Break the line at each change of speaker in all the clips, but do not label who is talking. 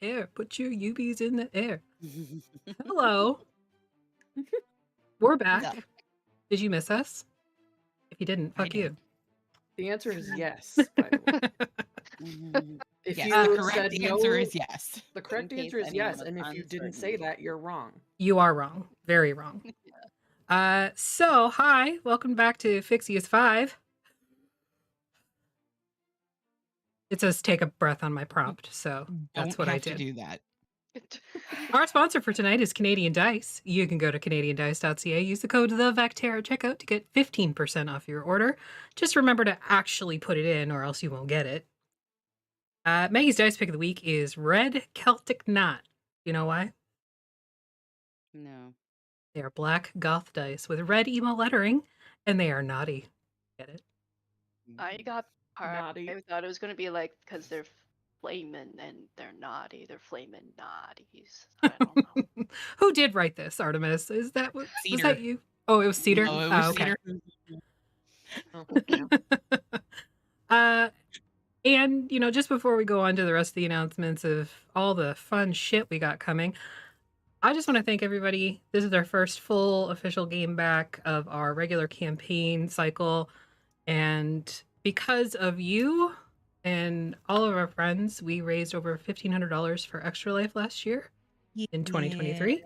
air. Put your UBs in the air. Hello. We're back. Did you miss us? If you didn't, fuck you.
The answer is yes, by the way. If
Yes,
you
the correct
said
answer
no,
is yes.
the correct
In
answer
case
is
anyone
yes,
was
and if you didn't say
uncertain.
that, you're wrong.
You are wrong. Very wrong. So, hi. Welcome back to Phixius 5. It says take a breath on my prompt, so that's
Don't
what I
have to
did.
do that.
Our sponsor for tonight is Canadian Dice. You can go to canadiandice.ca, use the code TheVactera at checkout to get 15% off your order. Just remember to actually put it in or else you won't get it. Maggie's dice pick of the week is Red Celtic Knot. You know why?
No.
They are black goth dice with red emo lettering, and they are naughty. Get it?
I got part.
Naughty.
I thought it was gonna be like because they're flamin' and they're naughty. They're flamin' naughties. I don't know.
Who did write this, Artemis? Is that what? Was
Cedar.
that you? Oh, it was Cedar.
No, it was
okay.
Cedar.
And just before we go on to the rest of the announcements of all the fun shit we got coming, I just want to thank everybody. This is our first full official game back of our regular campaign cycle, and because of you and all of our friends, we raised over $1,500 for Extra Life last year in 2023.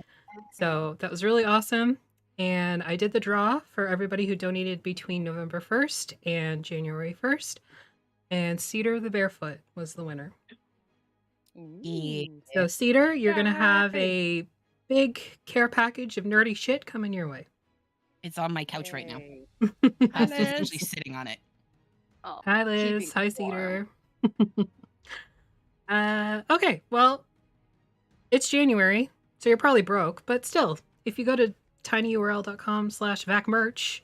So that was really awesome. And I did the draw for everybody who donated between November 1st and January 1st. And Cedar the Barefoot was the winner.
Yeah.
So Cedar, you're going to have a big care package of nerdy shit coming your way.
It's on my couch right now.
Yay.
I'm
Liz.
essentially sitting on it.
Oh,
Hi, Liz.
keeping
Hi,
warm.
Cedar. Okay, well, it's January, so you're probably broke, but still, if you go to tinyurl.com/vacmerch,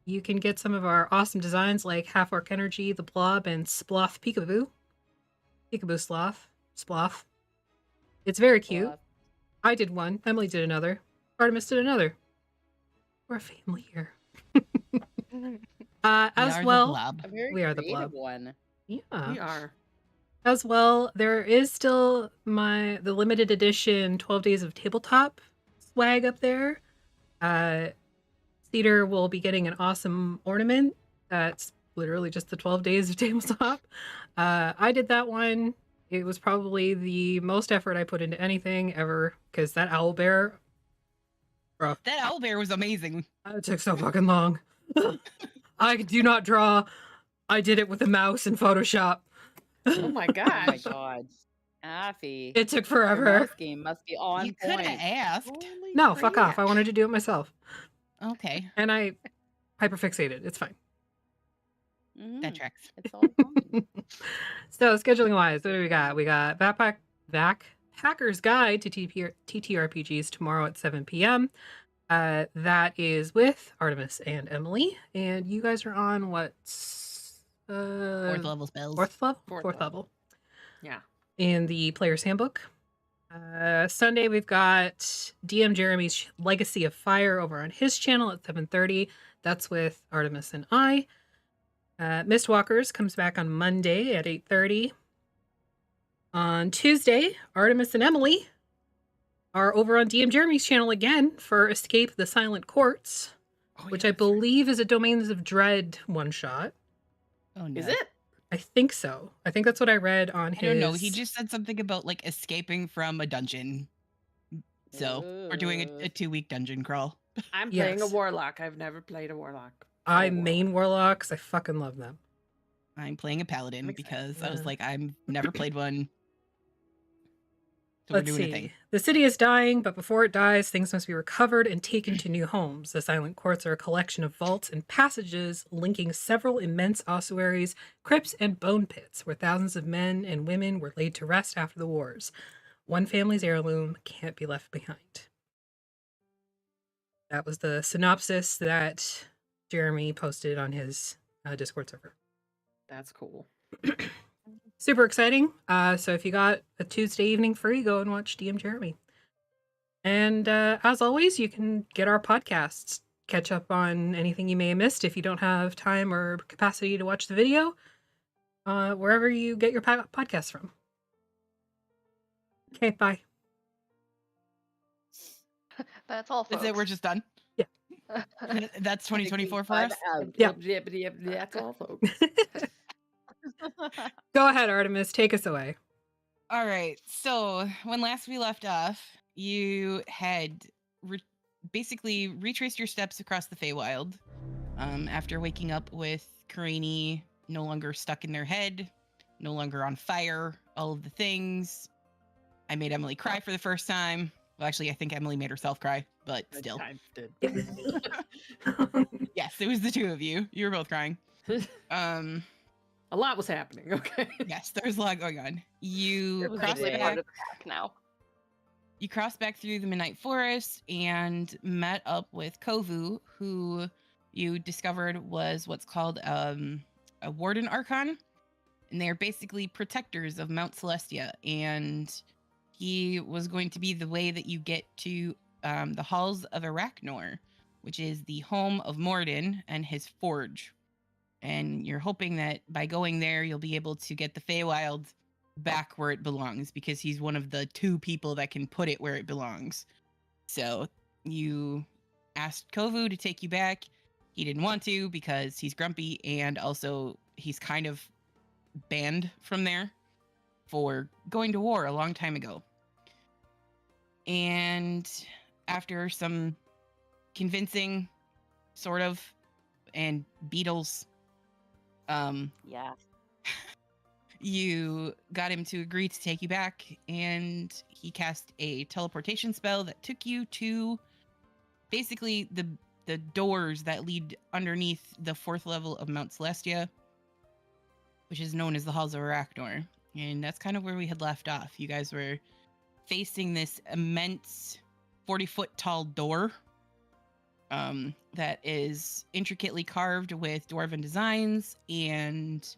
you can get some of our awesome designs like Half Orc Energy, The Blob, and Sploth Peekaboo. Peekaboo Sloth. Sploth. It's very cute.
Well,
I did one. Emily did another. Artemis did another. We're a family here. As
We are
well,
the blob.
a very
we are the
creative
blob.
one.
Yeah.
We are.
As well, there is still the limited edition 12 Days of Tabletop swag up there. Cedar will be getting an awesome ornament that's literally just the 12 Days of Tabletop. I did that one. It was probably the most effort I put into anything ever because that owl bear, bro,
That owlbear was amazing.
it took so fucking long. I do not draw. I did it with a mouse in Photoshop.
Oh my
Oh my
gosh.
god. Affy.
It took
Your
forever.
mouse game must be on
You could
point.
have asked.
Holy
No, fuck off. I
crap.
wanted to do it myself.
Okay,
And I hyperfixated. It's fine.
that tracks.
It's all fine.
So scheduling wise, what do we got? We got Backpacker's Guide to TTRPGs tomorrow at 7 p.m. That is with Artemis and Emily. And you guys are on what?
Fourth level spells.
Fourth level?
Fourth
Fourth
level.
level.
Yeah.
In the Player's Handbook. Sunday, we've got DM Jeremy's Legacy of Fire over on his channel at 7:30. That's with Artemis and I. Mistwalkers comes back on Monday at 8:30. On Tuesday, Artemis and Emily are over on DM Jeremy's channel again for Escape the Silent Courts,
Oh,
which
yeah,
I
that's right.
believe is a Domains of Dread one-shot.
Oh no.
Is it?
I think so. I think that's what I read on his...
I don't know. He just said something about like escaping from a dungeon. So we're doing a 2-week dungeon crawl.
I'm playing a
Yes.
warlock. I've never played a warlock.
I
Full
main warlocks. I fucking love them.
I'm playing a paladin
I'm excited.
because I was
Yeah.
like, I've never played one. So
Let's
we're doing
see.
a thing.
The city is dying, but before it dies, things must be recovered and taken to new homes. The Silent Courts are a collection of vaults and passages linking several immense ossuaries, crypts, and bone pits where thousands of men and women were laid to rest after the wars. One family's heirloom can't be left behind. That was the synopsis that Jeremy posted on his Discord server.
That's cool.
Super exciting. So if you got a Tuesday evening free, go and watch DM Jeremy. And as always, you can get our podcasts, catch up on anything you may have missed if you don't have time or capacity to watch the video, wherever you get your podcasts from. Okay, bye.
That's all,
That's it. We're
folks.
just done.
Yeah.
That's 2024 for
I'm
us.
out.
Yeah.
Yep, that's all, folks.
Go ahead, Artemis. Take us away.
All right. So when last we left off, you had basically retraced your steps across the Feywild after waking up with Karini no longer stuck in their head, no longer on fire, all of the things. I made Emily cry for the first time. Well, actually, I think Emily made herself cry, but still.
I did.
It was me.
Yes, it was the two of you. You were both crying.
A lot was happening. Okay.
Yes, there was a lot going on. You
It was
crossed
Basically
bad.
part
back.
of the pack now.
You crossed back through the Midnight Forest and met up with Kovu, who you discovered was what's called a Warden Archon. And they're basically protectors of Mount Celestia. And he was going to be the way that you get to the Halls of Arachnor, which is the home of Moradin and his forge. And you're hoping that by going there, you'll be able to get the Feywild back where it belongs, because he's one of the two people that can put it where it belongs. So you asked Kovu to take you back. He didn't want to because he's grumpy, and also he's kind of banned from there for going to war a long time ago. And after some convincing, sort of, and beetles,
Yeah.
you got him to agree to take you back, and he cast a teleportation spell that took you to basically the doors that lead underneath the 4th level of Mount Celestia, which is known as the Halls of Arachnor. And that's kind of where we had left off. You guys were facing this immense 40-foot tall door that is intricately carved with dwarven designs and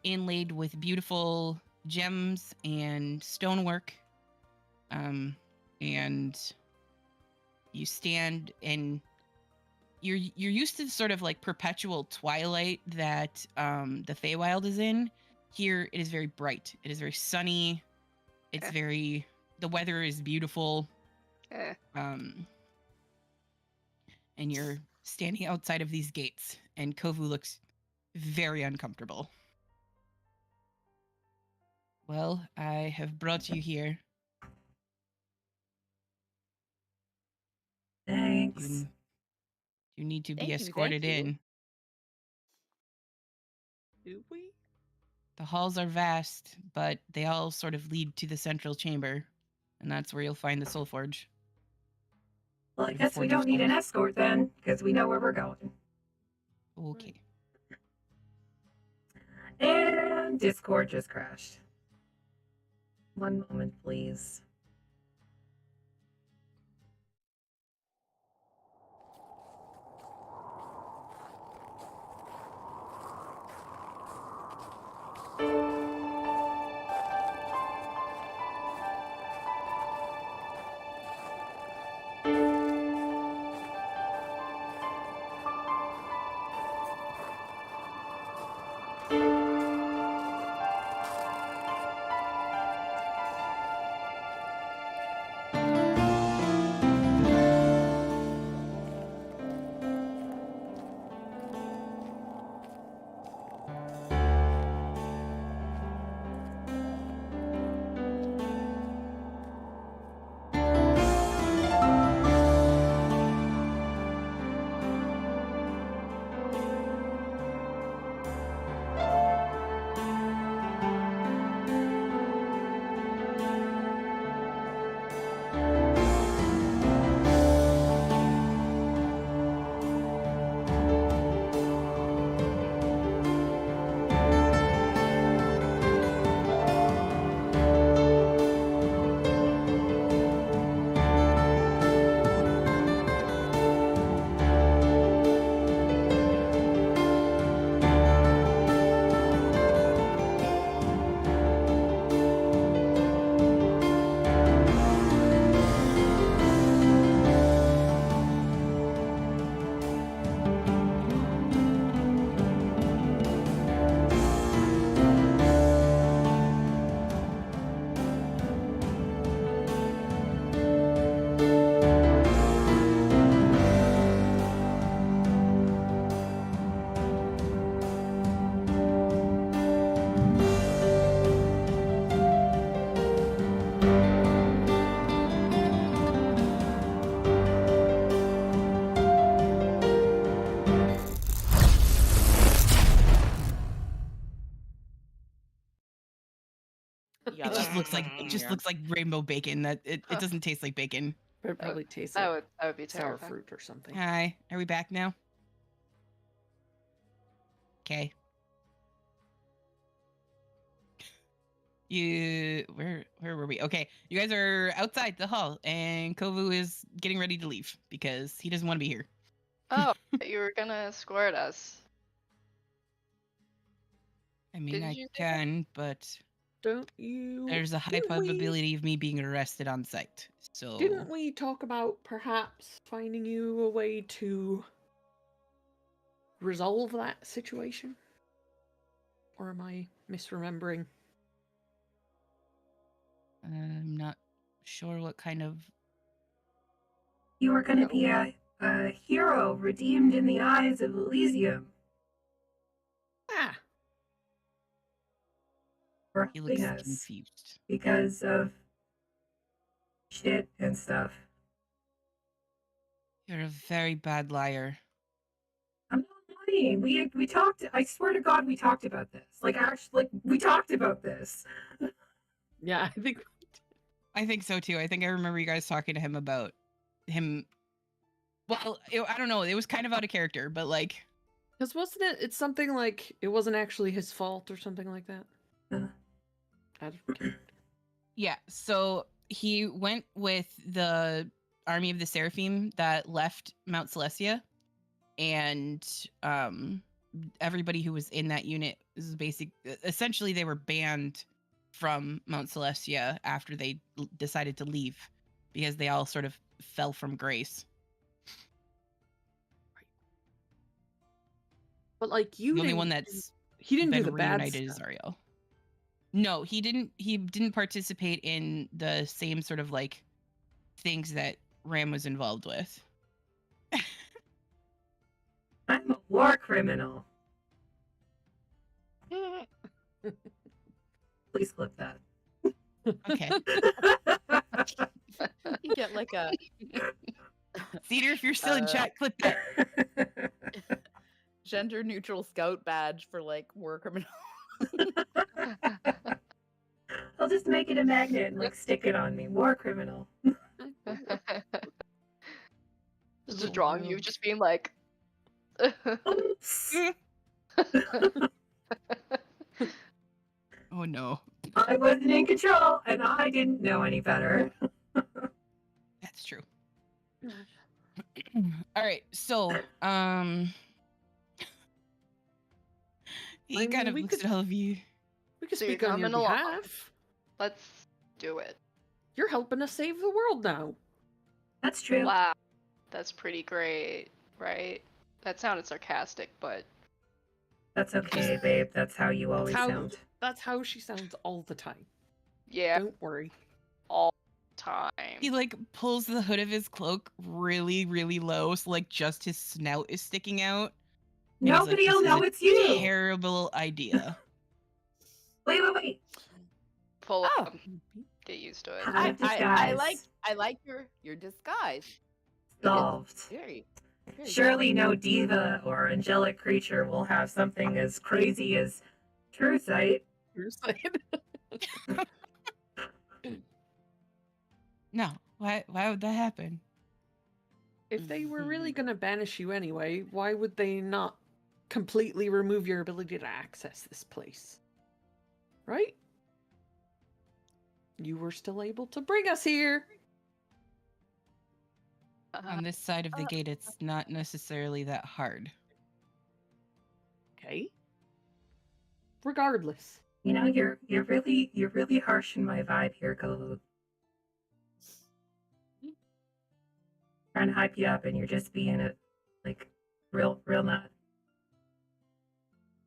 inlaid with beautiful gems and stonework. And you stand, and you're used to sort of like perpetual twilight that the Feywild is in. Here it is very bright. It is very sunny. It's
Eh.
the weather is beautiful.
Eh.
And you're standing outside of these gates, and Kovu looks very uncomfortable. Well, I have brought you here.
Thanks.
You need to be
Thank you,
escorted
thank you.
in.
Do we?
The halls are vast, but they all sort of lead to the central chamber, and that's where you'll find the Soul Forge.
Well, I guess we don't need an escort then, because we know where we're going.
Okay.
And Discord just crashed. One moment, please.
It just looks like rainbow bacon. That it doesn't taste like bacon.
But it probably tastes
That
like
would be
sour
terrifying.
fruit or something.
Hi, are we back now? Okay. Where were we? Okay, you guys are outside the hall, and Kovu is getting ready to leave because he doesn't want to be here.
Oh, you were gonna escort us.
I mean,
Didn't
I
you say that?
can, but
Don't you?
there's a high
didn't we-
probability of me being arrested on site. So
Didn't we talk about perhaps finding you a way to resolve that situation? Or am I misremembering?
I'm not sure what kind of.
You were going to be a hero redeemed in the eyes of Elysium.
Ah,
For
He looks
helping us
confused.
because of shit and stuff.
You're a very bad liar.
I'm not lying. We talked. I swear to God, we talked about this. Like actually, like we talked about this.
yeah,
I think so too. I think I remember you guys talking to him about him. Well, I don't know. It was kind of out of character, but like,
because wasn't it? It's something like it wasn't actually his fault or something like that. I don't-
yeah. So he went with the army of the Seraphim that left Mount Celestia, and everybody who was in that unit is essentially they were banned from Mount Celestia after they decided to leave because they all sort of fell from grace.
But like you,
The only
didn't
one
do-
that's
he didn't do
been
the bad
reunited is
stuff.
Ariel. No, he didn't participate in the same sort of like things that Ram was involved with.
I'm a war criminal. Please clip that.
Okay.
You get like a
Cedar, if you're still in chat, clip that.
gender neutral scout badge for like war criminal.
I'll just make it a magnet and like stick it on me. War criminal.
Just a drawing you just being like.
Oops.
Oh no.
I wasn't in control and I didn't know any better.
That's true. All right, so he
I
kind
mean,
of
we
looks
could-
at all of you.
We could
So you're
speak on your
coming along.
behalf.
Let's do it.
You're helping us save the world now.
That's true.
Wow, that's pretty great, right? That sounded sarcastic, but
That's okay, babe. That's how you always sound.
That's how she sounds all the time.
yeah,
Don't worry.
all time.
He like pulls the hood of his cloak really, really low, so like just his snout is sticking out. And he's like,
Nobody will
"This is
know
a
it's you.
Terrible idea."
Wait.
Pull
Oh.
up. Get used to it.
Hi.
I
Disguise.
like your disguise.
Solved.
Very
Surely no diva or angelic creature will have something as crazy as true sight.
You're saying.
No, why would that happen?
If they were really going to banish you anyway, why would they not completely remove your ability to access this place? Right? You were still able to bring us here.
On this side of the gate, it's not necessarily that hard.
Okay. Regardless.
You know, you're really harshing my vibe here, Kovu. Trying to hype you up, and you're just being a like real nut.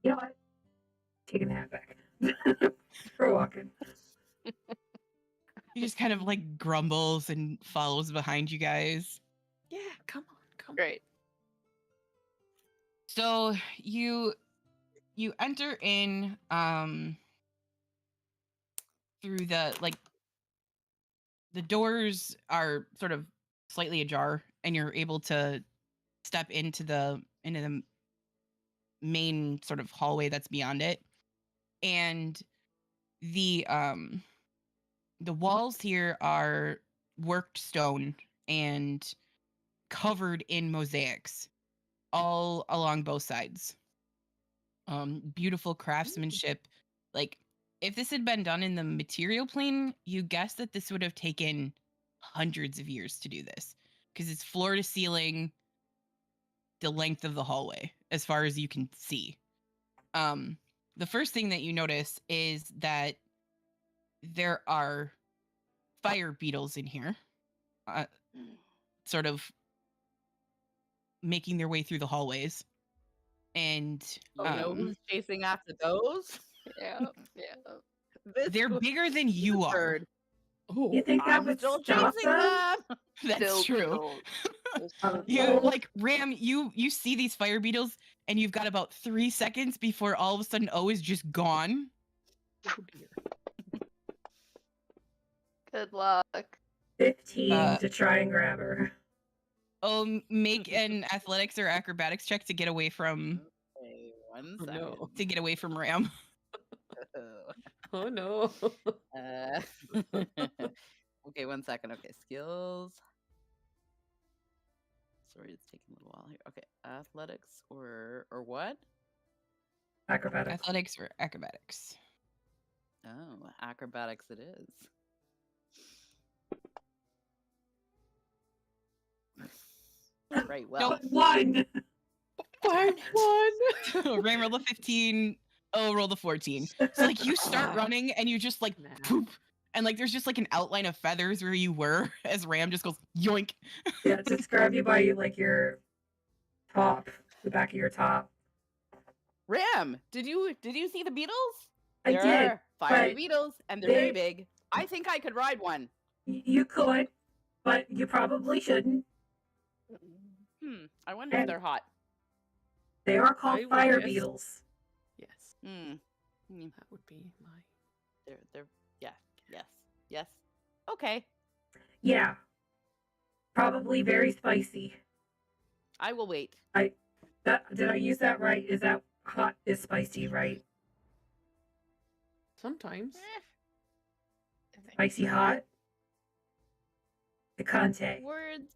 You know what? Taking the hat back. We're walking.
He just kind of like grumbles and follows behind you guys.
Yeah, come on.
Great.
So you enter in through the doors are sort of slightly ajar, and you're able to step into the main sort of hallway that's beyond it. And the the walls here are worked stone and covered in mosaics all along both sides. Beautiful craftsmanship. Like, if this had been done in the material plane, you guess that this would have taken hundreds of years to do this, because it's floor to ceiling, the length of the hallway, as far as you can see. The first thing that you notice is that there are fire beetles in here, sort of making their way through the hallways. And
You know who's chasing after those?
Yeah, yeah.
This
they're bigger than you are.
bird.
Oh,
You think that
I'm
would
still
stop
chasing
them?
them.
That's
Still
true.
beetles. Those
Oh,
You
well,
like Ram, you see these fire beetles, and you've got about 3 seconds before all of a sudden O is just gone.
oh dear.
Good luck.
15 to try and grab her.
Make an athletics or acrobatics check to get away from
Okay, one
Oh,
second.
no.
Ram.
Oh no.
Okay, 1 second. Okay, skills. Sorry, it's taking a little while here. Okay, athletics or what?
Acrobatics.
Athletics or acrobatics.
Oh, acrobatics it is. Right, well.
One!
One.
Ram rolled a 15. O rolled a 14. So like you start running and you just like
Nah.
poop, and like there's just like an outline of feathers where you were as Ram just goes yoink.
Yeah, just grab you by like your top, the back of your top.
Ram, did you see the beetles?
I
There
did,
are fiery
but
beetles, and they're very
they-
big. I think I could ride one.
You could, but you probably shouldn't.
I wonder if
And-
they're hot.
They are called
I would
fire
guess-
beetles.
Yes,
Hmm.
that would be my.
They're yes. Okay,
Yeah. Probably very spicy.
I will wait.
Did I use that right? Is that hot is spicy, right?
Sometimes.
I think.
Spicy hot? Picante.
Words.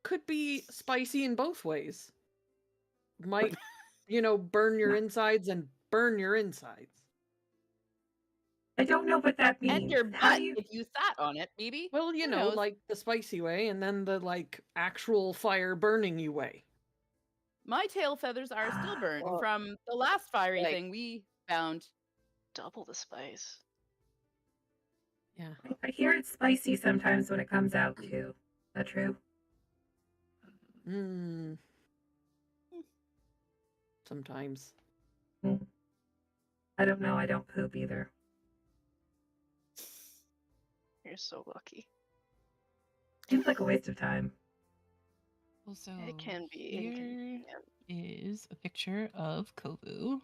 Could be spicy in both ways. Might, burn your insides and burn your insides.
I don't know what that means.
And your
How
butt
do you...
if you sat on it, maybe.
Well,
Who knows?
like the spicy way, and then the actual fire burning you way.
My tail feathers are still burned
Well,
from the last fiery
like-
thing we found.
Double the spice.
Yeah.
I hear it's spicy sometimes when it comes out too. Is that true?
Hmm. Sometimes.
I don't know. I don't poop either.
You're so lucky.
Seems like a waste of time.
Also,
It can be
here
inconvenient.
is a picture of Kovu.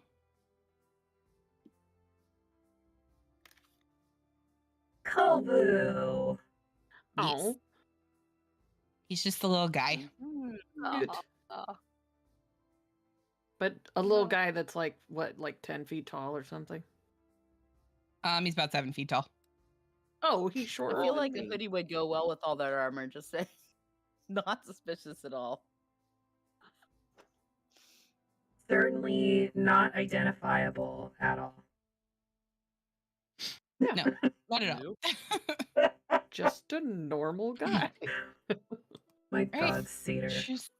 Kovu.
Yes.
Oh.
He's just a little guy.
Good.
Aw.
But a little
No.
guy that's like 10 feet tall or something.
He's about 7 feet tall.
Oh, he's shorter.
I feel
than
like the
me.
hoodie would go well with all that armor. Just saying. Not suspicious at all.
Certainly not identifiable at all.
Yeah.
No, not at all.
Just a normal guy.
My
Right.
God, Cedar.
Just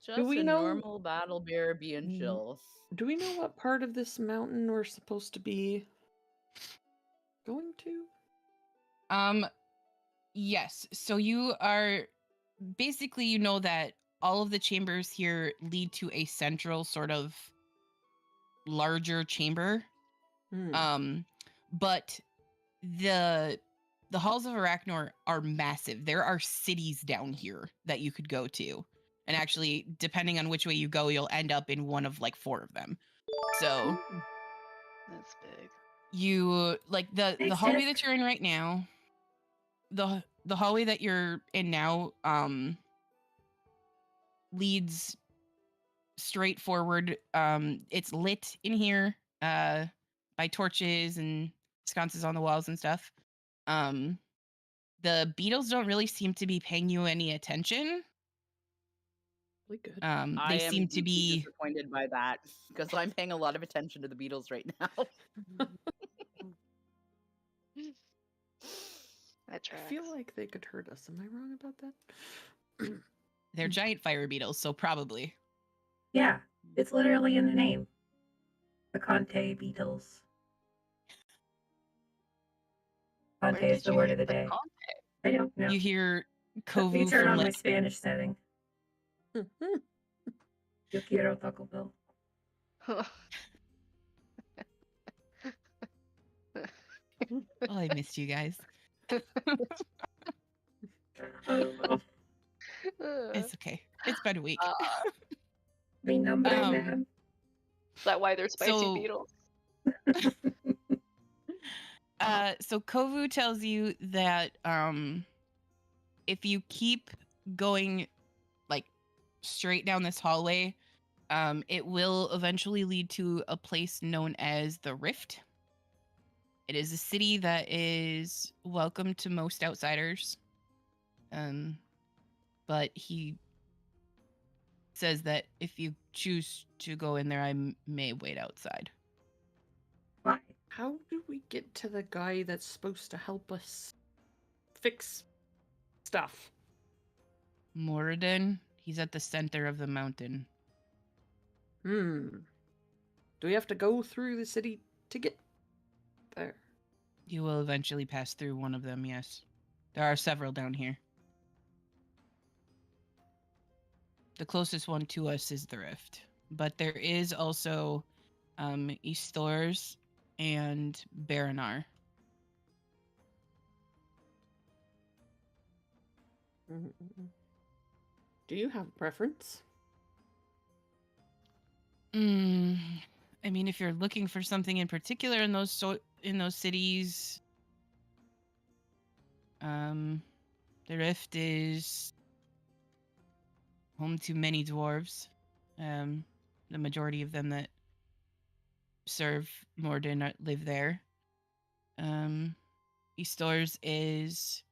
Just
we
a
know-
normal battle bear being
Mm.
chill.
Do we know what part of this mountain we're supposed to be going to?
yes. So you are basically, you know that all of the chambers here lead to a central sort of larger chamber.
Hmm.
But the halls of Arachnor are massive. There are cities down here that you could go to. And actually, depending on which way you go, you'll end up in one of like 4 of them. So
That's big.
you like the
Thanks,
hallway
Disc.
that you're in right now, the hallway that you're in now leads straight forward. It's lit in here. by torches and sconces on the walls and stuff. The beetles don't really seem to be paying you any attention.
Really good.
I
They
am
seem to
deeply
be
disappointed by that because I'm paying a lot of attention to the beetles right now.
That
I
tracks.
feel like they could hurt us. Am I wrong about that?
they're giant fire beetles, so probably.
Yeah, it's literally in the name. The Conte beetles.
Where
Conte is
did
the
you
word
get
of the
the
day.
Conte?
I don't know.
You hear
Let me
Kovu
turn
from
on my
like
Spanish setting. Yo quiero Taco Bell.
oh, I missed you guys.
Oh,
It's okay. It's been a week.
mi nombre,
Um,
ma'am.
Is that why they're spicy
so-
beetles?
So Kovu tells you that if you keep going like straight down this hallway, it will eventually lead to a place known as the Rift. It is a city that is welcome to most outsiders. But he says that if you choose to go in there, I may wait outside.
Why?
How do we get to the guy that's supposed to help us fix stuff?
Moradin, he's at the center of the mountain.
Do we have to go through the city to get there?
You will eventually pass through one of them, yes. There are several down here. The closest one to us is the Rift. But there is also Eastors and Baranar.
Do you have a preference?
I mean, if you're looking for something in particular in those cities, the Rift is home to many dwarves. The majority of them that serve Moradin live there. Eastors is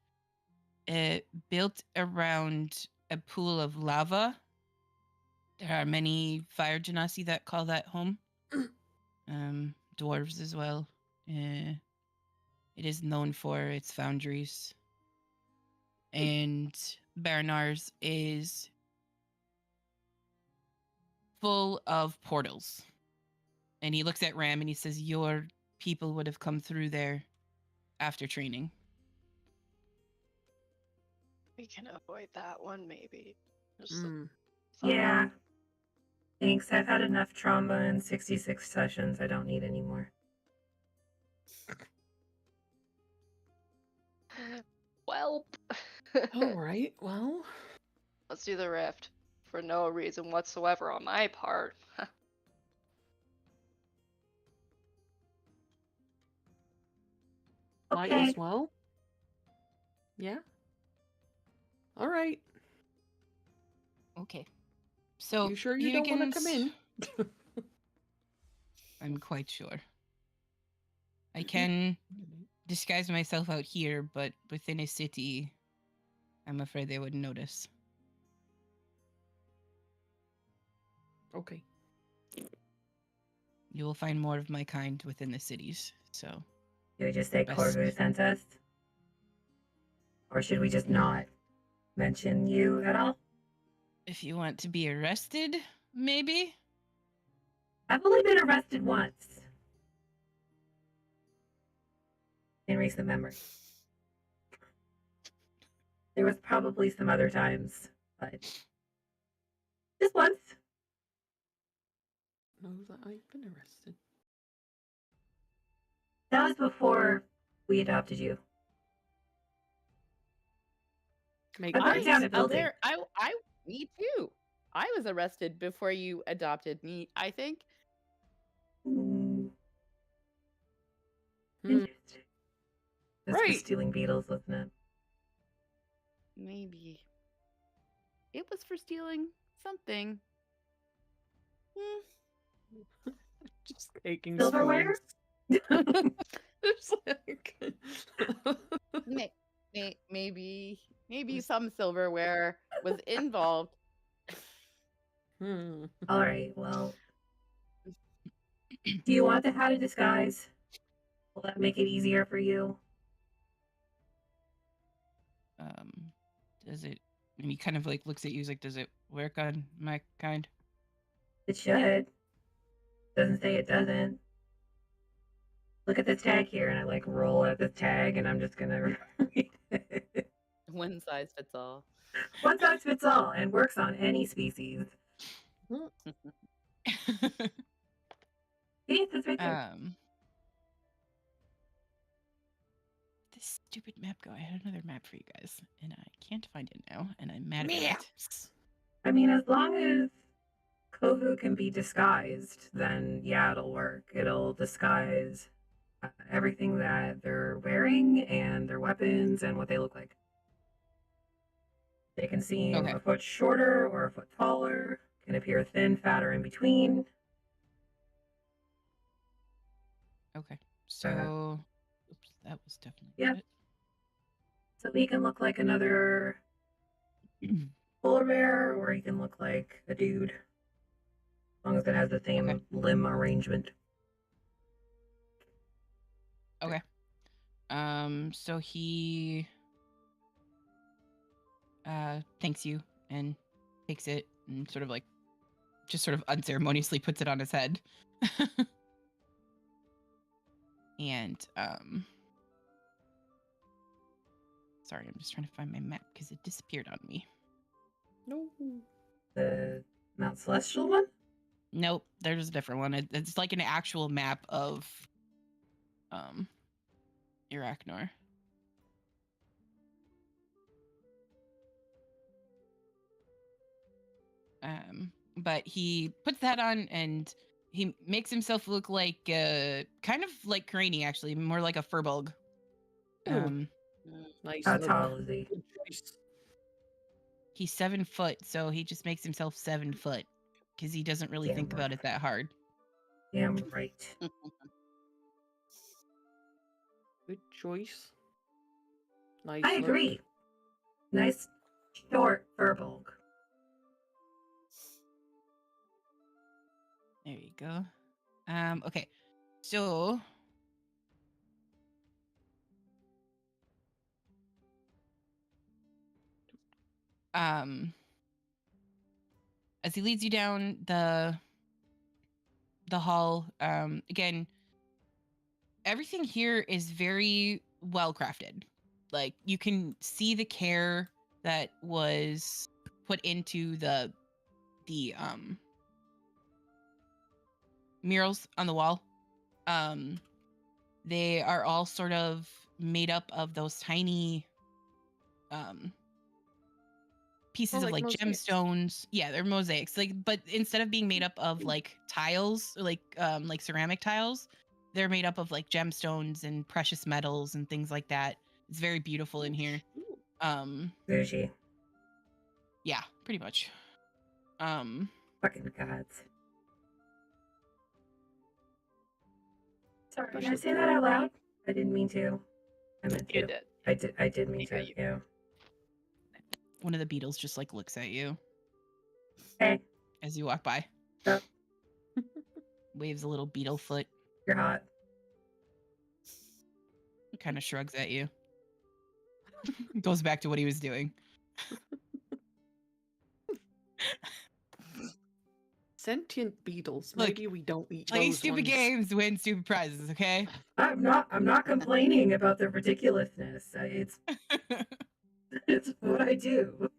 built around a pool of lava. There are many fire genasi that call that home. Dwarves as well. It is known for its foundries. And Baranar's is full of portals. And he looks at Ram and he says, your people would have come through there after training.
We can avoid that one, maybe. Just
Yeah. Thanks. I've had enough trauma in 66 sessions. I don't need any more.
Welp.
All right, well.
Let's do the rift. For no reason whatsoever on my part.
Might
Okay.
as well. Yeah. All right.
Okay. So
You sure you
he
don't want to come
begins-
in?
I'm quite sure. I can disguise myself out here, but within a city, I'm afraid they wouldn't notice.
Okay.
You will find more of my kind within the cities, so...
Do we just say
Best-
Corvu sent us? Or should we just not mention you at all?
If you want to be arrested, maybe?
I've only been arrested once. In recent memory. There was probably some other times, but just once.
Know that I've been arrested.
That was before we adopted you.
Make
I burned
sense.
down a building.
Me too. I was arrested before you adopted me, I think.
Hmm.
Hmm.
Interesting. This was
Right.
stealing beetles, wasn't it?
Maybe. It was for stealing something.
Just taking
Silverware?
spoons. It's like...
Maybe some silverware was involved.
Hmm.
All right, well, do you want the hat of disguise? Will that make it easier for you?
Does it? And he kind of like looks at you. He's like, "Does it work on my kind?"
It should. Doesn't say it doesn't. Look at the tag here, and I like roll at the tag, and I'm just gonna read it.
One size fits all.
One size fits all, and works on any species. See, that's right there.
This stupid map go. I had another map for you guys, and I can't find it now, and I'm mad about it.
Maps.
I mean, as long as Kovu can be disguised, then yeah, it'll work. It'll disguise everything that they're wearing and their weapons and what they look like. They can seem
Okay.
a foot shorter or a foot taller, can appear thin, fat, or in between.
Okay. So, oops, that was definitely
Yeah.
not it.
So he can look like another polar bear, or he can look like a dude, as long as it has the same
Okay.
limb arrangement.
Okay. So he thanks you and takes it and sort of like just sort of unceremoniously puts it on his head. And sorry, I'm just trying to find my map because it disappeared on me.
No.
The Mount Celestial one?
Nope, there's a different one. It's like an actual map of Iraqnor. But he puts that on and he makes himself look like kind of like Karani, actually, more like a furbog.
Nice.
How
look.
tall is he?
Good choice.
He's 7 foot, so he just makes himself 7 foot because he doesn't really
Damn
think about it that hard.
Damn right.
Good choice. Nice.
I
look.
agree. Nice, short furbolg.
There you go. Okay, so as he leads you down the hall, again, everything here is very well crafted. Like you can see the care that was put into the murals on the wall. They are all sort of made up of those tiny pieces of
like
like
mosaics.
gemstones. Yeah, they're mosaics. Like, but instead of being made up of like tiles, or like ceramic tiles, they're made up of like gemstones and precious metals and things like that. It's very beautiful in here.
Sushi.
Yeah, pretty much.
Fucking gods. Sorry, did I say that out loud? I didn't mean to. I meant to.
You did.
I did mean
Yeah,
to.
you-
Yeah.
One of the beetles just like looks at you
Hey,
as you walk by.
Oh.
Waves a little beetle foot.
you're hot.
Kind of shrugs at you. Goes back to what he was doing.
Sentient beetles.
Look,
Maybe we don't eat
Play
those
stupid
ones.
games, win stupid prizes, okay?
I'm not complaining about the ridiculousness. It's what I do.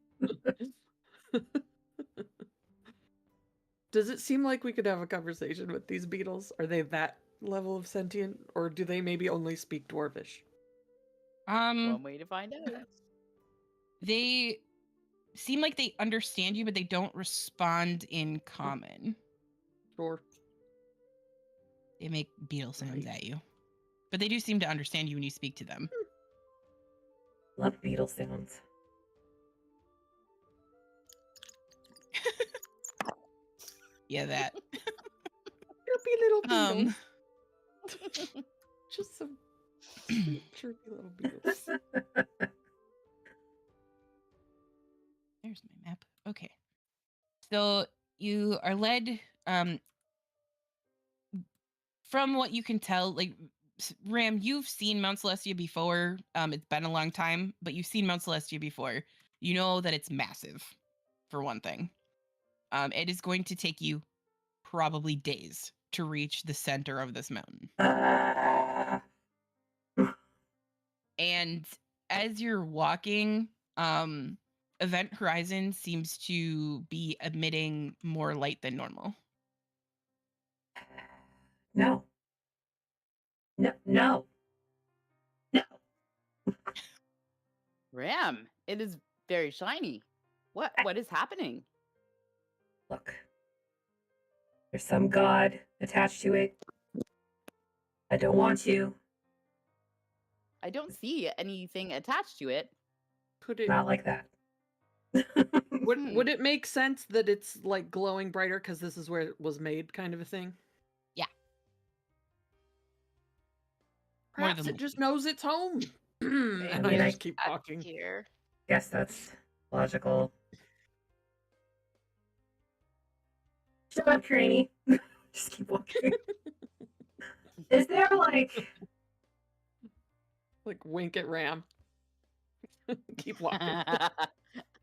Does it seem like we could have a conversation with these beetles? Are they that level of sentient, or do they maybe only speak Dwarvish?
One way to find out.
They seem like they understand you, but they don't respond in common.
Sure.
They make beetle sounds
Right.
at you. But they do seem to understand you when you speak to them.
Love beetle sounds.
Yeah, that.
Chirpy little beetles. Just some sweet, chirpy little beetles.
There's my map. Okay. So you are led, from what you can tell, like Ram, you've seen Mount Celestia before. It's been a long time, but you've seen Mount Celestia before. You know that it's massive, for one thing. It is going to take you probably days to reach the center of this mountain. And as you're walking, Event Horizon seems to be emitting more light than normal.
No. No. No. No.
Ram, it is very shiny. What is happening?
Look. There's some god attached to it. I don't want you.
I don't see anything attached to it.
Could it
Not like that.
would it make sense that it's like glowing brighter because this is where it was made, kind of a thing?
Yeah. More
Perhaps
than
it just knows it's home. And
I mean,
I
I-
just keep walking.
Here.
Guess that's logical. Shut up, Cranny. Just keep walking. Is there like
Wink at Ram. Keep walking.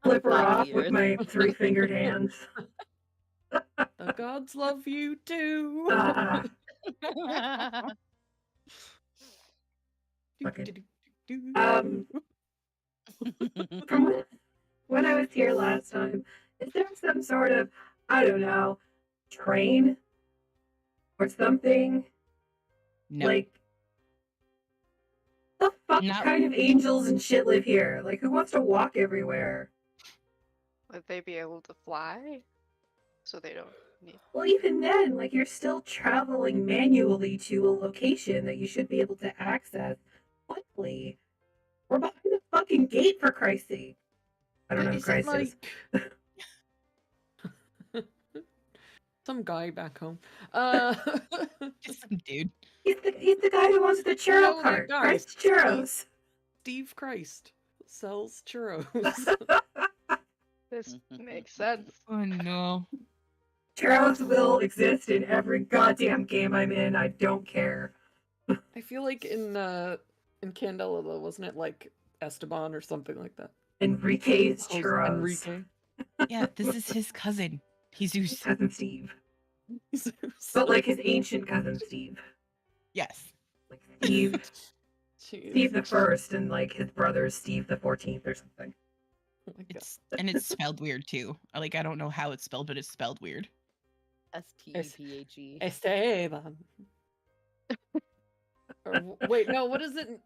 flip her
Black
off with
ears.
my 3-fingered hands?
The gods love you too.
Ah, fucking- From when I was here last time, is there some sort of, I don't know, train or something?
no.
Like, the fuck
Not-
kind of angels and shit live here? Like, who wants to walk everywhere?
Would they be able to fly? So they don't need.
Well, even then, like, you're still traveling manually to a location that you should be able to access quickly. We're behind the fucking gate, for Christ's sake. I don't know who
Is it
Christ is.
some guy back home?
Just some dude.
He's the guy who wants the churro
No, that
cart.
guy.
Christ churros.
Steve Christ sells churros.
This makes sense.
Oh no.
Churros will exist in every goddamn game I'm in. I don't care.
I feel like in Candela though, wasn't it like Esteban or something like that?
Enrique's
Jose
churros.
Enrique.
Yeah, this is his cousin.
His
Jesus.
cousin Steve.
Zeus.
But like his ancient cousin Steve.
Yes.
Like Steve
Jeez.
Steve the First and like his brother is Steve the 14th or something.
Oh my God.
It's spelled weird too. Like I don't know how it's spelled, but it's spelled weird.
Stephe.
Esteban. Wait, no, what is it?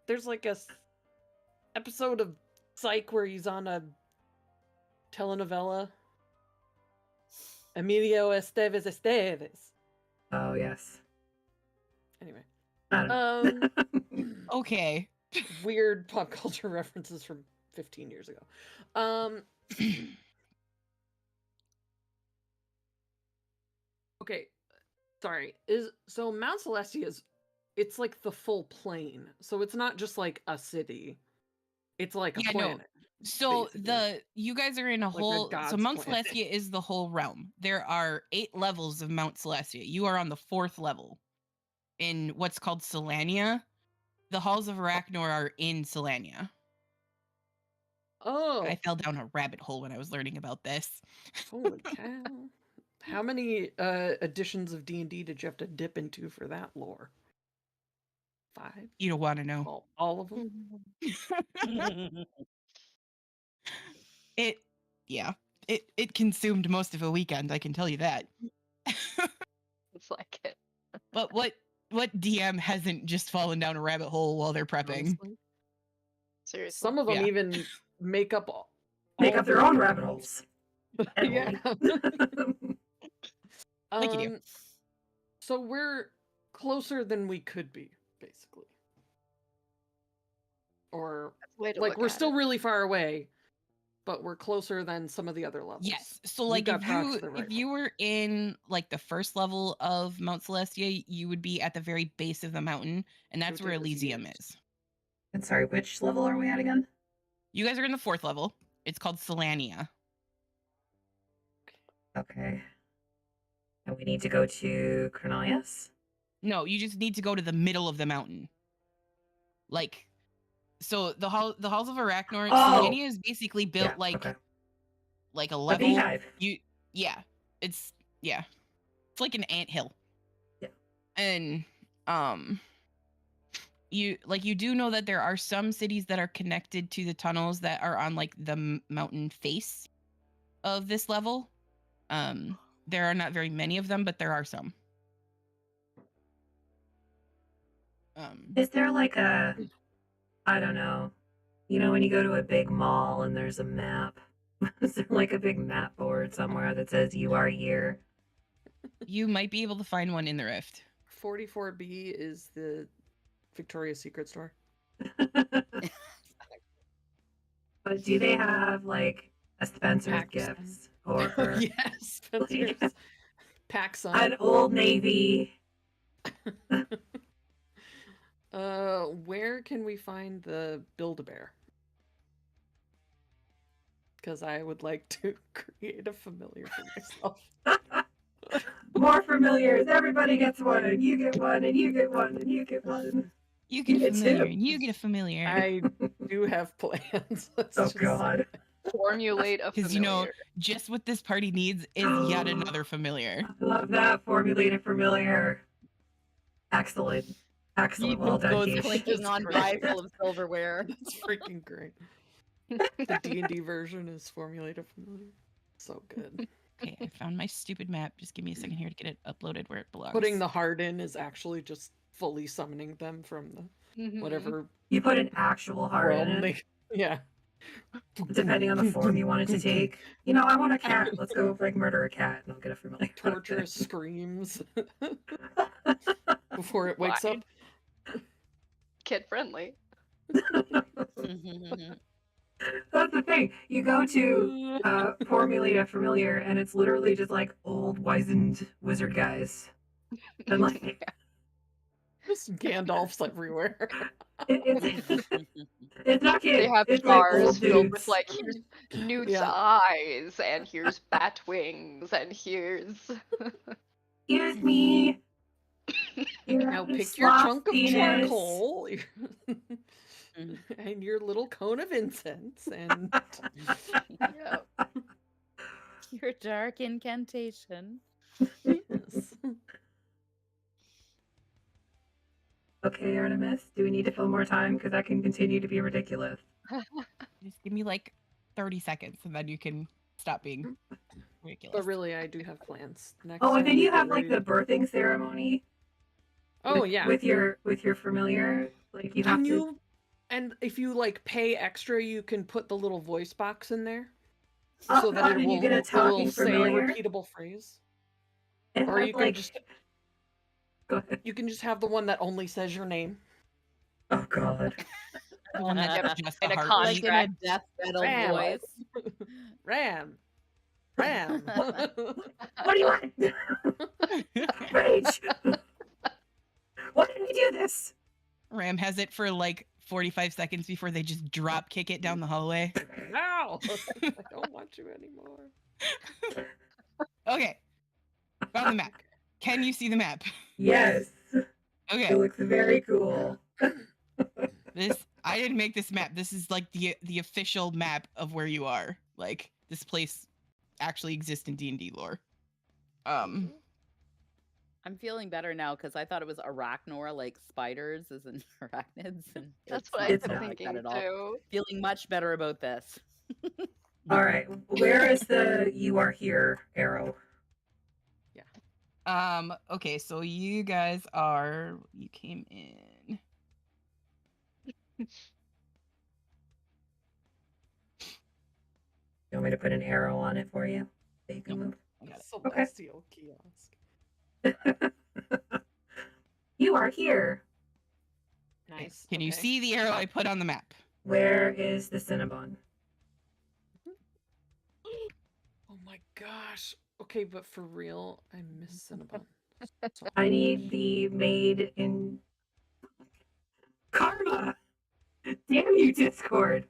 There's like a episode of Psych where he's on a telenovela. Emilio Estevez.
Oh yes.
Anyway,
I don't know.
Okay.
weird pop culture references from 15 years ago. Okay, sorry. So Mount Celestia it's like the full plane. So it's not just like a city. It's like a
Yeah, no.
planet.
So
Basically.
you guys are in a
Like a
whole so
god's
Mount
planet.
Celestia is the whole realm. There are 8 levels of Mount Celestia. You are on the 4th level in what's called Solania. The halls of Arachnor are in Solania.
Oh,
I fell down a rabbit hole when I was learning about this.
holy cow. How many editions of D&D did you have to dip into for that lore? 5?
You don't want to know.
All of them?
It consumed most of a weekend, I can tell you that.
It's like it.
But what DM hasn't just fallen down a rabbit hole while they're prepping?
Honestly.
Seriously.
Some of them
Yeah.
even make up
Make
all
up their
the
own
rules.
rabbit holes.
Yeah.
Like you do.
So we're closer than we could be, basically. Or
Way to
like
look
we're
at
still
it.
really far away, but we're closer than some of the other levels.
Yes. So
You
like
got tracks to the right
if you were in like the first level of Mount Celestia, you would be at the very base of the mountain, and that's
Would
where
take us
Elysium
years.
is.
And sorry, which level are we at again?
You guys are in the 4th level. It's called Celestia.
Okay. And we need to go to Chronalius?
No, you just need to go to the middle of the mountain. Like, so the halls of Arachnor,
Oh!
Celestia is basically built
Yeah, okay.
like a
A
level.
beehive.
It's like an anthill.
Yeah.
And you do know that there are some cities that are connected to the tunnels that are on like the mountain face of this level. There are not very many of them, but there are some.
Is there like a, I don't know, you know when you go to a big mall and there's a map? Is there like a big map board somewhere that says you are here?
You might be able to find one in the Rift.
44B is the Victoria's Secret store.
But do they have like a Spencer's
Pax.
Gifts? Or
Yes, Spencer's. PacSun.
an Old Navy?
Where can we find the Build-A-Bear? Because I would like to create a familiar for myself.
More familiars. Everybody gets one, and you get one, and you get one, and you get one.
You get
Me
a familiar,
too.
and you get a familiar.
I do have plans. Let's
Oh
just
God.
Formulate a
Because
familiar.
just what this party needs is yet another familiar.
I love that formulated familiar. Excellent. Excellent. Well done,
goes
Keith.
clinking on by full of silverware.
That's freaking great. The D&D version is formulated familiar. So good.
Okay, I found my stupid map. Just give me a second here to get it uploaded where it belongs.
Putting the heart in is actually just fully summoning them from the
Mhm.
whatever
You put an actual heart in
realm
it,
yeah.
depending on the form you want it to take. You know, I want a cat. Let's go like murder a cat, and I'll get a familiar.
Torturous screams before it wakes up.
Kid friendly.
That's the thing. You go to formulate a familiar, and it's literally just like old wizened wizard guys, and like
Just Gandalf's everywhere.
it's not kids.
They have
it's like
jars
old
filled
dudes.
with like here's Newt's
Yeah.
eyes, and here's bat wings, and here's
Excuse me.
Now pick your chunk of charcoal and your little cone of incense and
yeah.
Your dark incantation.
yes.
Okay, Artemis, do we need to fill more time? Because that can continue to be ridiculous.
Just give me like 30 seconds and then you can stop being ridiculous.
But really, I do have plans. Next
Oh, and
time
then
we
you
get
have like
ready
the birthing ceremony.
Oh
with,
yeah.
With your familiar, like you have
Can
to.
you and if you like pay extra, you can put the little voice box in there
Oh,
so that
God,
it
and
will,
you get a
it
talking
will say a
familiar.
repeatable phrase.
It
Or
has,
you can
like,
just
Go ahead.
you can just have the one that only says your name.
Oh God.
The one that's
Yep,
just
and
a
a
heartbeat.
Like in a death metal
Ram.
voice.
Ram.
What do you want? Rage. Why did we do this?
Ram has it for like 45 seconds before they just drop kick it down the hallway.
No, I don't want you anymore.
Okay. Found the map. Can you see the map?
Yes. It
Okay.
looks very cool.
I didn't make this map. This is like the official map of where you are. Like this place actually exists in D&D lore.
I'm feeling better now because I thought it was arachnor, like spiders as in arachnids. And
That's
it's
what
not
I
It's
was
not
like
thinking
that at all.
too.
Feeling much better about this.
All right. Where is the "you are here" arrow?
Okay, so you came in.
You want me to put an arrow on it for you so you can move?
I got it.
Celestial kiosk.
You are here.
Nice.
Can you
okay.
see the arrow I put on the map?
Where is the Cinnabon?
my gosh. Okay, but for real, I miss Cinnabon. So
I need the maid in Karma. Damn you, Discord.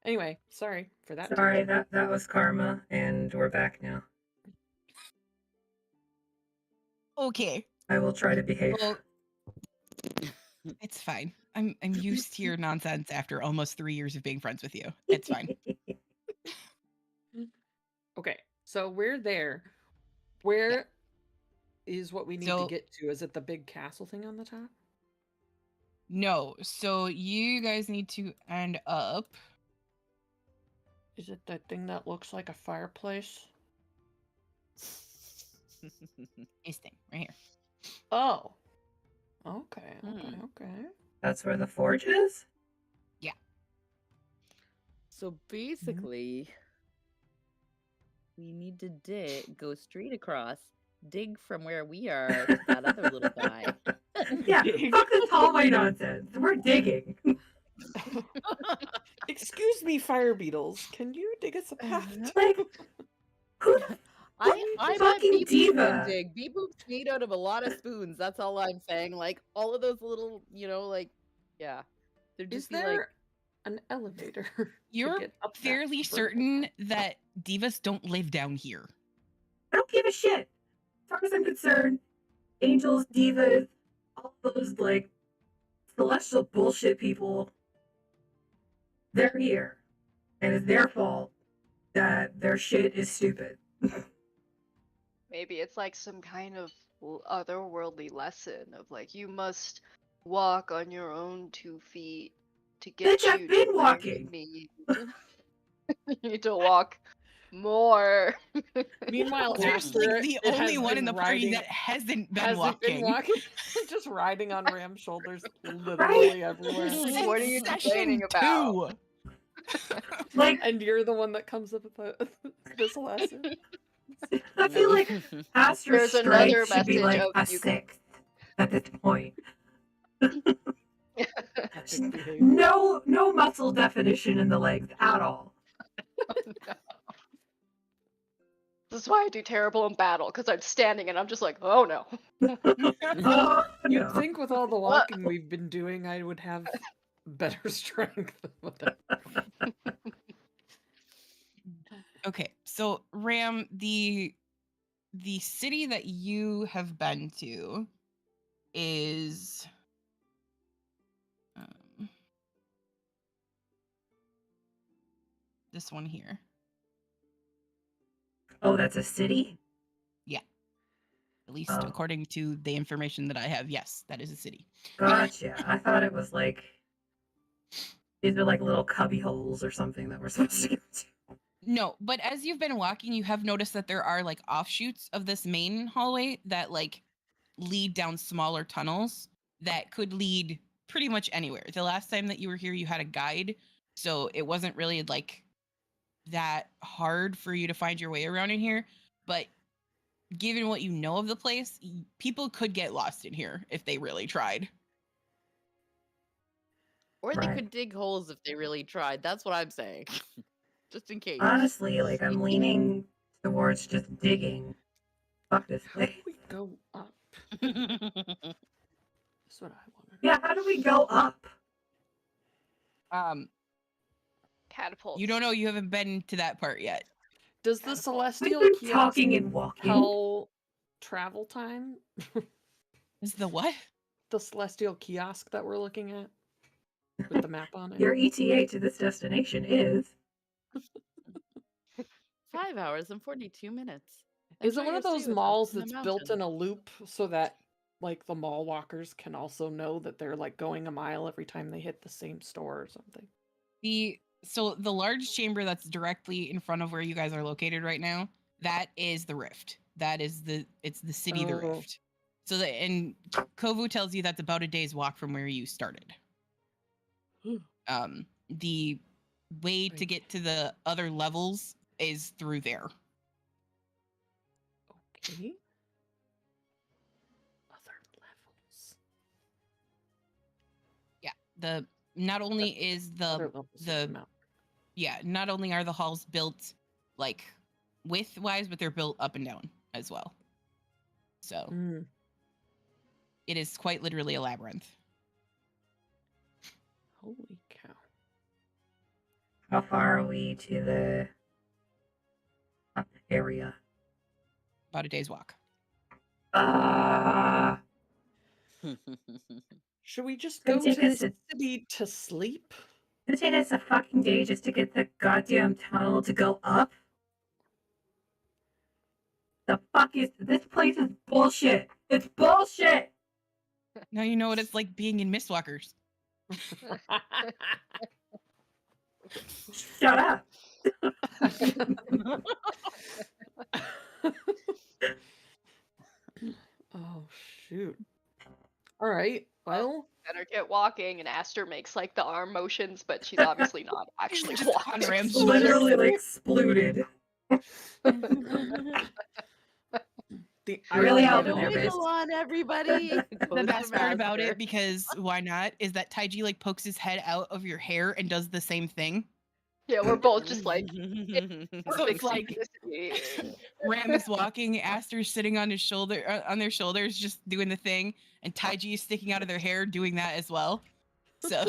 anyway, sorry for that.
Sorry, that was Karma, and we're back now.
Okay.
I will try to behave.
Well, it's fine. I'm used to your nonsense after almost 3 years of being friends with you. It's fine.
Okay, so we're there. Where is what we need to
So-
get to? Is it the big castle thing on the top?
No, so you guys need to end up.
Is it that thing that looks like a fireplace?
This thing right here.
Oh. Okay, okay,
Hmm.
okay.
That's where the forge is?
So basically, we need to go straight across, dig from where we are to that other little guy.
Yeah, fuck this hallway nonsense. We're digging.
Excuse me, fire beetles. Can you dig us a path?
Like, who the
I
fucking
bet Beep Boop
diva.
can dig. Beep Boop's made out of a lot of spoons. That's all I'm saying. Like all of those little, like, yeah. There'd
Is
just be
there
like,
an elevator? to
You're
get up that
fairly
vertical
certain that divas don't live down here.
I don't give a shit. As far as I'm concerned, angels, divas, all those, like, celestial bullshit people, they're here. And it's their fault that their shit is stupid.
Maybe it's like some kind of otherworldly lesson of like you must walk on your own 2 feet to get
Bitch, I've
you
been
to where
walking.
you need. You need to walk more.
Meanwhile,
There's
Jasper
like the
has
only one
been
in the party
riding-
that hasn't been
hasn't
walking.
been walking. Just riding on Ram's shoulders literally everywhere.
Since
What are you
session
complaining about?
2.
Like,
And you're the one that comes up with this lesson.
I feel like Pastor
There's another
Strike should be
message
like
of
a
you-
6th at this point.
Epic behavior.
No muscle definition in the legs at all.
This is why I do terrible in battle, because I'm standing and I'm just like, oh no.
Oh,
You'd
no.
think with all the walking we've been doing, I would have better strength.
Okay, so Ram, the city that you have been to is this one here.
Oh, that's a city?
At least
Oh.
according to the information that I have, yes, that is a city.
Gotcha. I thought it was like these are like little cubby holes or something that we're supposed to go to.
No, but as you've been walking, you have noticed that there are like offshoots of this main hallway that like lead down smaller tunnels that could lead pretty much anywhere. The last time that you were here, you had a guide, so it wasn't really like that hard for you to find your way around in here. But given what you know of the place, people could get lost in here if they really tried.
or they
Right.
could dig holes if they really tried. That's what I'm saying. Just in case.
Honestly, like I'm leaning towards just digging. Fuck this place.
go up? That's what I want to know.
Yeah, how do we go up?
Catapults.
You don't know. You haven't been to that part yet.
Does the
Catapult.
celestial
We've been
kiosk
talking and walking.
tell travel time?
Is the what?
The celestial kiosk that we're looking at with the map on it.
Your ETA to this destination is
5 hours and 42 minutes.
Is it
Enjoy
one of
your
those
stay with us
malls
in the
that's built in
mountains.
a loop so that like the mall walkers can also know that they're like going a mile every time they hit the same store or something?
So the large chamber that's directly in front of where you guys are located right now, that is the rift. It's the city the
Oh.
rift. So and Kovu tells you that's about a day's walk from where you started. The way to
Right.
get to the other levels is through there.
Okay. Other levels.
Yeah, not only is
Other levels of the
the
map.
not only are the halls built like width-wise, but they're built up and down as well. So
Mm.
it is quite literally a labyrinth.
Holy cow.
how far are we to the up area?
About a day's walk.
Should we just
Gonna
go
take
to
us
the
a-
city to sleep?
It's gonna take us a fucking day just to get the goddamn tunnel to go up. The fuck is this place is bullshit. It's bullshit.
Now you know what it's like being in Mistwalkers.
Shut up.
Oh shoot. All right. Well,
Better get walking, and Aster makes like the arm motions, but she's obviously not actually
Just on
walking.
Ram's
It's literally like exploded.
the
Really
irony
helping
of
there,
it
bitch.
is-
Wiggle on, everybody.
The
Pose
best
for
part about
Master.
it, because why not, is that Taiji like pokes his head out of your hair and does the same thing.
Yeah, we're both just like
So
perfect
it's like
synchronicity.
Ram is walking, Aster's sitting on his shoulder, on their shoulders, just doing the thing, and Taiji is sticking out of their hair doing that as well. So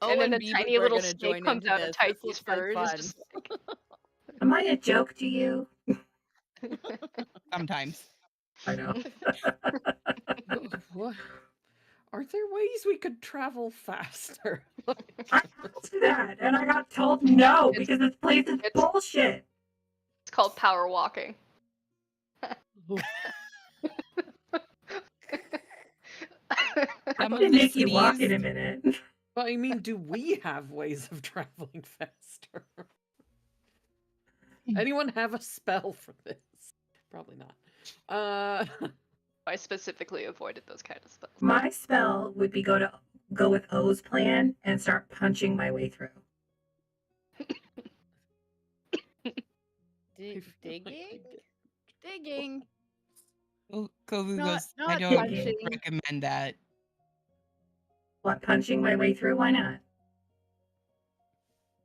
And then the
Beaver
tiny
are
little
gonna
snake
join
comes
into
out of
this. This
Taichi's
looks like
fur and is
fun.
just like
Am I a joke to you?
sometimes.
I know.
What? Are there ways we could travel faster?
I asked that and I got told no because this place is
it's-
bullshit.
it's called power walking.
Some
I'm
of
gonna
the
make you walk in a
cities,
minute.
But I mean, do we have ways of traveling faster? Anyone have a spell for this? Probably not.
I specifically avoided those kind of spells.
My spell would be go with O's plan and start punching my way through.
I feel like I
Digging?
get-
Digging.
Kovu
Not-
goes, I
not
don't
punching.
recommend that.
What, punching my way through? Why not?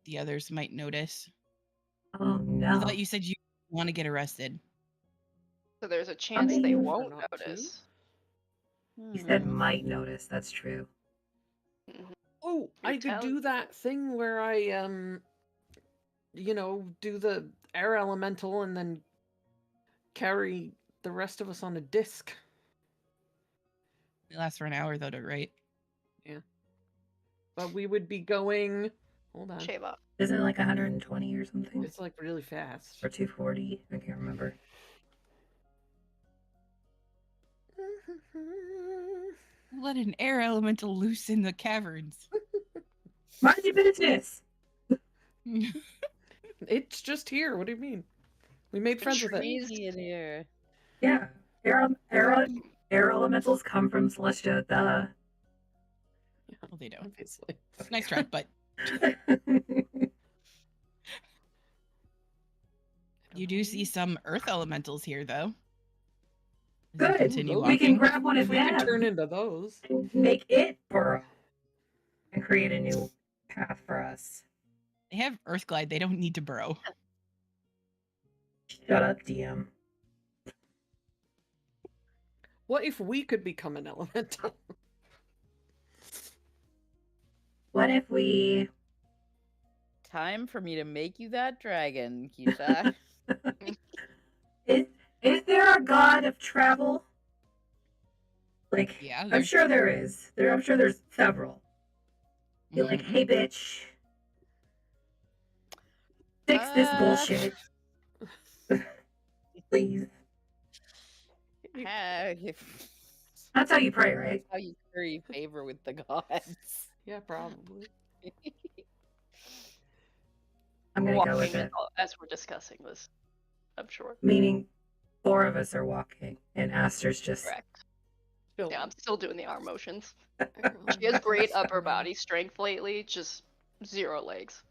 The others might notice.
Oh
I
no.
thought you said you want to get arrested.
So there's a chance they
mean-
won't
Not to.
notice.
He said might notice, that's true.
Oh, I could
Brutality.
do that thing where I do the air elemental and then carry the rest of us on a disc.
It lasts for an hour though, right?
But we would be going. Hold on.
Shave off.
Isn't it like 120 or something?
It's like really fast.
Or 240? I can't remember.
Let an air elemental loose in the caverns.
Mind your business!
It's just here. What do you mean? We made friends with it.
Easy in here.
Yeah. Air elementals come from Celestia, duh.
Well, they don't.
Obviously.
Nice try, but you do see some earth elementals here, though. As you
Good.
continue
We can
walking.
grab one
If
of
we could
them
turn into those.
and make it burrow and create a new path for us.
They have earth glide. They don't need to burrow.
Shut up, DM.
What if we could become an elemental?
What if we...
Time for me to make you that dragon, Keisha.
Is there a god of travel? Like,
Yeah,
I'm
there's-
sure there is. I'm sure there's several. Be like,
Mhm.
hey, bitch. Fix this bullshit. Please. That's how you pray, right?
That's how you curry favor with the gods.
Yeah, probably.
I'm gonna go with
Walking
it.
as we're discussing this, I'm sure.
Meaning 4 of us are walking, and Aster's just...
Correct.
Still,
Yeah, I'm still doing the arm motions.
everyone
She has great
has
upper body strength lately, just 0 legs.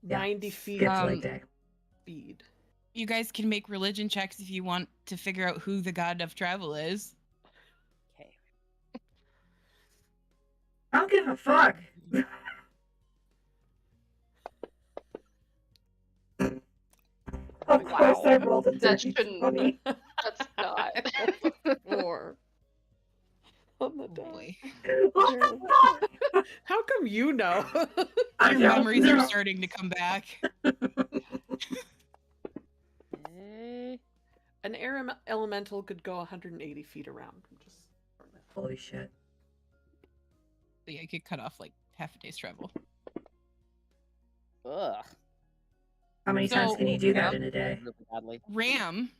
Yeah,
90 feet
skips leg day.
speed.
You guys can make religion checks if you want to figure out who the god of travel is.
Okay.
I don't give a fuck. Of course I rolled a
That
dirty
shouldn't-
20.
That's not.
4 on the
Oh
die.
boy.
What the fuck?
How come you know?
I
Your
know.
memories are starting to come back.
Okay.
An air elemental could go 180 feet around. Just
Holy shit.
So yeah, I could cut off like half a day's travel.
Ugh.
How many times
So-
can you do that
Yeah.
in a day?
Really badly.
Ram,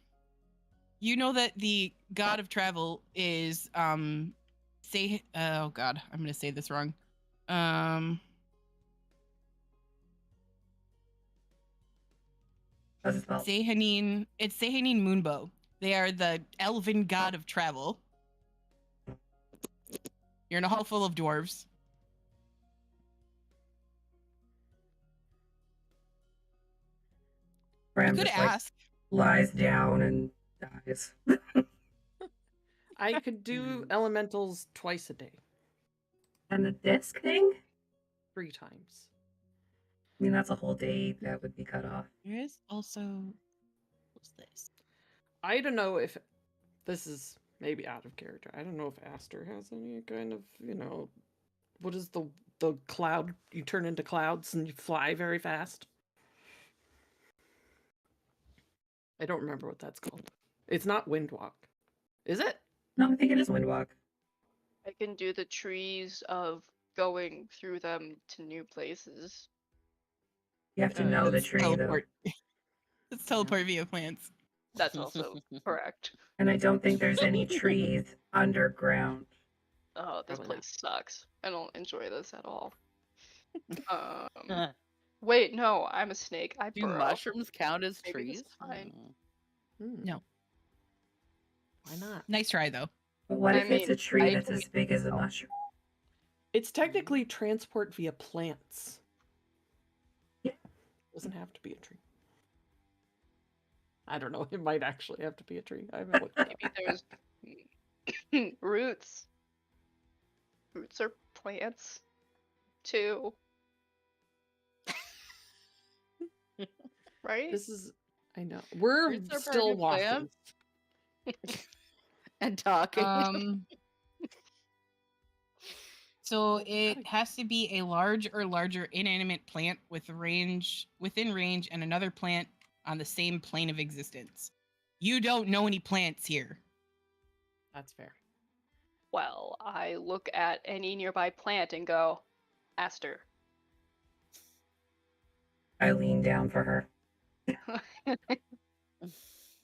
you know that the god of travel is oh god, I'm gonna say this wrong.
How's it spelled?
Sehanin, it's Sehanin Moonbow. They are the elven god of travel. You're in a hall full of dwarves.
Bram
You could
just like
ask.
lies down and dies.
I could do elementals twice a day,
And the disc thing?
3 times.
I mean, that's a whole day that would be cut off.
There is also what's this?
I don't know if this is maybe out of character. I don't know if Aster has any kind of, what is the cloud? You turn into clouds and you fly very fast. I don't remember what that's called. It's not Windwalk. Is it?
No, I think it is Windwalk.
I can do the trees of going through them to new places.
You have to know the
It's
tree, though.
teleport. It's teleport via plants.
That's also correct.
And I don't think there's any trees underground.
Oh, this
Probably not.
place sucks. I don't enjoy this at all. Wait, no, I'm a snake. I
Do
burrow.
mushrooms count as
Maybe this
trees?
is fine.
No.
Why not?
Nice try though.
But what
I
if it's a
mean,
tree
I
that's
can-
as big as a mushroom?
It's technically transport via plants.
Yeah.
Doesn't have to be a tree. I don't know. It might actually have to be a tree. I haven't looked.
Maybe there's roots. Roots are plants too. Right?
This is. I know. We're
Roots are part
still
of
walking.
plants? And talking.
So it has to be a large or larger inanimate plant within range, and another plant on the same plane of existence. You don't know any plants here.
That's fair.
Well, I look at any nearby plant and go, Aster.
I lean down for her.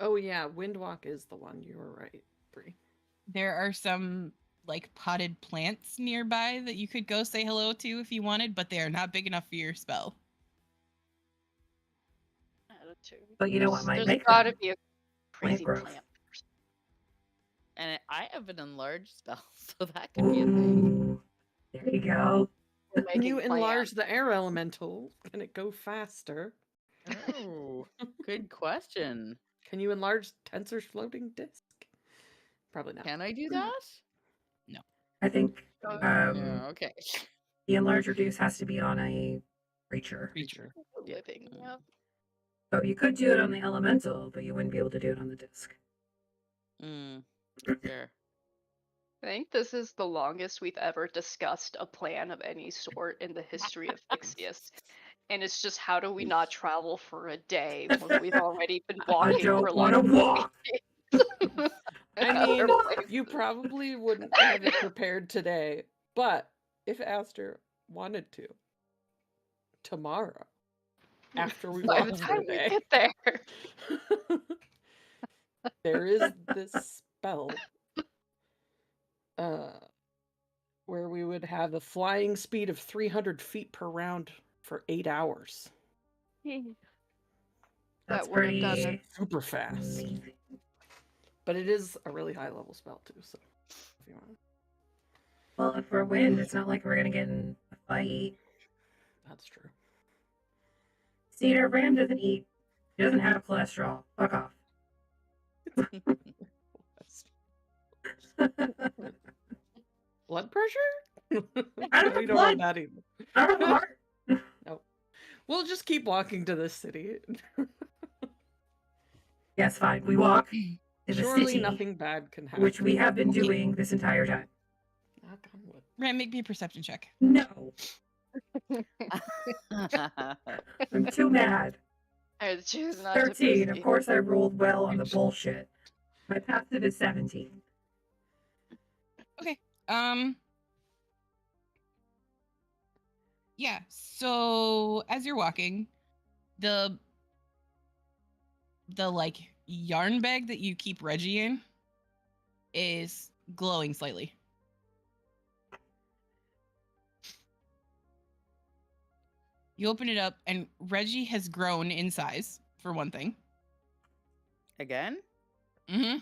Oh yeah, Windwalk is the one. You were right, Bree.
There are some like potted plants nearby that you could go say hello to if you wanted, but they are not big enough for your spell.
Attitude.
But you know what might
There's
make
gotta
them?
be a crazy
growth.
plant.
And I have an enlarged spell, so that could be a thing.
Ooh, there you go.
for
Can you
making
enlarge
plants.
the air elemental? Can it go faster?
Oh, good question.
Can you enlarge Tensor's floating disk? Probably not.
Can I do that?
I think
Yeah, okay.
the enlarge reduce has to be on a creature.
Creature.
Yeah.
Living,
Mm.
yeah.
So you could do it on the elemental, but you wouldn't be able to do it on the disc.
Mm, fair.
I think this is the longest we've ever discussed a plan of any sort in the history of Phixius. And it's just how do we not travel for a day when we've already been
I
walking
don't
for
want to
like
walk.
3 days.
I
Other
mean,
places.
you probably wouldn't have it prepared today, but if Aster wanted to, tomorrow, after we
By
walk
the
for
time
a
we
day,
get there.
there is this spell where we would have a flying speed of 300 feet per round for 8 hours.
That's
That would have done
pretty
it.
Super fast.
amazing.
But it is a really high level spell too, so if you want.
Well, if we're wind, it's not like we're gonna get in a fight.
That's true.
Cedar Ram doesn't eat. He doesn't have cholesterol. Fuck off.
Blood pressure?
I don't
We
have
don't
blood.
want that either.
I don't have a heart.
No. We'll just keep walking to this city.
Yes, fine. We walk to the
Surely
city,
nothing bad can happen.
which we have been doing this entire time.
Knock on wood.
Ram, make me a perception check.
No, I'm too mad.
I choose not to
13. Of
proceed.
course, I rolled well on the bullshit. My passive is 17.
Yeah, so as you're walking, the like yarn bag that you keep Reggie in is glowing slightly. You open it up and Reggie has grown in size, for one thing.
Again?
Mm-hmm.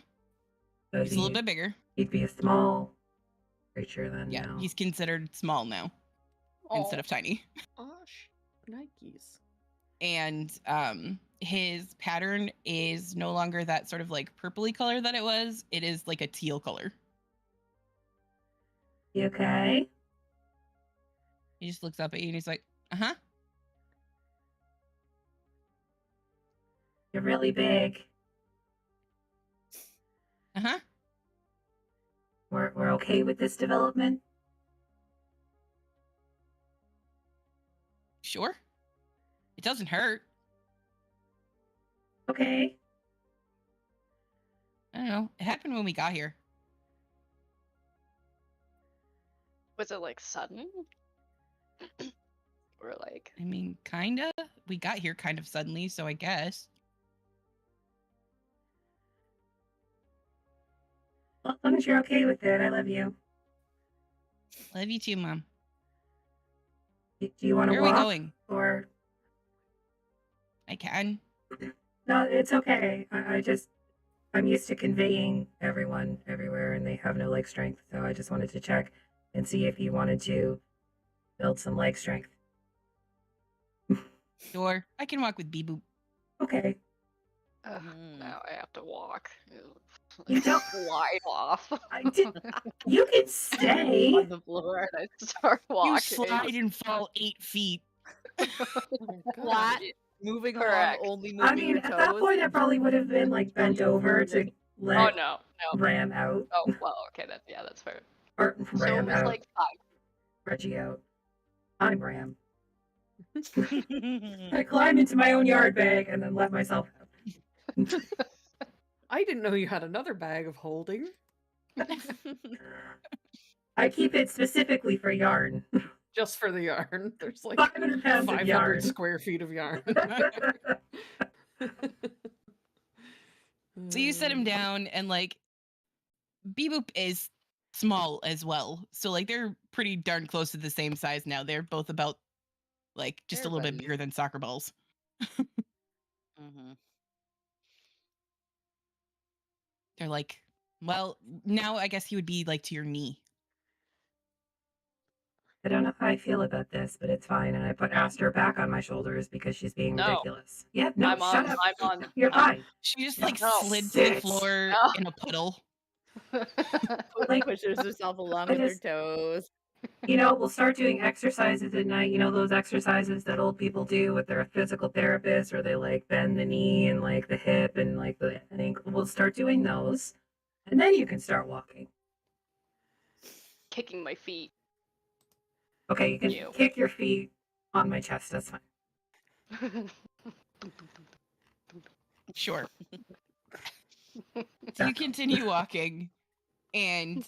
So
He's a little bit bigger.
He'd be a small creature then.
Yeah,
now.
he's considered small now instead of tiny.
Gosh, Nikes.
And his pattern is no longer that sort of like purpley color that it was. It is like a teal color.
You okay?
He just looks up at you and he's like, uh-huh.
You're really big.
Uh-huh.
We're okay with this development?
Sure. It doesn't hurt.
Okay.
I don't know. It happened when we got here.
Was it like sudden? Or like
I mean, kinda. We got here kind of suddenly, so I guess.
Well, as long as you're okay with it, I love you.
Love you too, Mom.
Do you want to
Where are we
walk?
going?
Or
I can.
no, it's okay. I'm used to conveying everyone everywhere, and they have no leg strength. So I just wanted to check and see if you wanted to build some leg strength.
Sure. I can walk with Bee-Boop.
Okay.
now I have to walk.
You don't-
Glide off.
I did. You can stay.
On the floor.
And I start walking.
You slide and fall 8 feet.
Flat. Moving along,
Correct.
only moving
I mean,
your
at
toes.
that point, I probably would have been like bent over to
Oh
let
no.
Ram out
Oh well, okay, that's fair.
or
So it
Ram
was
out,
like 5.
Reggie out. I'm Ram. I climbed into my own yard bag and then let myself out.
I didn't know you had another bag of holding.
I keep it specifically for yarn.
Just for the yarn. There's like
500 pounds of
500
yarn.
square feet of yarn.
So you set him down, and like Bee-Boop is small as well. So like they're pretty darn close to the same size now. They're both about like just
They're
a little bit
buddies.
bigger than soccer balls.
Mm-hmm.
They're like, well, now I guess he would be like to your knee.
I don't know how I feel about this, but it's fine. And I put Aster back on my shoulders because she's being
No.
ridiculous. Yeah, no,
I'm
shut
on.
up.
I'm on.
You're fine.
She just
No.
like
No.
slid to the
Sit.
floor
No.
in a puddle.
Like,
Pushes herself along
I
with
just-
her toes.
we'll start doing exercises at night. Those exercises that old people do with their physical therapist, where they like bend the knee and like the hip and like the ankle. We'll start doing those, and then you can start walking.
kicking my feet.
Okay, you can
You.
kick your feet on my chest. That's fine.
Sure. So you continue walking, and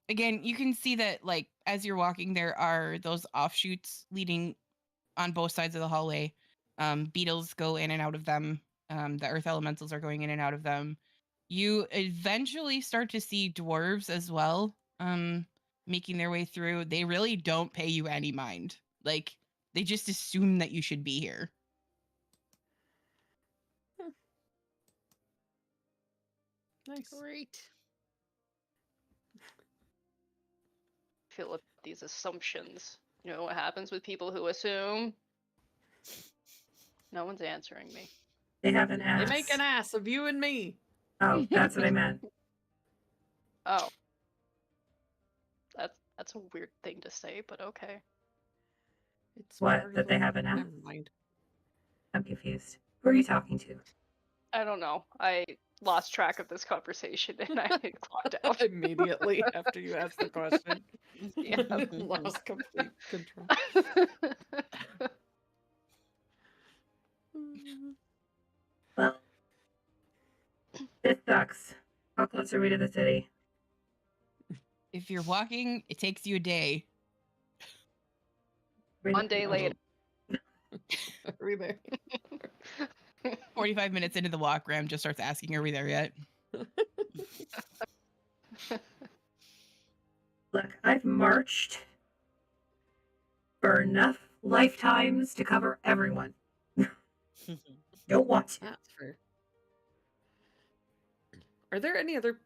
again, you can see that like as you're walking, there are those offshoots leading on both sides of the hallway. Beetles go in and out of them. The earth elementals are going in and out of them. You eventually start to see dwarves as well, making their way through. They really don't pay you any mind. Like they just assume that you should be here.
Nice.
Great.
Feel up these assumptions. You know what happens with people who assume? No one's answering me.
They have an
They
ass.
make an ass of you and me.
Oh, that's what I meant.
Oh. That's a weird thing to say, but okay.
It's
What?
part
That
of
they
the-
have an ass?
Never mind.
I'm confused. Who are you talking to?
I don't know. I lost track of this conversation and I clocked out.
Immediately after you asked the question.
Yeah.
Lost complete control.
Well, this sucks. How close are we to the city?
If you're walking, it takes you a day.
One day later.
Are we there?
45 minutes into the walk, Graham just starts asking, "Are we there yet?"
Look, I've marched for enough lifetimes to cover everyone. Don't want to.
That's fair. Are there any other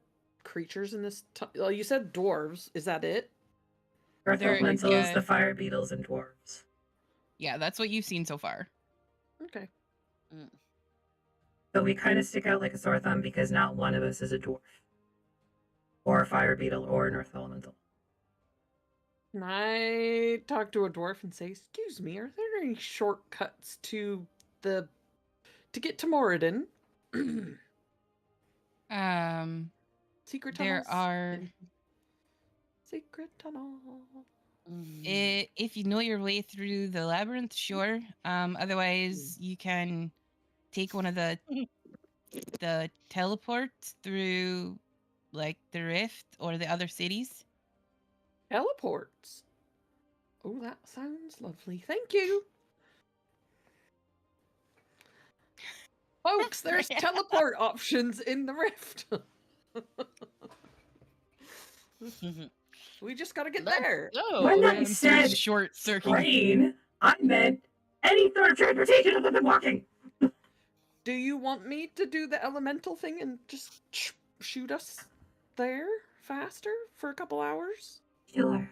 creatures in this? Well, you said dwarves. Is that it?
Earth
There-
elementals,
yeah.
the fire beetles, and dwarves.
Yeah, that's what you've seen so far.
Okay.
But we kind of stick out like a sore thumb because not one of us is a dwarf, or a fire beetle, or an earth elemental.
Can I talk to a dwarf and say, "Excuse me, are there any shortcuts to get to Moradin?" Secret tunnels.
There are.
Secret tunnel.
If you know your way through the labyrinth, sure. Otherwise, you can take one of the teleports through, like the rift or the other cities.
Teleports. Oh, that sounds lovely. Thank you. Folks, there's teleport options in the rift. We just gotta get there.
When I
Graham
said
short circuit.
train, I meant any sort of transportation other than walking.
Do you want me to do the elemental thing and just shoot us there faster for a couple hours?
Sure.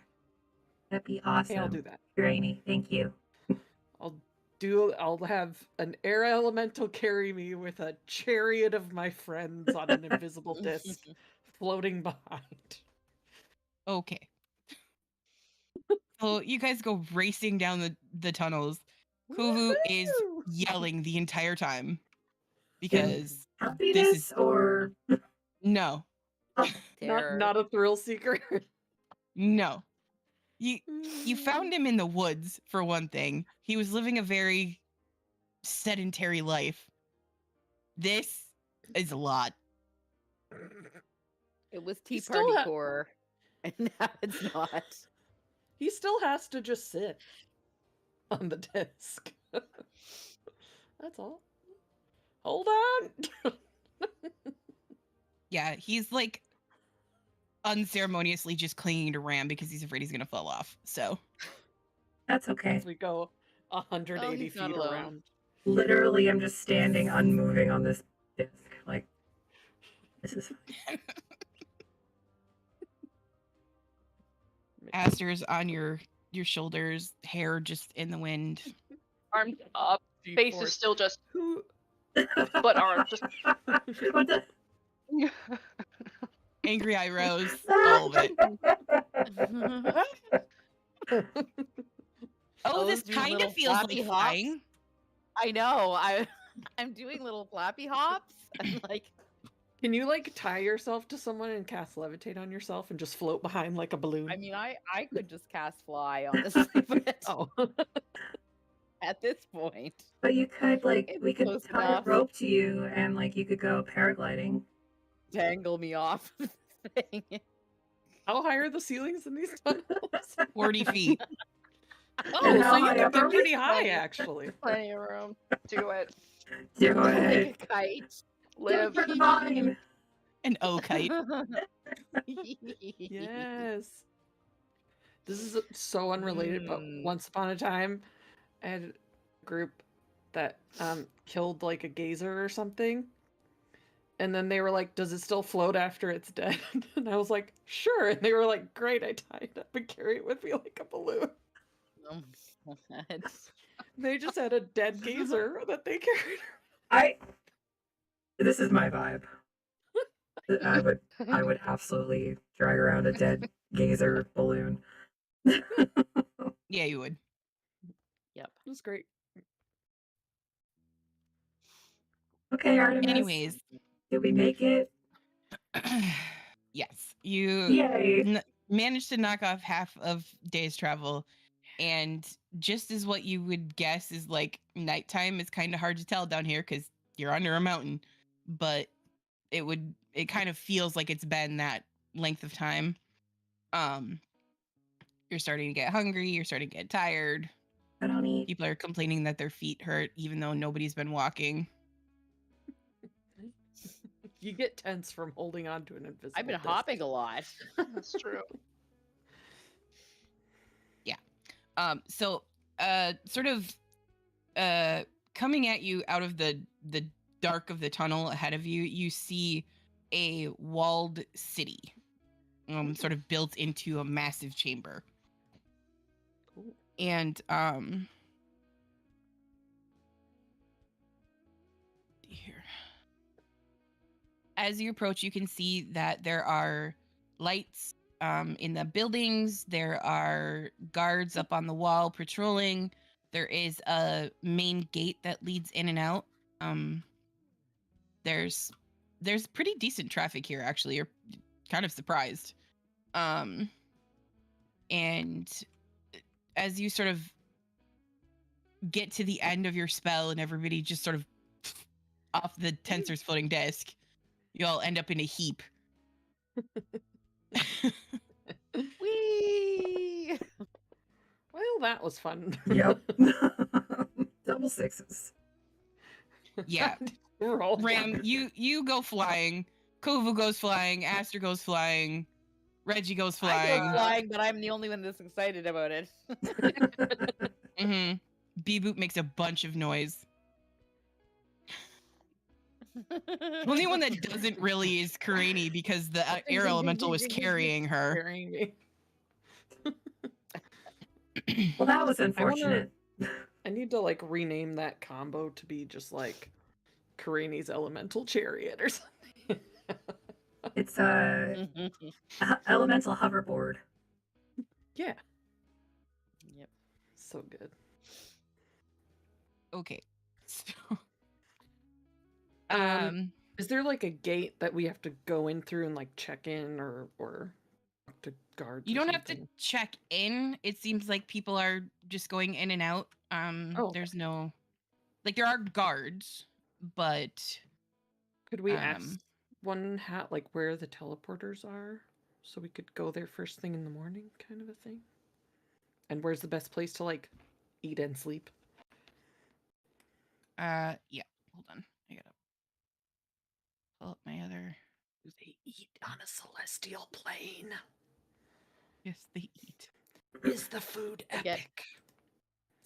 That'd be awesome.
Okay, I'll do that.
Grainy, thank you.
I'll have an air elemental carry me with a chariot of my friends on an invisible disc floating behind.
Okay. So you guys go racing down the tunnels. Kuvu is
Woohoo!
yelling the entire time because
Happiness or
no,
Not a thrill seeker.
no. You found him in the woods for one thing. He was living a very sedentary life. This is a lot.
It was
He
Tea
still
Party
ha-
core, and now it's not.
He still has to just sit on the disc. That's all. Hold on.
Yeah, he's like unceremoniously just clinging to Ram because he's afraid he's gonna fall off. So
that's okay.
As we go 180
he's not
feet
alone.
around.
Literally, I'm just standing unmoving on this disc. Like, this is fine.
Aster's on your shoulders, hair just in the wind.
Arms up, face is still just,
Who?
but arms just.
What the?
Angry eyebrows, all of it. Oh, this
Those
kind
little
of feels
floppy
like
hops.
flying.
I know. I'm doing little flappy hops. I'm like,
Can you like tie yourself to someone and cast levitate on yourself and just float behind like a balloon?
I mean, I could just cast fly, honestly, but
Oh.
at this point,
But you could like
it's
we could
close
tie a
enough.
rope to you and like you could go paragliding.
Dangle me off the thing.
How high are the ceilings in these tunnels?
40 feet.
Oh,
And
so
how
you
high
can
up
get
are we?
pretty high,
Plenty.
actually.
Plenty of room. Do it.
Do
Like
it.
a kite.
Live.
For the vine.
An O-kite.
Yes. This is so unrelated, but
Mm.
once upon a time, I had a group that killed like a gazer or something. And then they were like, does it still float after it's dead? And I was like, sure. And they were like, great, I tie it up and carry it with me like a balloon.
Oh my God.
They just had a dead gazer that they carried.
This is my vibe. I would absolutely drag around a dead gazer balloon.
Yeah, you would.
Yep.
It was great.
Okay, Artemis.
Anyways.
Did we make it?
Yes, you
Yay.
managed to knock off half of day's travel, and just as what you would guess is like nighttime is kind of hard to tell down here because you're under a mountain, but it kind of feels like it's been that length of time. You're starting to get hungry, you're starting to get tired.
I don't eat.
People are complaining that their feet hurt even though nobody's been walking.
You get tense from holding on to an invisible
I've been
disc.
hopping a lot.
That's true.
So sort of coming at you out of the dark of the tunnel ahead of you, you see a walled city, sort of built into a massive chamber.
Cool.
And here, as you approach, you can see that there are lights in the buildings. There are guards up on the wall patrolling. There is a main gate that leads in and out. There's pretty decent traffic here, actually. You're kind of surprised. And as you sort of get to the end of your spell and everybody just sort of off the tensor's floating desk, you all end up in a heap.
Whee!
Well, that was fun.
Yep. Double sixes.
Yeah.
We're all
Ram, you go flying. Kovu goes flying. Aster goes flying. Reggie goes
I
flying.
go flying, but I'm the only one that's excited about it.
Mm-hmm. B-Boot makes a bunch of noise. The only one that doesn't really is Karani because the air elemental was carrying her.
Carrying me.
Well, that was unfortunate.
I need to like rename that combo to be just like Karani's elemental chariot or something.
It's a elemental hoverboard.
Yeah.
Yep.
So good.
Okay. So,
Is there like a gate that we have to go in through and like check in or talk to guards?
you
or
don't have to
something?
check in. It seems like people are just going in and out.
Oh, okay.
There's no, like, there are guards, but
Could we ask one hat like where the teleporters are so we could go there first thing in the morning, kind of a thing? And where's the best place to like eat and sleep?
yeah. Hold on, I gotta pull up my other.
Do they eat on a celestial plane?
Yes, they eat.
Is the food
I get-
epic?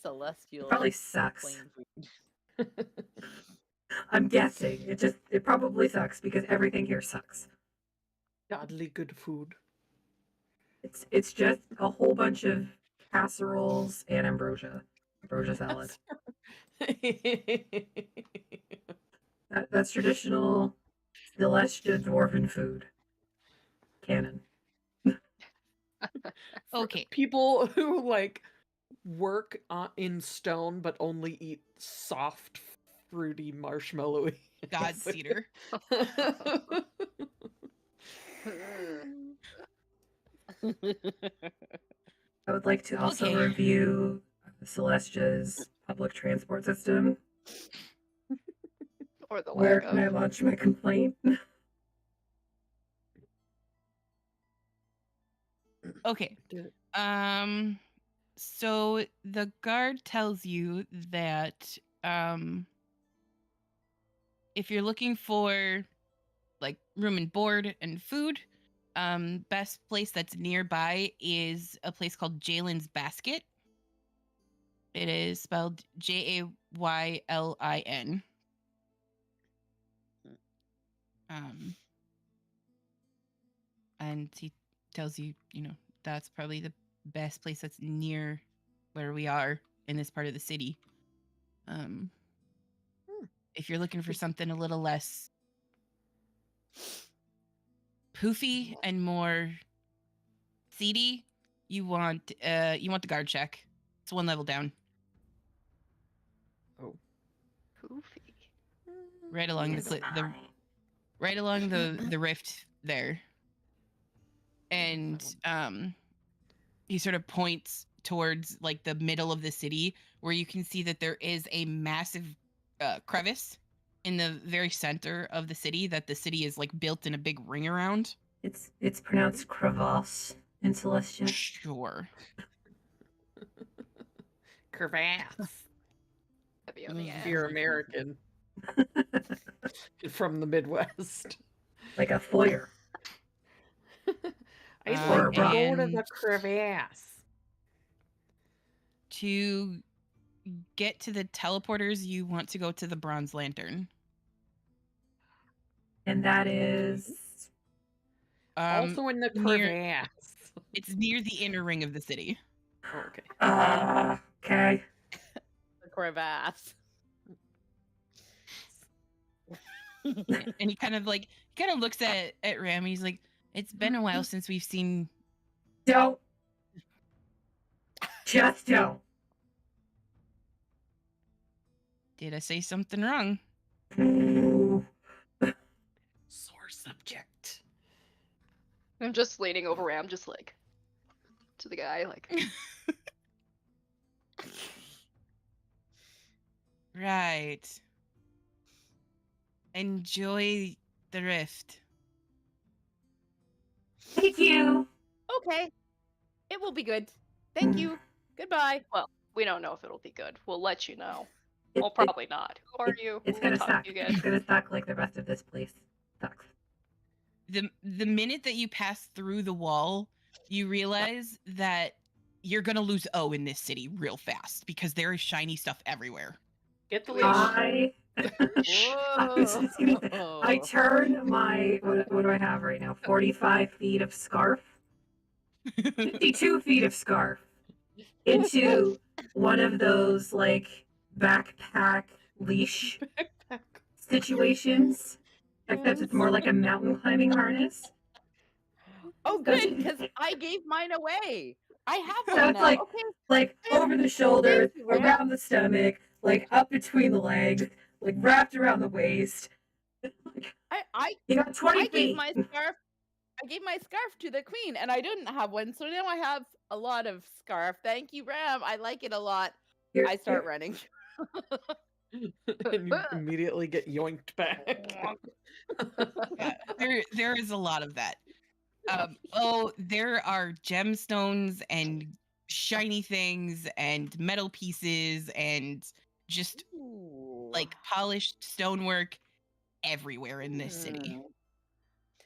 Celestial.
Probably sucks.
plane food.
I'm guessing. It probably sucks because everything here sucks.
Godly good food.
It's just a whole bunch of casseroles and ambrosia salad. That's traditional Celestia dwarven food. Canon.
Okay.
People who like work in stone but only eat soft, fruity, marshmallowy
God Cedar.
I would like to also
Okay.
review Celestia's public transport system.
Or the
Where
lack
can I
of.
launch my complaint?
Okay. So the guard tells you that if you're looking for like room and board and food, best place that's nearby is a place called Jalen's Basket. It is spelled Jaylin. And he tells you, that's probably the best place that's near where we are in this part of the city. If you're looking for something a little less poofy and more seedy, you want the guard check. It's 1 level down.
Oh.
Poofy.
Right along the rift there. And he sort of points towards like the middle of the city where you can see that there is a massive crevice in the very center of the city that the city is like built in a big ring around.
It's pronounced crevasse in Celestia.
Sure.
Crevasse.
Heavy on the ass.
If you're American. From the Midwest.
Like a foyer.
I
Or
like to go to
and
the crevasse.
to get to the teleporters, you want to go to the Bronze Lantern.
And that is
Also in the crevasse.
It's near the inner ring of the city.
Oh, okay.
okay.
The crevasse.
And he kind of looks at Ram and he's like, it's been a while since we've seen.
Don't. Just don't.
Did I say something wrong?
Sore subject.
I'm just leaning over Ram, just like to the guy, like.
Right. Enjoy the rift.
Thank you.
Okay. It will be good. Thank you. Goodbye.
Well, we don't know if it'll be good. We'll let you know.
It-
Well,
it-
probably not. Who are you?
It's
We'll
gonna
talk
suck.
to you again.
It's gonna suck like the rest of this place sucks.
The minute that you pass through the wall, you realize that you're gonna lose O in this city real fast because there is shiny stuff everywhere.
Get the
I
Whoa.
turn my what do I have right now? 45 feet of scarf, 52 feet of scarf into one of those like backpack leash situations. Except it's more like a mountain climbing harness.
Oh, good, because I gave mine away. I have
So
one
it's
now.
like
Okay.
like over the shoulders,
Thank you, Ram.
around the stomach, like up between the legs, like wrapped around the waist. You got 20
I
feet.
gave my scarf to the queen, and I didn't have one, so now I have a lot of scarf. Thank you, Ram. I like it a lot. I start running.
And you immediately get yoinked back.
Yeah, there is a lot of that. There are gemstones and shiny things and metal pieces and just like polished stonework everywhere in this city.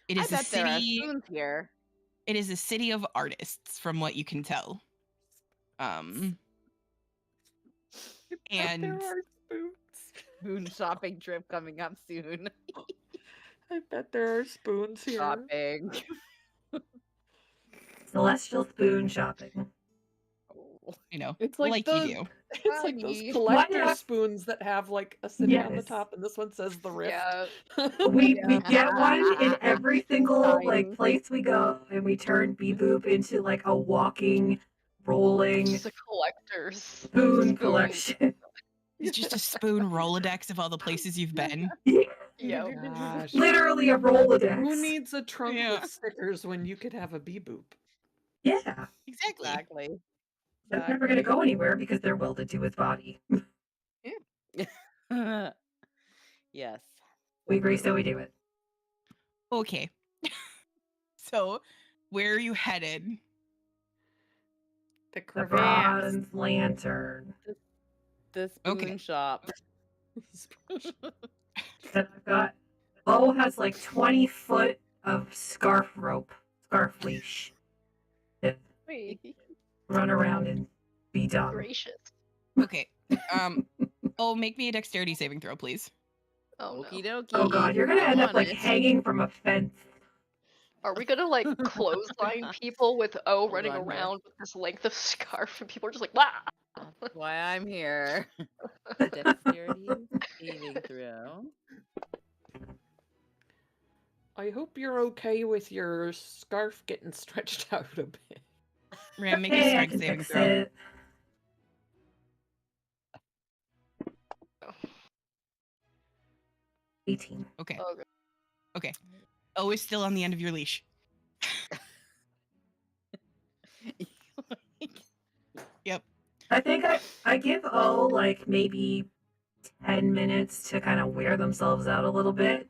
It
I
is a
bet there are
city.
spoons here.
It is a city of artists, from what you can tell. And
There are spoons.
Spoon shopping trip coming up soon.
I bet there are spoons here.
Shopping.
Celestial spoon shopping.
It's like
you
those,
do.
It's like those
Funny.
collector
What?
spoons that have like a city on the
Yes.
top, and this one says the rift.
Yeah.
We get one in every single like
Tiny.
place we go, and we turn Boop into like a walking, rolling
Just a collector's
spoon collection.
It's just a spoon Rolodex of all the places you've been.
Yeah.
Yo.
Gosh.
Literally a
Who
Rolodex.
needs a trunk
Yeah.
with stickers when you could have a bee boop?
Yeah.
Exactly.
Exactly.
That's never going to go anywhere because they're welded to his body.
Yes.
We agree, so we do it.
Okay. So, where are you headed?
The
The
crevasse.
bronze lantern.
The spoon
Okay.
shop.
That I've got. Bo has like 20 foot of scarf leash. To
Wait,
run around and be dumb.
gracious.
Okay. Oh, make me a dexterity saving throw, please.
Oh
Okie
no.
dokie.
Oh god, you're gonna
I'm
end up
on
like
it.
hanging from a fence.
Are we gonna like clothesline people with O
Hold
running
on here.
around with this length of scarf and people are just like, wow.
That's why I'm here. Dexterity saving throw.
I hope you're okay with your scarf getting stretched out a bit.
Ram, make a
Hey, I
strength
can
saving
fix
throw.
it.
Oh.
18.
Okay.
Oh, God.
Okay. O is still on the end of your leash. Yep.
I think I give O like maybe 10 minutes to kind of wear themselves out a little bit.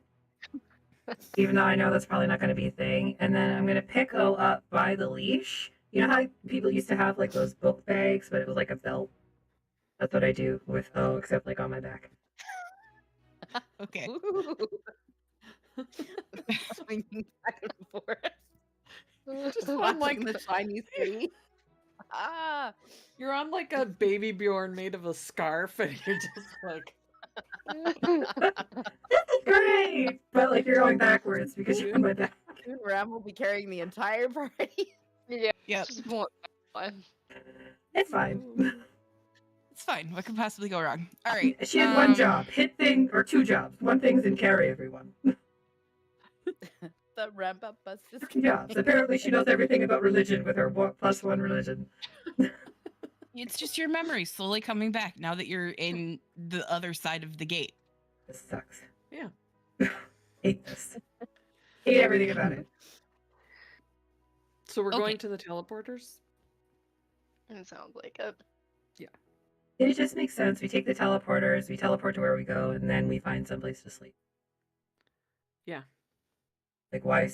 Even though I know that's probably not going to be a thing. And then I'm going to pick O up by the leash. You know how people used to have like those book bags, but it was like a belt? That's what I do with O, except like on my back.
Okay.
Swinging back and forth.
Just
Just
on like
watching the shiny tree. Ah.
you're on like a baby Bjorn made of a scarf, and you're just like
This is great! But like you're going backwards because you're on my back.
Soon Ram will be carrying the entire party.
Yeah,
Yep.
just more fun.
It's fine.
It's fine. What could possibly go wrong? All right.
She has one job. Hit thing, or two jobs. One thing's and carry everyone.
The ramp up bus just
Two jobs. Apparently she knows everything about religion with her +1 religion.
It's just your memory slowly coming back now that you're in the other side of the gate.
This sucks.
Yeah.
Hate this. Hate everything about it.
So we're
Okay.
going to the teleporters?
It sounds like it.
It just makes sense. We take the teleporters, we teleport to where we go, and then we find someplace to sleep.
Yeah.
Like, why?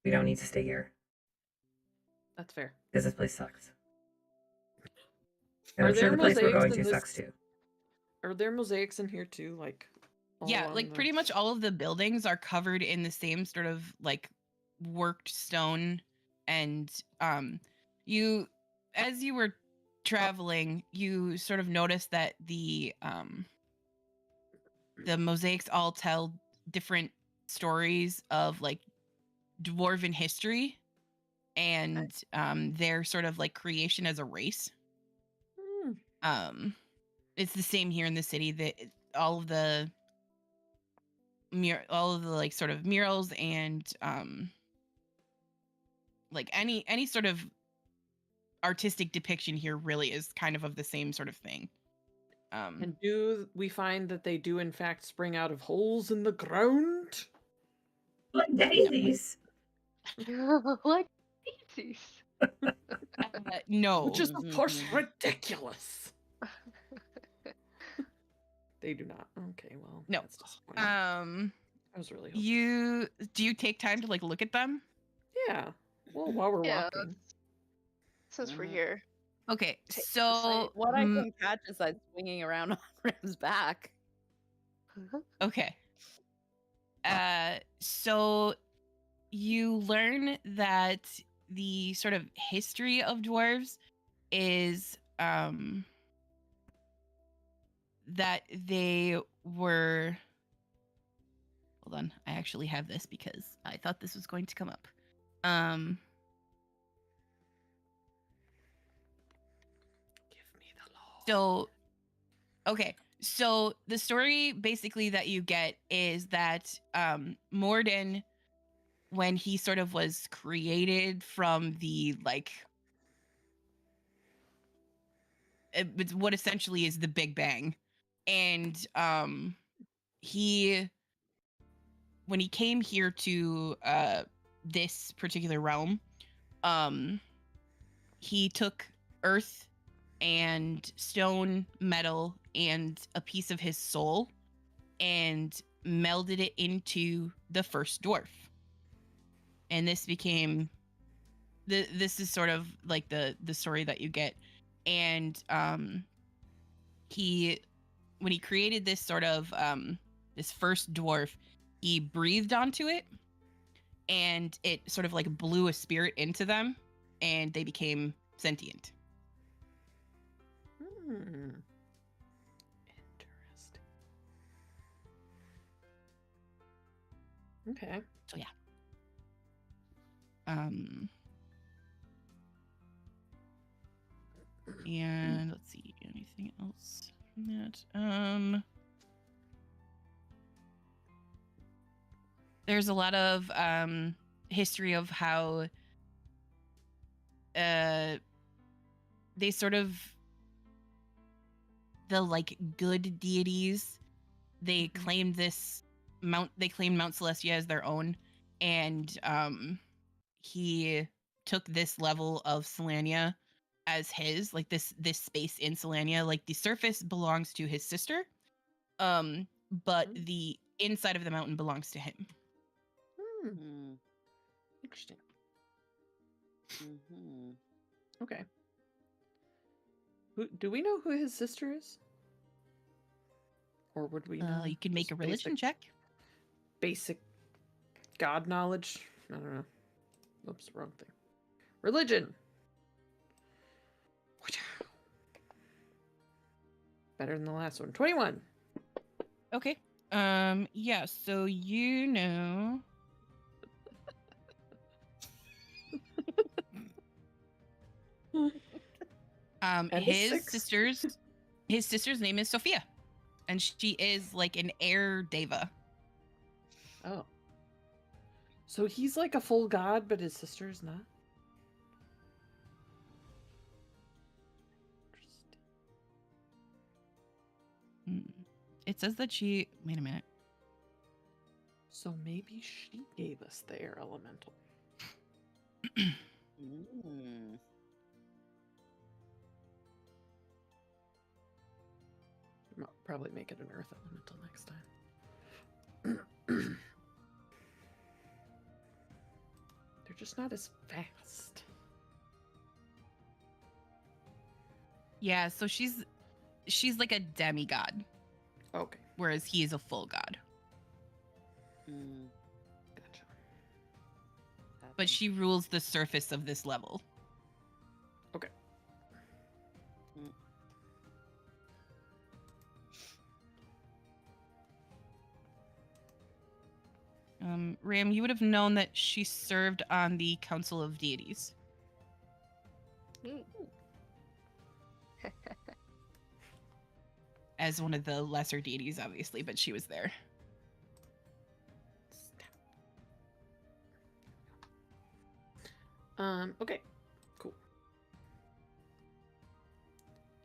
We don't need to stay here.
That's fair.
Because this place sucks. And
Are
I'm sure
there
the place we're
mosaics
going
in
to
this-
sucks too.
Are there mosaics in here too? Like all
Yeah,
along
like
the-
pretty much all of the buildings are covered in the same sort of like worked stone, and you, as you were traveling, you sort of noticed that the mosaics all tell different stories of like dwarven history and their sort of like creation as a race.
Hmm.
It's the same here in the city, that all of the like sort of murals and like any sort of artistic depiction here really is kind of the same sort of thing.
And do we find that they do in fact spring out of holes in the ground?
Like daisies.
Like daisies.
No.
Which is of course ridiculous. They do not. Okay, well,
No.
that's disappointing. I was really hoping.
Do you take time to like look at them?
Yeah. Well, while we're
Yeah,
walking.
since we're here.
Okay,
Take the
so
What I can catch is I'm swinging around on Ram's back.
okay. So you learn that the sort of history of dwarves is that they were, hold on, I actually have this because I thought this was going to come up.
Give me the law.
So, okay. So the story basically that you get is that Moradin, when he sort of was created from the like, it's what essentially is the Big Bang, and he when he came here to this particular realm, he took earth and stone, metal, and a piece of his soul and melded it into the first dwarf. And this became this is sort of like the story that you get. And he when he created this sort of this first dwarf, he breathed onto it and it sort of like blew a spirit into them and they became sentient.
Interesting. Okay.
So yeah. And let's see, anything else from that? There's a lot of history of how they sort of the like good deities, they claimed Mount Celestia as their own, and he took this level of Solania as his, like this space in Solania. Like the surface belongs to his sister, but the inside of the mountain belongs to him.
Interesting. Okay. Do we know who his sister is? Or would we know?
You can make a religion check.
Basic god knowledge? I don't know. Oops, wrong thing. Religion! Better than the last one. 21!
Okay. Yeah, so you know... his sister's name is Sophia, and she is like an air deva.
Oh. So he's like a full god, but his sister is not?
It says that she... Wait a minute.
So maybe she gave us the air elemental. I'll probably make it an earth elemental next time. They're just not as fast.
Yeah, so she's like a demigod.
Okay.
Whereas he is a full god.
Gotcha.
But she rules the surface of this level.
Okay.
Ram, you would have known that she served on the Council of Deities. As one of the lesser deities, obviously, but she was there.
Okay. Cool.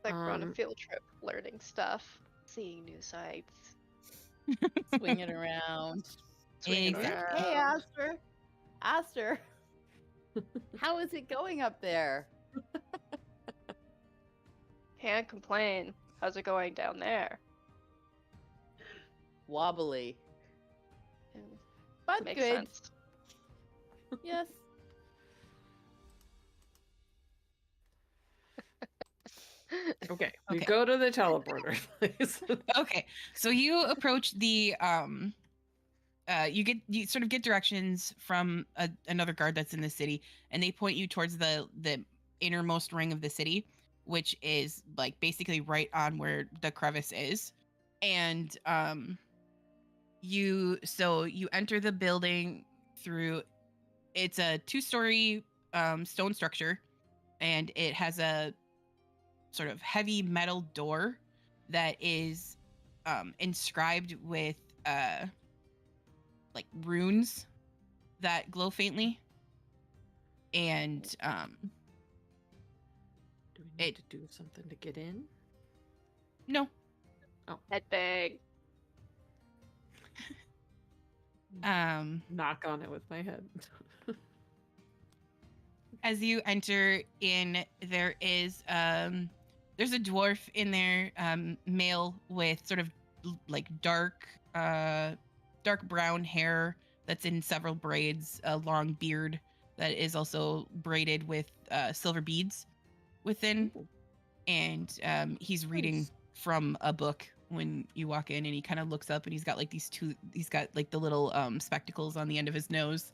Like we're on a field trip, learning stuff, seeing new sights.
Swinging around.
Exactly.
Hey, Aster. How is it going up there?
Can't complain. How's it going down there?
Wobbly.
Yeah,
But
makes
good.
sense.
Yes.
Okay. We
Okay.
go to the teleporter, please.
Okay, so you approach the you sort of get directions from another guard that's in the city, and they point you towards the innermost ring of the city, which is like basically right on where the crevice is. And you enter the building through, it's a 2-story stone structure, and it has a sort of heavy metal door that is inscribed with like runes that glow faintly. And
Do we need to do something to get in?
no.
Headbang.
Knock on it with my head.
As you enter in, there is there's a dwarf in there, male with sort of like dark brown hair that's in several braids, a long beard that is also braided with silver beads within, and he's reading
Nice.
from a book when you walk in, and he kind of looks up, and he's got like the little spectacles on the end of his nose,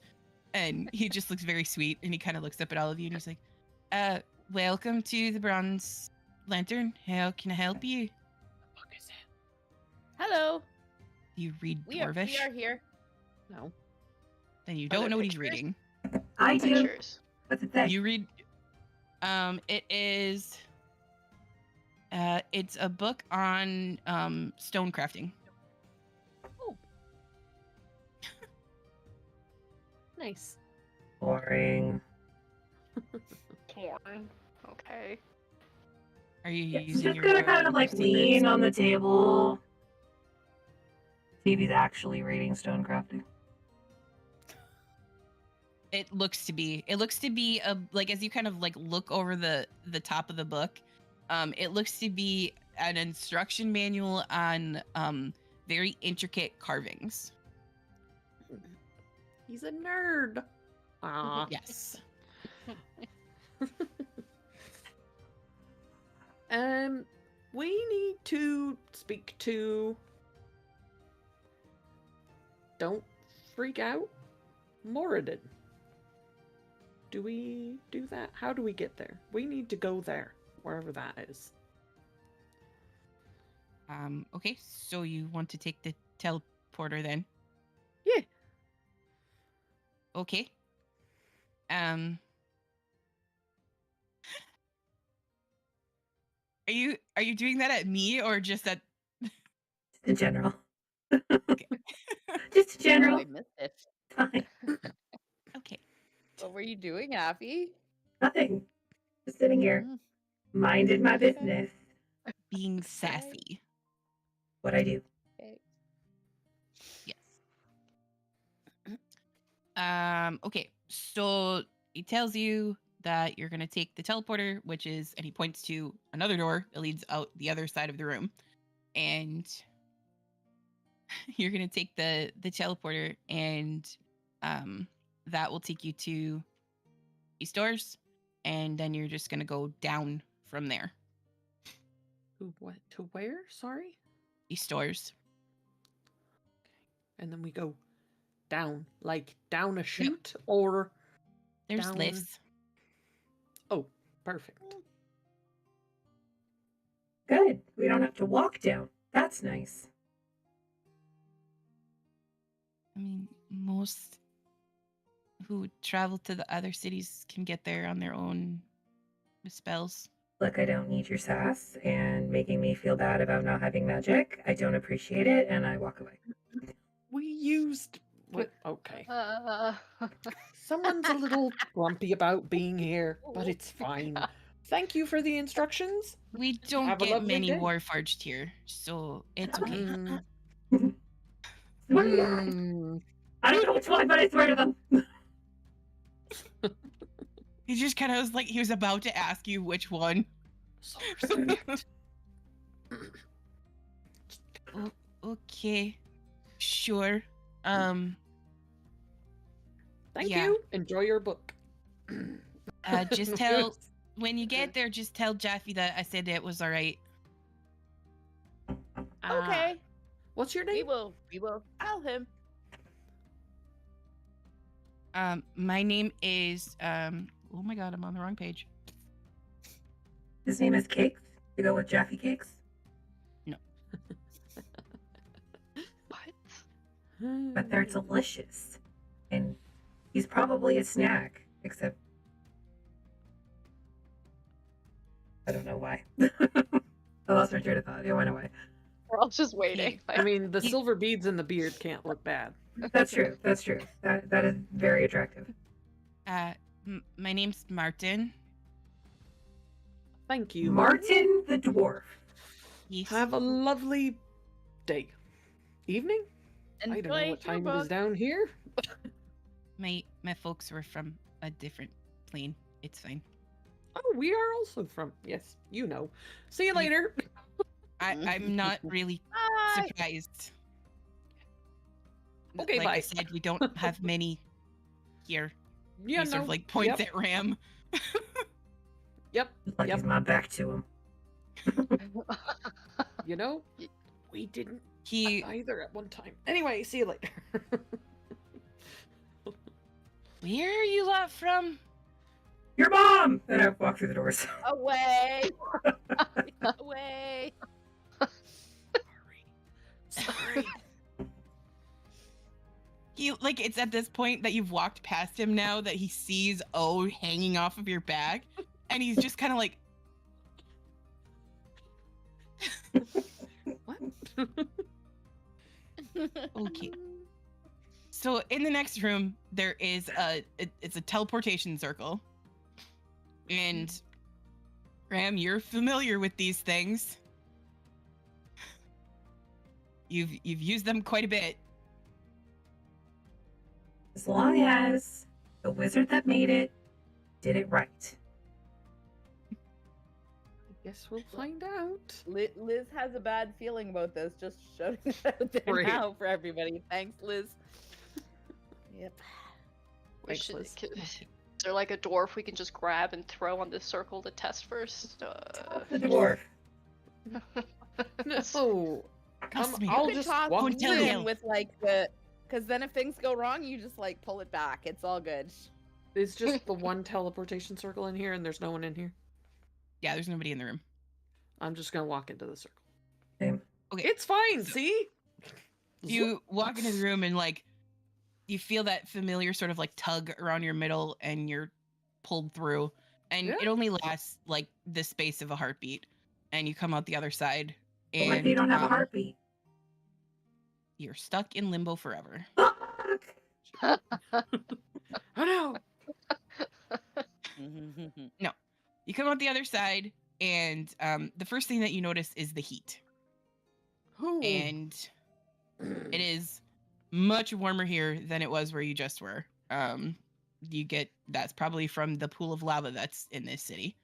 and he just looks very sweet, and he kind of looks up at all of you, and he's like, welcome to the Bronze Lantern. How can I help you?
What is it?
Hello.
Do you read
We are
Dwarvish?
here.
No.
Then you
Are
don't
there
know what he's
pictures?
reading.
I do.
Pictures.
What's it say?
You read, it is, it's a book on stone crafting.
Nice.
Boring.
Porn. Okay.
Are you
Yeah, I'm
using
just
your
gonna kind of like
your secrets?
lean on the table. See if he's actually reading stonecrafting.
It looks to be a, like, as you kind of like look over the top of the book, it looks to be an instruction manual on very intricate carvings.
He's a nerd. Ah.
Yes.
We need to speak to. Don't freak out, Moradin. Do we do that? How do we get there? We need to go there, wherever that is.
Okay, so you want to take the teleporter then?
Yeah.
Okay. Are you doing that at me or just at
In general.
Okay.
Just
Oh,
general.
I missed it.
Fine.
Okay.
What were you doing, Abby?
Nothing. Just sitting here.
Mm,
Minded my
Okay.
business.
Being sassy.
What I do.
okay.
Yes. Okay, so he tells you that you're gonna take the teleporter, which is, and he points to another door that leads out the other side of the room, and you're gonna take the teleporter, and that will take you to these doors, and then you're just gonna go down from there.
What? To where? Sorry.
These doors.
And then we go down, like down a chute, or
There's
down.
lifts.
Oh, perfect.
Good. We don't have to walk down. That's nice.
I mean, most who travel to the other cities can get there on their own with spells.
Look, I don't need your sass and making me feel bad about not having magic. I don't appreciate it, and I walk away.
We used. What? Okay.
Uh,
Someone's a little grumpy about being here, but it's fine. Thank you for the instructions.
We don't
Have a
get
lovely
many
day.
Warforged here, so it's okay.
Mm,
Swear to God.
mm.
I don't know which one, but I swear to them.
He just kind of was like, he was about to ask you which one.
So respect.
Okay, sure.
Thank
Yeah.
you. Enjoy your book.
Just tell, when you get there, just tell Jaffe that I said it was all right.
Okay.
What's your
We
name?
will tell him.
My name is, oh my god, I'm on the wrong page.
His name is Cakes. You go with Jaffe Cakes.
what?
But they're delicious. And he's probably a snack, except I don't know why. I lost my train of thought. It went away.
We're all just waiting.
I mean, the silver beads in the beard can't look bad.
That's true. That's true. That is very attractive.
My name's Martin.
Thank you.
Martin the dwarf.
Yes.
Have a lovely day. Evening? I don't know
Enjoy
what
your
time it is
book.
down here.
My folks were from a different plane. It's fine.
Oh, we are also from. Yes, you know. See you
You-
later.
I'm not really
Bye.
surprised.
Okay,
like I
bye.
said, we don't have many here.
Yeah,
He sort of
no.
like points
Yep.
at Ram.
Yep.
Like
Yep.
he's my back to him.
You know, we didn't
He
either at one time. Anyway, see you later.
Where are you lot from?
Your mom! And I walk through the doors.
Away. Away.
Sorry.
He like it's at this point that you've walked past him now that he sees O hanging off of your back, and he's just kind of like,
What?
okay. So in the next room there is it's a teleportation circle, and Ram, you're familiar with these things. You've used them quite a bit.
As long as the wizard that made it did it right.
Guess we'll find out.
Liz has a bad feeling about this. Just shouting it out there
Right.
now for everybody. Thanks, Liz. Yep.
We
Thanks,
should,
Liz.
is there like a dwarf we can just grab and throw on this circle to test first?
The dwarf.
No.
Trust me.
I'll
You can
just
talk
walk
Don't tell
in.
him.
in with like the, because then if things go wrong, you just like pull it back. It's all good.
It's just the one teleportation circle in here, and there's no one in here.
Yeah, there's nobody in the room.
I'm just gonna walk into the circle.
Same.
Okay.
It's fine.
So-
See?
You walk into the room and like you feel that familiar sort of like tug around your middle and you're pulled through, and
Yeah.
it only lasts like the space of a heartbeat, and you come out the other side
But what if
and
you don't have a heartbeat?
you're stuck in limbo forever.
Fuck!
Oh no!
You come out the other side, and the first thing that you notice is the heat,
Ooh.
and it is much warmer here than it was where you just were. That's probably from the pool of lava that's in this city,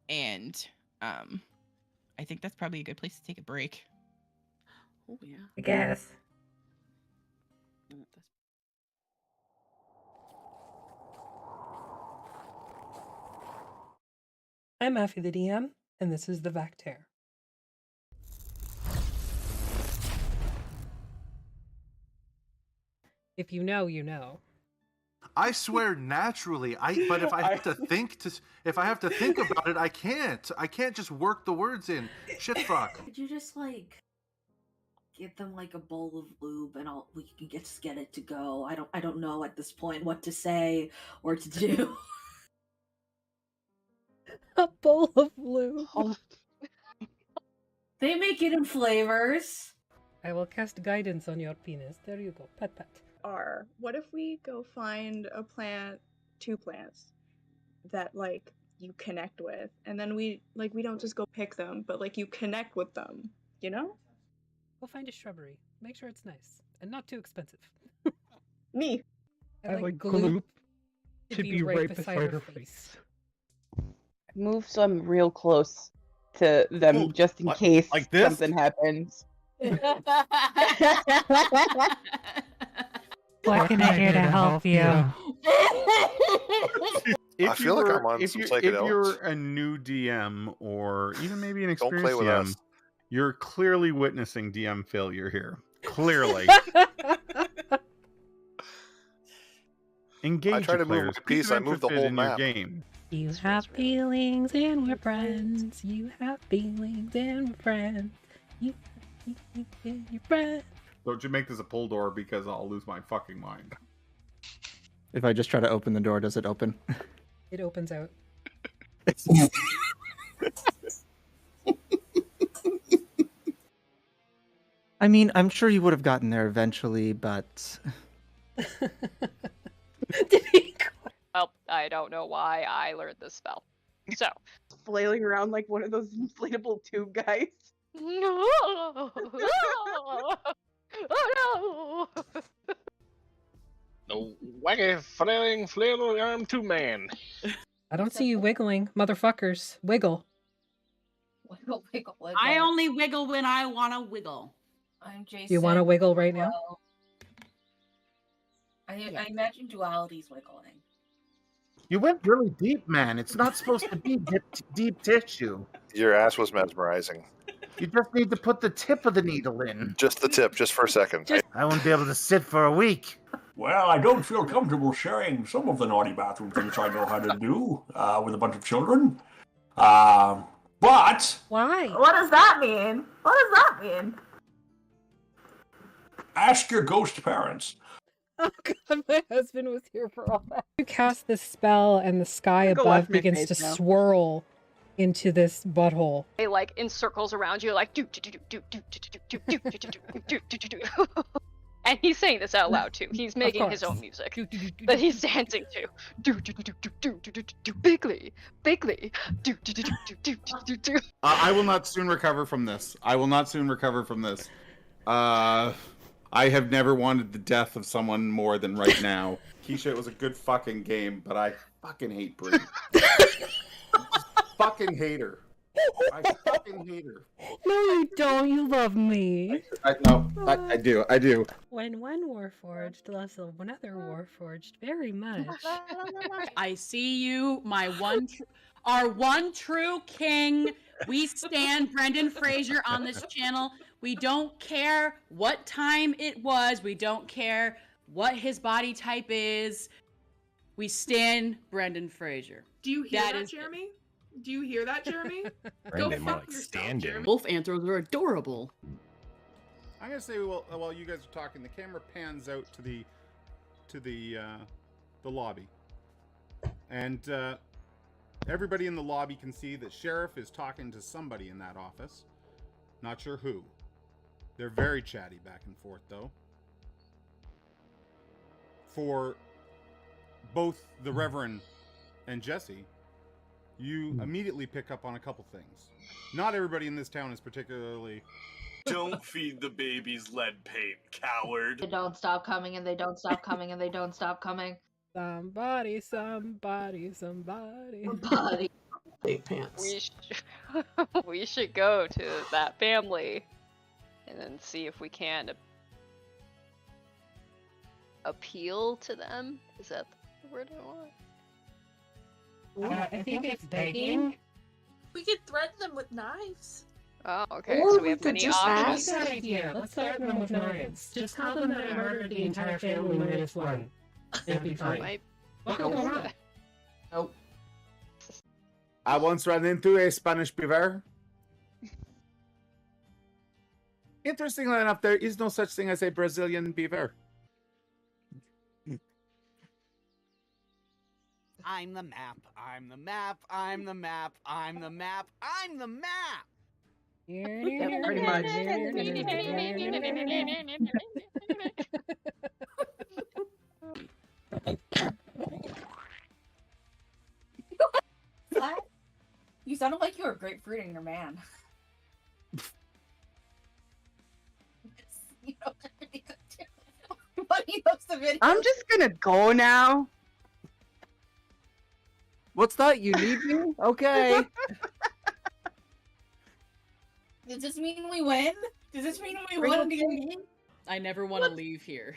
and I think that's probably a good place to take a break.
Oh yeah.
I guess. I'm Afi the DM, and this is the Vactair. If you know, you know.
I swear naturally. But if I have to think about it, I can't. I can't just work the words in. Shit fuck.
Could you just like give them like a bowl of lube and we can just get it to go? I don't know at this point what to say or to do.
A bowl of lube.
They make it in flavors.
I will cast guidance on your penis. There you go. Pat pat.
What if we go find a plant, 2 plants that like you connect with, and then we don't just go pick them, but like you connect with them, you know?
We'll find a shrubbery. Make sure it's nice and not too expensive.
Me.
I like gloop to be right beside her face.
Move some real close to them
Ooh,
just in
like-
case
like this?
something happens.
What can I do to help you?
I feel like I'm on
if
some
If
psychedelics.
you're a new DM or even maybe an
Don't play
experienced
with
DM,
us.
you're clearly witnessing DM failure here. Clearly. Engage
I try to move
players.
my
Keep
piece,
them
I move the
interested
whole
in your
map.
game.
You have feelings and we're friends. You have feelings and we're friends. You're friends.
Don't you make this a pull door because I'll lose my fucking mind.
If I just try to open the door, does it open?
It opens out.
I mean, I'm sure you would have gotten there eventually, but
Did he go?
Well, I don't know why I learned this spell. So.
Flailing around like one of those inflatable tube guys.
No. Oh no!
The wacky, flailing arm two-man.
I don't see you wiggling, motherfuckers. Wiggle.
Wiggle, wiggle, wiggle.
I only wiggle when I want to wiggle.
I'm Jason.
You want to wiggle right now?
Well, I imagine duality's wiggling.
You went really deep, man. It's not supposed to be deep tissue.
Your ass was mesmerizing.
You just need to put the tip of the needle in.
Just the tip, just for a second.
I won't be able to sit for a week.
Well, I don't feel comfortable sharing some of the naughty bathroom things I know how to do with a bunch of children. But...
Why?
What does that mean? What does that mean?
Ask your ghost parents.
Oh god, my husband was here for all that. You cast this spell and the sky
Go watch
above
my
begins to
face now.
swirl into this butthole.
They like in circles around you, like do do do do do do do do do do do do do do. And he's saying this out loud too. He's making his own music that he's dancing to. Do do do do do do do do bigly, bigly. Do do do do do do do.
I will not soon recover from this. I will not soon recover from this. I have never wanted the death of someone more than right now. Keisha, it was a good fucking game, but I fucking hate Brie. Fucking hate her. I fucking hate her.
No, you don't. You love me.
I do. I do.
When one warforged loves another warforged very much.
I see you, our one true king. We stand Brendan Fraser on this channel. We don't care what time it was. We don't care what his body type is. We stand Brendan Fraser.
Do you hear that,
is
Jeremy? Do you hear that, Jeremy?
Brendan,
Go
more
fuck
like
yourself,
stand-in.
Jeremy.
Wolf anthros are adorable.
I'm gonna say, while you guys are talking, the camera pans out to the lobby, and everybody in the lobby can see that Sheriff is talking to somebody in that office. Not sure who. They're very chatty back and forth, though. For both the Reverend and Jesse, you immediately pick up on a couple things. Not everybody in this town is particularly...
Don't feed the babies lead paint, coward.
They don't stop coming and they don't stop coming and they don't stop coming.
Somebody.
Somebody.
We we should go to that family and then see if we can appeal to them. Is that the word I want?
I think it's begging.
We could threaten them with knives.
Oh, okay.
Or
So we
we
have
could
many
just
options.
ask that idea. Let's threaten them with knives. Just tell them that I murdered the entire family minus one. They'll be fine. What could go wrong?
Nope. I once ran into a Spanish beaver. Interestingly enough, there is no such thing as a Brazilian beaver.
I'm the map. I'm the map. I'm the map. I'm the map. I'm the map.
Yeah, pretty much.
What? You sounded like you were grapefruiting your man. You know, really good too. But he posts the video.
I'm just gonna go now. What's that? You need me? Okay.
Does this mean we win? Does this mean we
Bring
won
it
again?
I never want to leave here.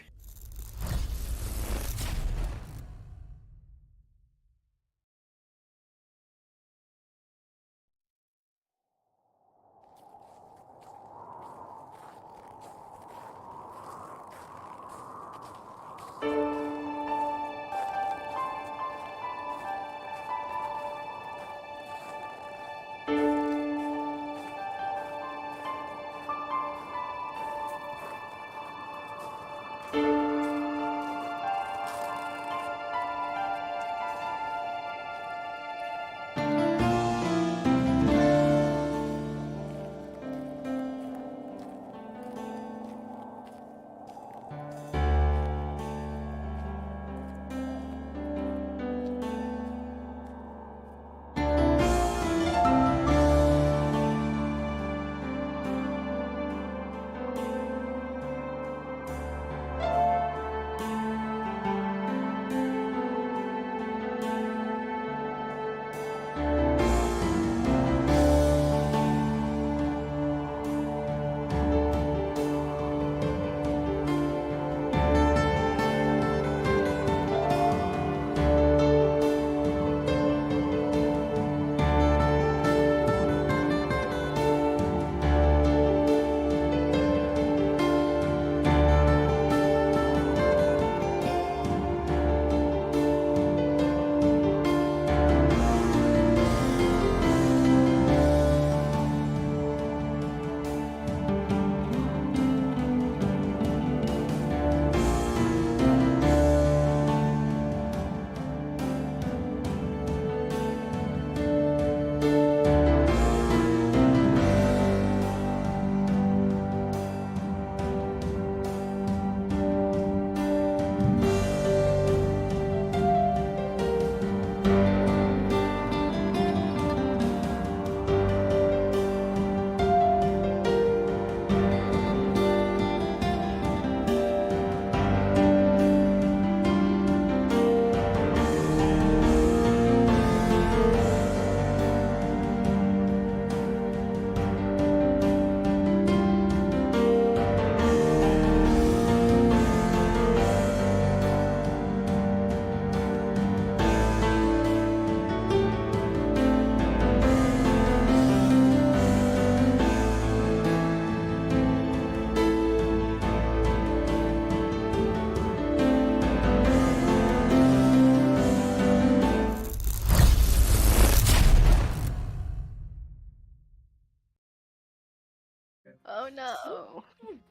Oh no.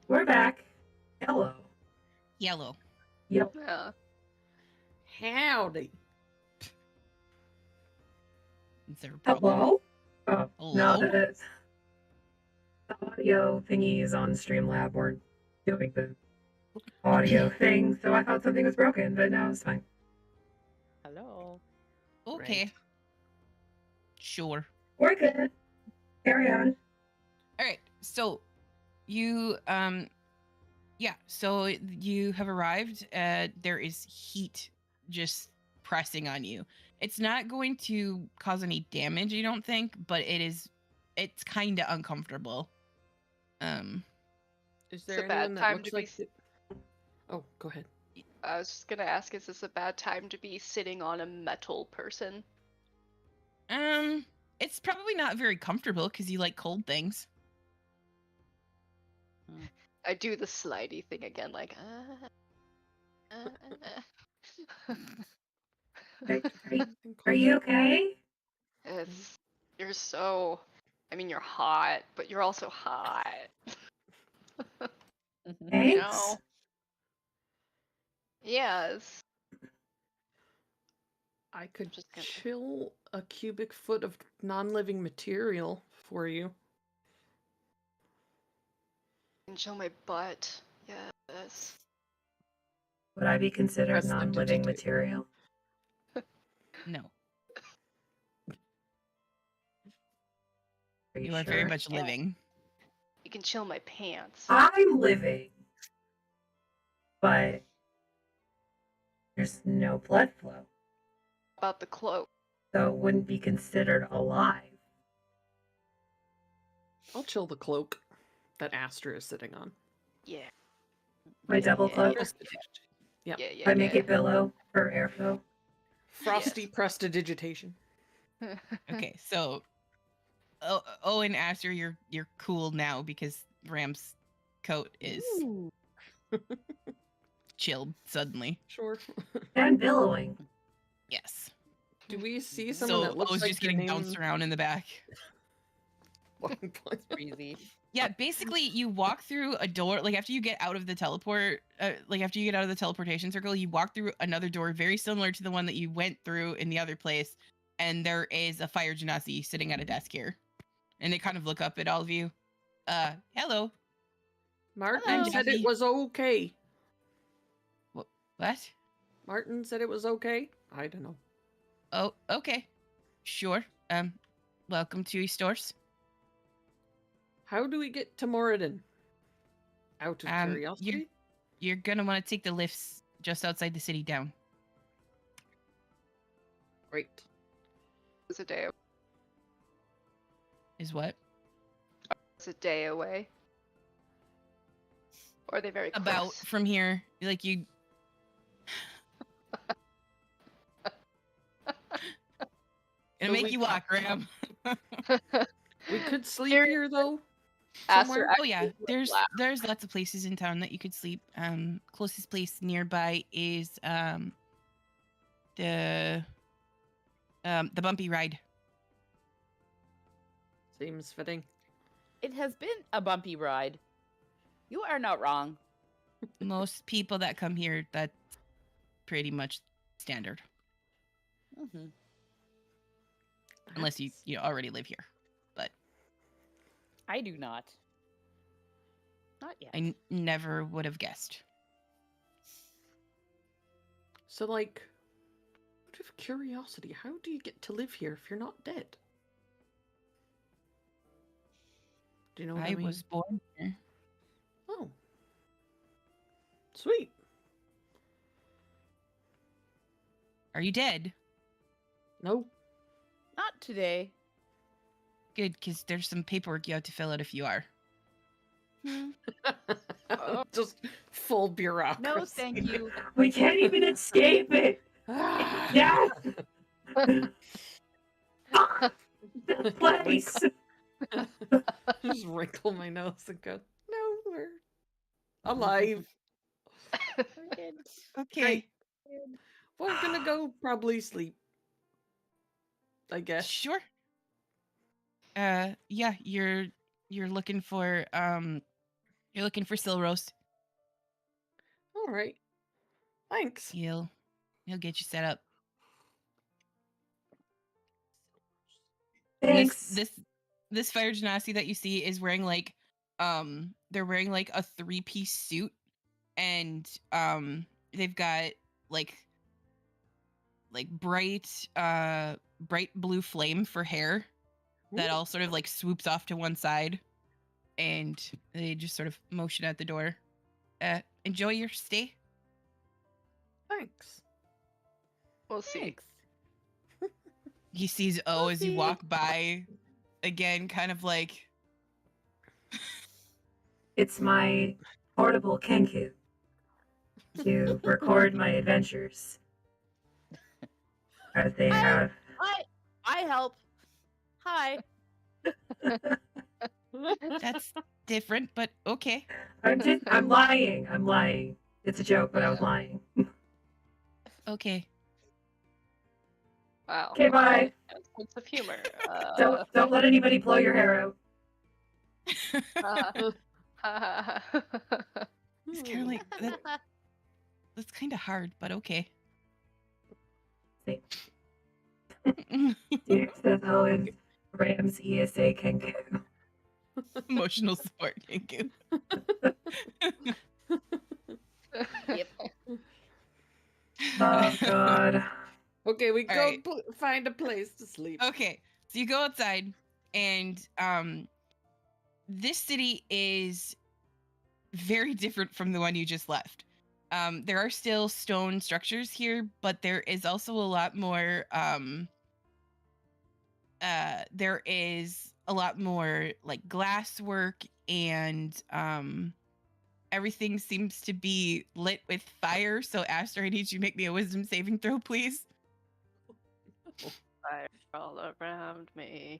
We're back. Hello.
Yellow.
Yep.
Yeah.
Howdy.
Is there a problem?
Hello? Oh, no,
Hello?
the audio thingies on Streamlab were doing the audio thing, so I thought something was broken, but now it's fine.
Hello.
Okay.
Right.
Sure.
We're good. Carry on.
All right. So you so you have arrived. There is heat just pressing on you. It's not going to cause any damage, you don't think, but it's kind of uncomfortable.
Is
It's
there
a bad
anyone that
time
looks
to
like
be.
Oh, go ahead.
I was just gonna ask, is this a bad time to be sitting on a metal person?
It's probably not very comfortable because you like cold things.
I do the slidey thing again, like.
Are you okay?
It's you're so. I mean, you're hot, but you're also hot. You
Thanks.
know? Yes.
I could chill a cubic foot of non-living material for you.
And show my butt. Yes.
Would I be considered
Press
non-living
digitate.
material?
No.
Are
You are very much living.
You can chill my pants.
I'm living, but there's no blood flow,
About the cloak.
so it wouldn't be considered alive.
I'll chill the cloak that Aster is sitting on.
Yeah.
My double cloak.
Yep.
Yeah.
I make it billow for airflow.
Frosty prestidigitation.
Okay, so and Aster, you're cool now because Ram's coat is chilled suddenly.
Sure.
And billowing.
Yes.
Do we see someone
So
that looks
I was
like
just
their
getting bounced
name-
around in the back.
Breezy.
Yeah, basically you walk through a door, like after you get out of the teleportation circle, you walk through another door very similar to the one that you went through in the other place, and there is a fire genasi sitting at a desk here. And they kind of look up at all of you. Hello.
Martin said it was okay.
What?
Martin said it was okay. I don't know.
Oh, okay. Sure. Welcome to Eastors.
How do we get to Moradin? Out of curiosity?
You're gonna want to take the lifts just outside the city down.
Great.
It's a day.
Is what?
It's a day away. Or are they very close?
About from here, like you. It'll make you walk, Ram.
We could sleep here though.
Aster
Oh yeah,
actually
there's lots of places in town that you could sleep. Closest place nearby is the Bumpy Ride.
Seems fitting.
It has been a bumpy ride. You are not wrong.
Most people that come here, that's pretty much standard.
Mm-hmm.
Unless you already live here, but
I do not. Not yet.
I never would have guessed.
So, like, out of curiosity, how do you get to live here if you're not dead? Do you know what I mean?
was born here.
Oh. Sweet.
Are you dead?
No.
Not today.
Good, because there's some paperwork you have to fill out if you are.
Just full bureaucracy.
No, thank you.
We can't even escape it. Yeah. The place.
Just wrinkle my nose and go, no, we're alive.
Okay.
We're gonna go probably sleep. I guess.
Sure. Yeah, you're you're looking for Silros.
All right. Thanks.
He'll get you set up.
Thanks.
This fire genasi that you see is wearing like they're wearing like a 3-piece suit, and they've got like bright blue flame for hair that all sort of like swoops off to one side, and they just sort of motion at the door. Enjoy your stay.
Thanks.
We'll see.
He sees O as you walk by again, kind of like,
It's my portable Kenku to record my adventures. As they have.
I help. Hi.
that's different, but okay.
I'm lying. It's a joke, but I was lying.
Okay.
Wow.
Okay, bye.
Sense of humor.
Don't let anybody blow your hair out.
It's kind of like that's kind of hard, but okay.
Dude says, "Oh, it's Rams ESA Kenku."
Emotional support, thank you.
Yep.
Oh God.
Okay, we
All
go
right.
find a place to sleep.
Okay, so you go outside, and this city is very different from the one you just left. There are still stone structures here, but there is also a lot more. There is a lot more like glass work, and everything seems to be lit with fire. So, Aster, I need you to make me a wisdom saving throw, please.
Fire all around me.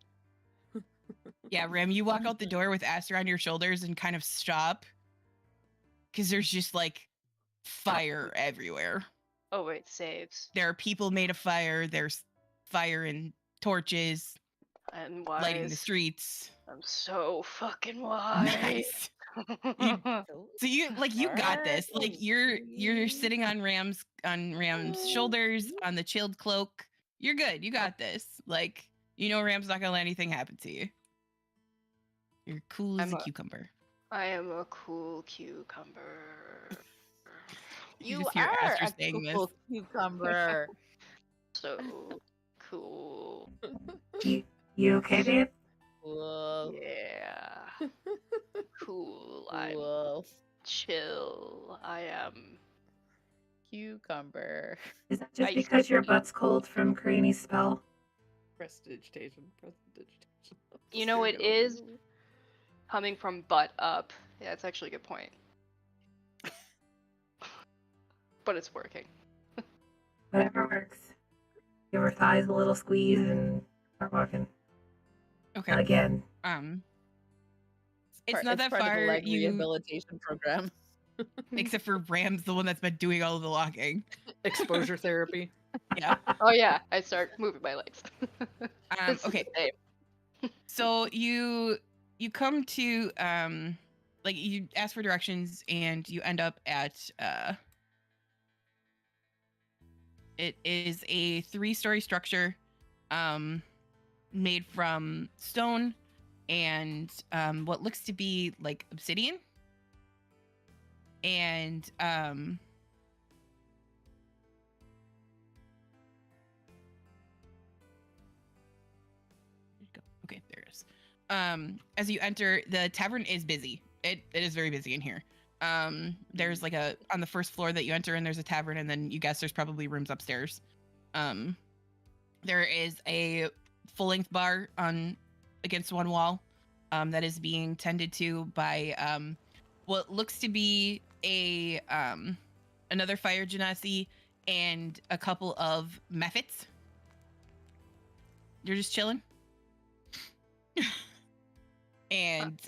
Yeah, Ram, you walk out the door with Aster on your shoulders and kind of stop, because there's just like fire everywhere.
Oh wait, saves.
There are people made of fire. There's fire and torches
And wise.
lighting the streets.
I'm so fucking wise.
Nice. So you got this. Like you're sitting on Ram's shoulders on the chilled cloak. You're good. You got this. Like, you know Ram's not gonna let anything happen to you. You're cool as a cucumber.
I am a cool cucumber.
You
just hear
are
Aster
a
saying this.
cool cucumber.
So cool.
You okay, babe?
Cool.
Yeah. Cool.
Cool.
I'm chill. I am
Cucumber.
Is that just because your butt's cold from Cranny's spell?
Prestidigitation.
You know, it is coming from butt up. Yeah, that's actually a good point. But it's working.
Whatever works. Give her thighs a little squeeze and start walking.
Okay.
Again.
It's not that
part
far.
Of the leg rehabilitation program.
Except for Ram's the one that's been doing all of the walking.
Exposure therapy.
Yeah.
Oh yeah, I start moving my legs.
Okay. So you come to like you ask for directions and you end up at it is a 3-story structure made from stone and what looks to be like obsidian. And okay, there it is. As you enter, the tavern is busy. It is very busy in here. There's like on the first floor that you enter, and there's a tavern, and then you guess there's probably rooms upstairs. There is a full-length bar against one wall that is being tended to by what looks to be another fire genasi and a couple of mephits. You're just chilling. And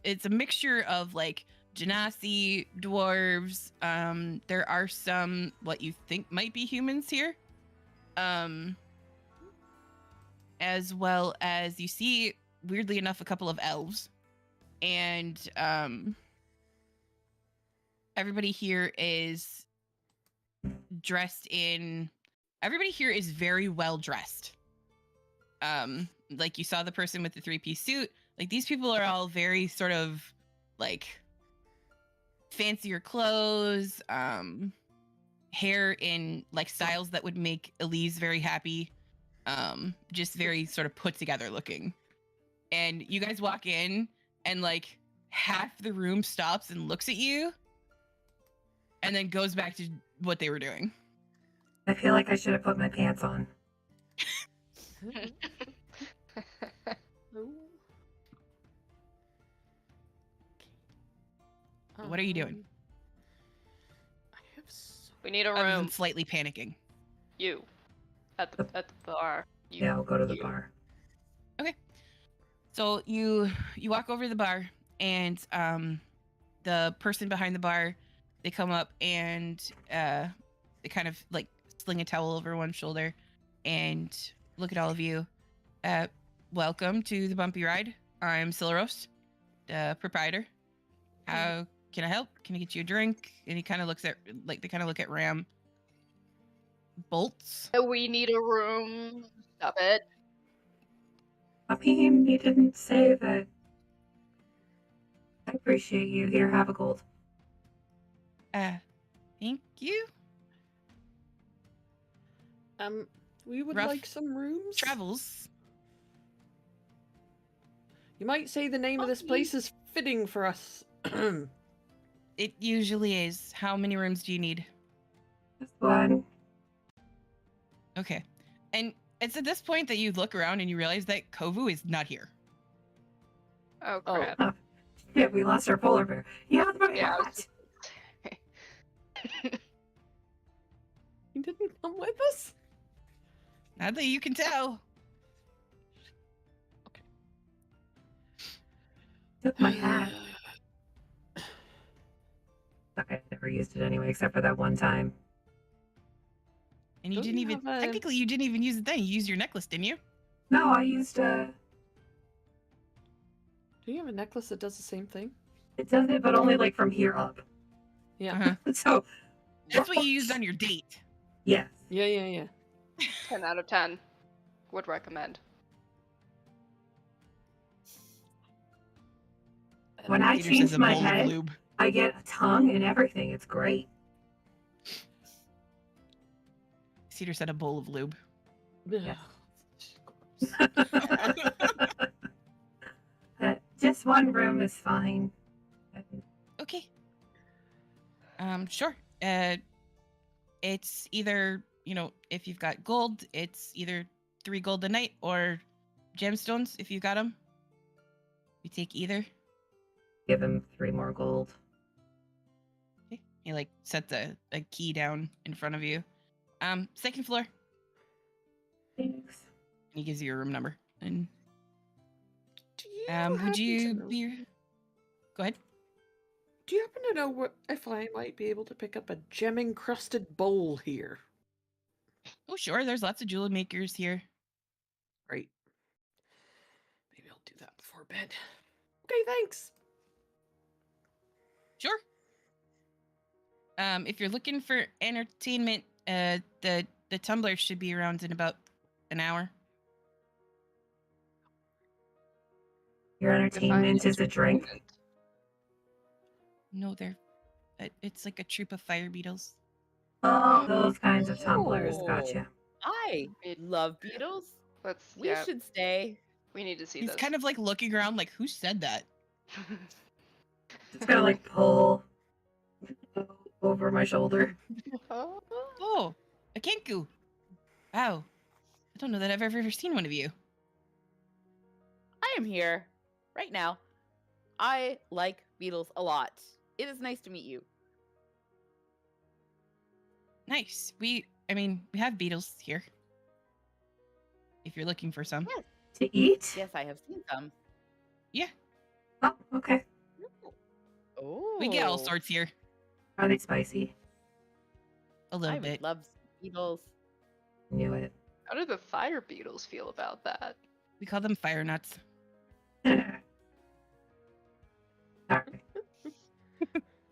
it's a mixture of like genasi, dwarves, there are some what you think might be humans here. And as well as you see, weirdly enough, a couple of elves. And everybody here is dressed in... Everybody here is very well dressed. Like you saw the person with the 3-piece suit. Like these people are all very sort of like fancier clothes, hair in like styles that would make Elise very happy. Just very sort of put together looking. And you guys walk in and like half the room stops and looks at you and then goes back to what they were doing.
I feel like I should have put my pants on.
What are you doing?
We need a
Other than
room.
slightly panicking.
You. At the bar. You.
Yeah, we'll go to the bar.
Okay. So you walk over to the bar and the person behind the bar, they come up and they kind of like sling a towel over one shoulder and look at all of you. Welcome to the Bumpy Ride. I'm Silaros, the proprietor. How can I help? Can I get you a drink? And he kind of looks at, like, they kind of look at Ram. Bolts?
We need a room. Stop it.
I mean, you didn't say that. I appreciate you. Here, have a gold.
Thank you.
We would
Rough
like some rooms.
Travels.
You might say the name of this place is fitting for us.
It usually is. How many rooms do you need?
Just one.
Okay. And it's at this point that you look around and you realize that Kovu is not here.
Oh, crap.
Oh, shit, we lost our polar bear. Yeah, that's my hat.
He didn't come with us?
Not that you can tell.
Took my hat. I never used it anyway, except for that one time.
And you
Don't
didn't
you
even,
have a-
technically you didn't even use it then. You used your necklace, didn't you?
No, I used
Do you have a necklace that does the same thing?
it does it, but only like from here up.
Yeah.
So
That's what you used on your date.
yes.
Yeah.
10 out of 10. Would recommend.
When I
Peter
change
says a
my
bowl of
head,
lube.
I get a tongue and everything. It's great.
Cedar said a bowl of lube.
Yeah. Just one room is fine.
Okay. Sure. It's either, if you've got gold, it's either 3 gold a night or gemstones if you got them. You take either.
Give him 3 more gold.
Okay. He like sets a key down in front of you. Second floor.
Thanks.
He gives you your room number. And
happen
would you
to know-
be? Go ahead.
Do you happen to know if I might be able to pick up a gem-encrusted bowl here?
Oh, sure. There's lots of jewelry makers here.
Great. Maybe I'll do that before bed. Okay, thanks.
Sure. If you're looking for entertainment, the tumbler should be around in about an hour.
Your entertainment is a drink.
No, it's like a troop of fire beetles.
Oh, those kinds of tumblers. Gotcha.
I love beetles. We
yeah.
should stay.
We need to see
He's
this.
kind of like looking around like, who said that?
Just gotta like pull over my shoulder.
Oh, a kenku. Wow. I don't know that I've ever seen one of you.
I am here right now. I like beetles a lot. It is nice to meet you.
Nice. We have beetles here. If you're looking for some.
Yes.
To eat?
Yes, I have seen some.
Yeah.
Oh, okay.
Oh.
We get all sorts here.
Are they spicy?
A little
I
bit.
would love beetles.
Knew it.
How do the fire beetles feel about that?
We call them fire nuts.
I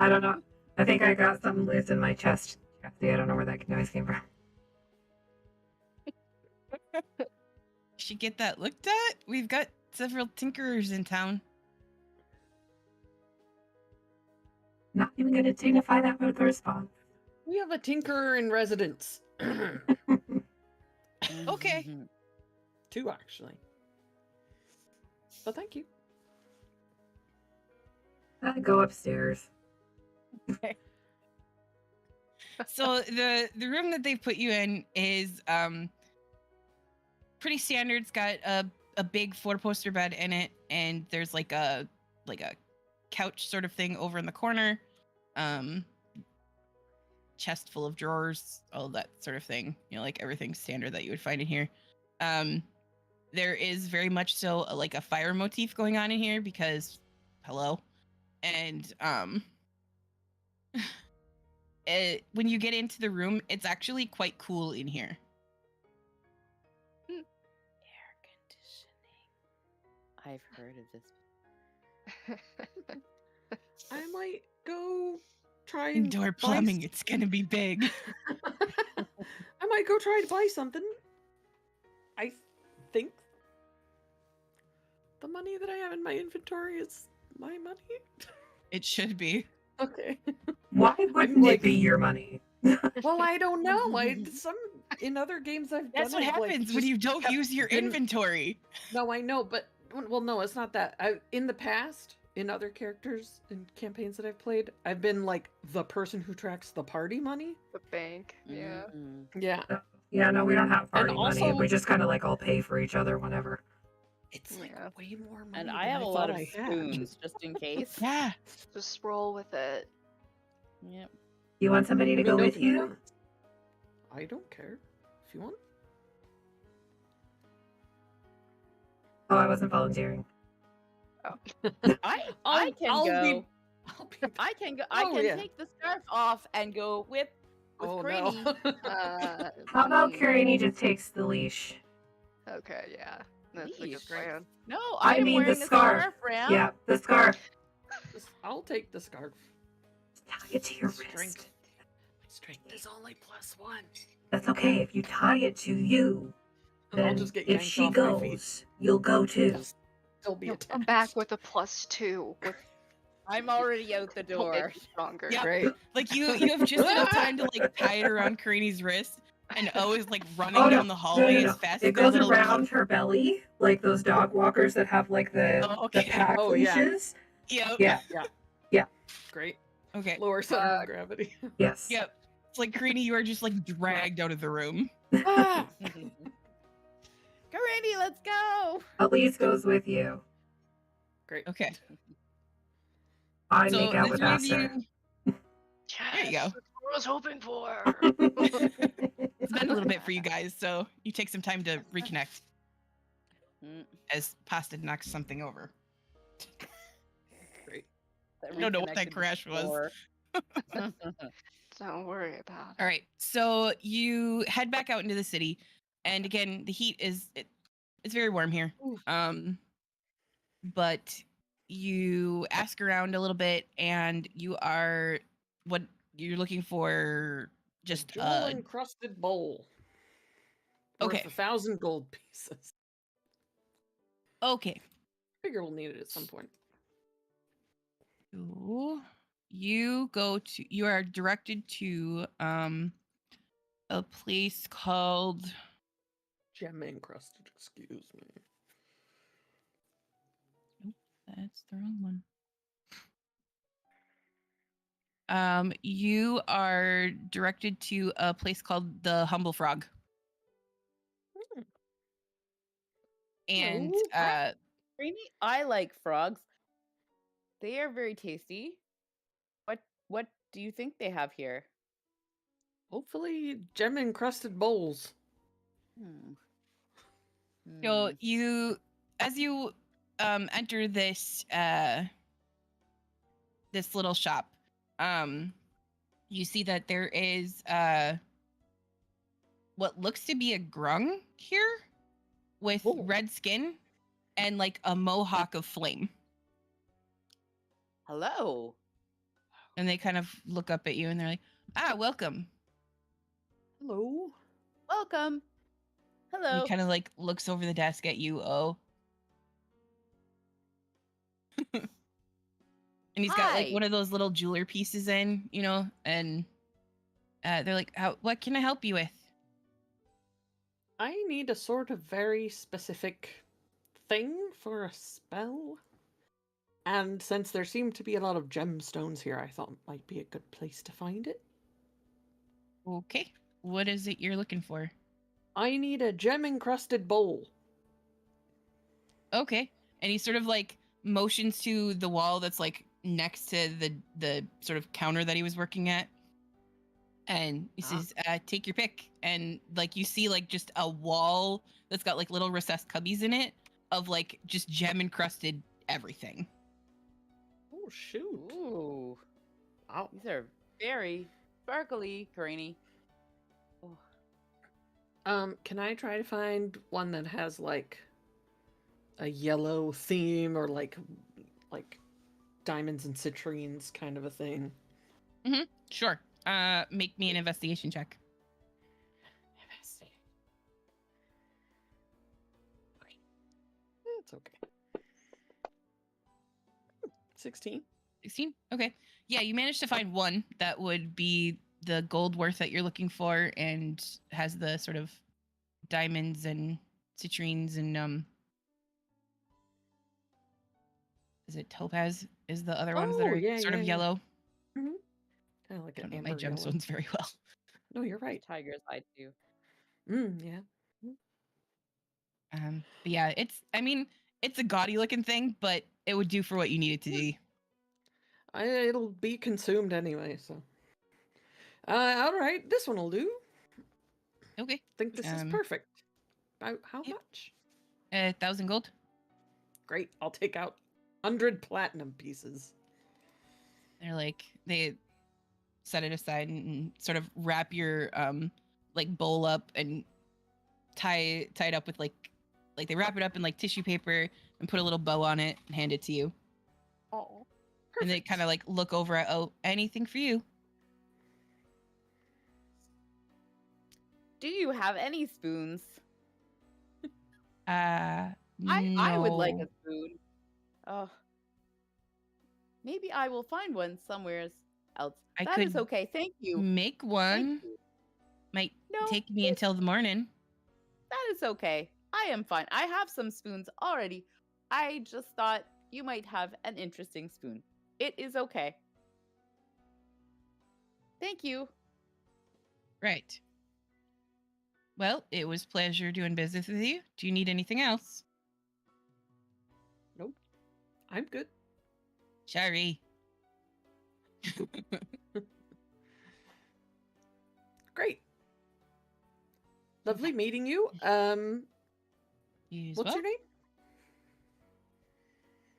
don't know. I think I got something loose in my chest. Jesse. I don't know where that noise came from.
Should get that looked at. We've got several tinkerers in town.
Not even going to dignify that with a response.
We have a tinkerer in residence.
Okay.
2 actually. But thank you.
Go upstairs.
So the room that they've put you in is pretty standard. It's got a big 4-poster bed in it, and there's like a couch sort of thing over in the corner. Chest full of drawers, all that sort of thing. You know, like everything standard that you would find in here. There is very much so like a fire motif going on in here because hello. And when you get into the room, it's actually quite cool in here.
Air conditioning. I've heard of this.
I might go try and
Indoor plumbing, it's gonna be big.
I might go try to buy something. I think the money that I have in my inventory is my money.
It should be.
Okay.
Why wouldn't it be your money?
Well, I don't know. In other games I've
That's
done.
what happens when you don't use your inventory.
No, I know, but no, it's not that. In the past, in other characters and campaigns that I've played, I've been like the person who tracks the party money.
The bank, yeah.
Yeah.
Yeah, no, we don't have party money.
also-
We just kind of like all pay for each other whenever.
It's like way more money.
And
than
I have a lot
thought
of
I had.
spoons just in case.
Yeah.
Just roll with it.
Yep.
You want somebody to go with you?
I don't care. If you want.
Oh, I wasn't volunteering.
I can
I'll
go.
be-
I can go. I
Oh,
can
yeah.
take the scarf off and go with
Oh,
Cranny.
no.
How about Karini just takes the leash?
Okay, yeah. That's a good
Leash.
plan.
No,
I
I'm
mean
wearing
the
a
scarf.
Ram.
Yeah, the scarf.
I'll take the scarf.
Tie it to your
Strength.
wrist.
My strength is only +1.
That's okay. If you tie it to you,
I'll
then
just get
if
yanked
she
off my feet.
goes, you'll go too.
Still be
You'll
attached.
come back with a +2 with
I'm already out the
will make
door.
you stronger.
Yeah.
Great.
Like you have just enough time to like tie it around Karini's wrist, and O is like running
Oh, no.
down the hallway
No.
as fast
It
as
goes
their little
around her belly, like those dog walkers that have like the pack
Oh, yeah.
leashes.
Yep.
Yeah. Yeah.
Great.
Okay.
Lower center of gravity.
Yes.
Yep. It's like Karini, you are just like dragged out of the room.
Ah!
Cranny, let's go.
Elise goes with you.
Great.
Okay.
I
So
make out
the
with
three of
Aster.
you- There you go.
That's what I was hoping for.
It's been a little bit for you guys, so you take some time to reconnect. As Pasta knocks something over.
Great.
I don't know what that crash was.
Don't worry about it.
All right, so you head back out into the city, and again, the heat it's very warm here. But you ask around a little bit, and you're looking for just
Jewel encrusted bowl.
Okay.
Worth 1,000 gold pieces.
Okay.
Figure we'll need it at some point.
You are directed to a place called
Gem encrusted, excuse me.
That's the wrong one. You are directed to a place called the Humble Frog. And
Cranny, I like frogs. They are very tasty. What do you think they have here?
Hopefully, gem encrusted bowls.
So as you enter this this little shop, you see that there is what looks to be a grung here with red skin and like a mohawk of flame.
Hello.
And they kind of look up at you and they're like, welcome.
Hello.
Welcome.
And
Hello.
he kind of like looks over the desk at you, and he's got like
Hi.
one of those little jeweler pieces in, and they're like, what can I help you with?
I need a sort of very specific thing for a spell. And since there seem to be a lot of gemstones here, I thought it might be a good place to find it.
Okay. What is it you're looking for?
I need a gem-encrusted bowl.
Okay. And he sort of like motions to the wall that's like next to the sort of counter that he was working at. And he says, take your pick. And like you see like just a wall that's got like little recessed cubbies in it of like just gem encrusted everything.
Oh shoot.
Ooh.
Wow.
These are very sparkly, grainy.
Can I try to find one that has like a yellow theme or like diamonds and citrines kind of a thing?
Mm-hmm. Sure. Make me an investigation check.
It's okay. 16.
16? Okay. Yeah, you managed to find one that would be the gold worth that you're looking for and has the sort of diamonds and citrines and is it topaz is the other ones that are sort of yellow?
Mm-hmm. Kind of like
I
an
don't know
amber
my gemstones very well.
No, you're right.
Tiger's eye too.
Yeah.
But yeah, it's a gaudy looking thing, but it would do for what you need it to be.
It'll be consumed anyway, so. All right, this one will do.
Okay.
Think this is perfect. About how much?
1,000 gold.
Great, I'll take out 100 platinum pieces.
They're like, they set it aside and sort of wrap your like bowl up and tie it up with like they wrap it up in like tissue paper and put a little bow on it and hand it to you.
Oh.
And they kind of like look over at, anything for you.
Do you have any spoons?
I
would like a spoon. Oh. Maybe I will find one somewhere else.
I
That is
could
okay. Thank you.
Make one.
you.
Might
No,
take me until the morning.
That is okay. I am fine. I have some spoons already. I just thought you might have an interesting spoon. It is okay. Thank you.
Right. Well, it was pleasure doing business with you. Do you need anything else?
Nope. I'm good.
Sorry.
Great. Lovely meeting you. What's your name?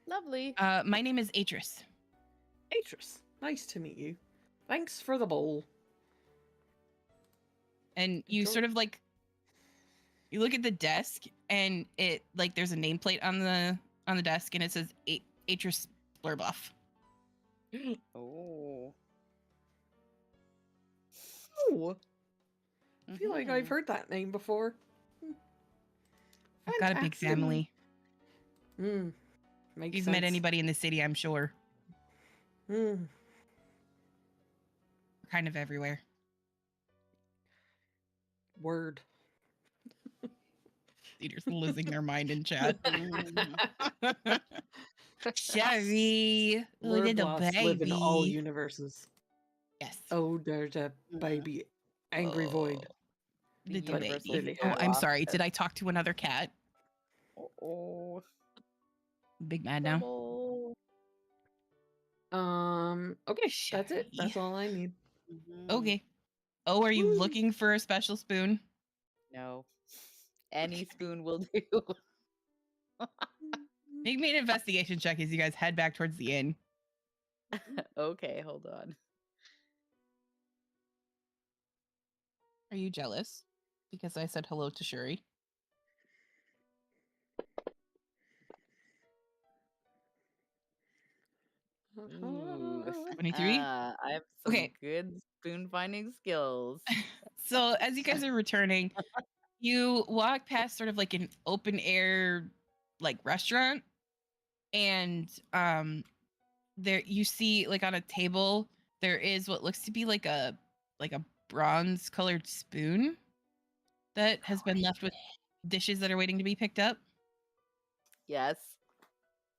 Lovely.
My name is Atris.
Atris. Nice to meet you. Thanks for the bowl.
And you sort of like, you look at the desk and it like there's a nameplate on the desk and it says Atris Blurbuff.
Oh.
Oh. I feel like I've heard that name before.
I've got a big family.
Makes
If you've
sense.
met anybody in the city, I'm sure. Kind of everywhere.
Word.
Leaders losing their mind in chat. Sorry. Look at the
Word live in all
baby.
universes.
Yes.
Oh, there's a baby. Angry void.
Little
But
baby.
really
Oh, I'm
lost
sorry.
it.
Did I talk to another cat?
Oh.
Big mad now.
Okay, that's it. That's all I need.
Okay. Oh, are you looking for a special spoon?
No. Any spoon will do.
Make me an investigation check as you guys head back towards the inn.
Okay, hold on.
Are you jealous? because I said hello to Shuri.
Ooh.
23?
I have some
Okay.
good spoon finding skills.
So as you guys are returning, you walk past sort of like an open air like restaurant, and there you see like on a table there is what looks to be like a bronze colored spoon that has been left with dishes that are waiting to be picked up.
Yes.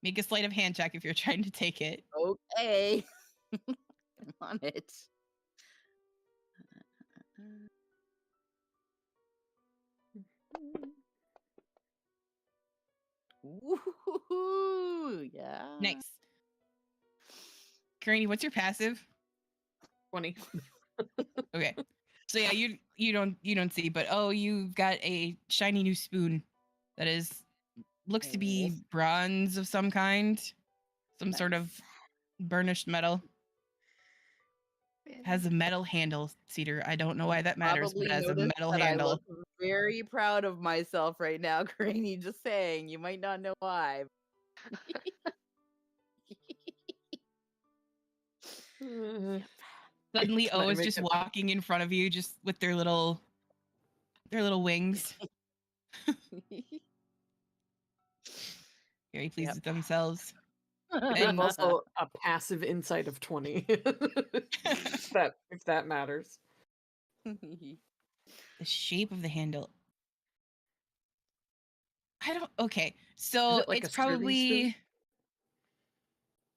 Make a sleight of hand check if you're trying to take it.
Okay. I'm on it. Ooh, yeah.
Nice. Karini, what's your passive?
20.
Okay. So yeah, you don't see, but oh, you've got a shiny new spoon that looks to be bronze of some kind. Some sort of burnished metal. Has a metal handle, Cedar. I don't know why that matters, but
Probably
it has a
noticed
metal
that
handle.
I look very proud of myself right now, Granny. Just saying, you might not know why.
Suddenly,
Can I
O is
make
just
it-
walking in front of you, just with their little wings. Very pleased with themselves.
I have also a passive insight of 20. if that matters.
The shape of the handle. Okay, so
it like
it's
a serving
probably
spoon?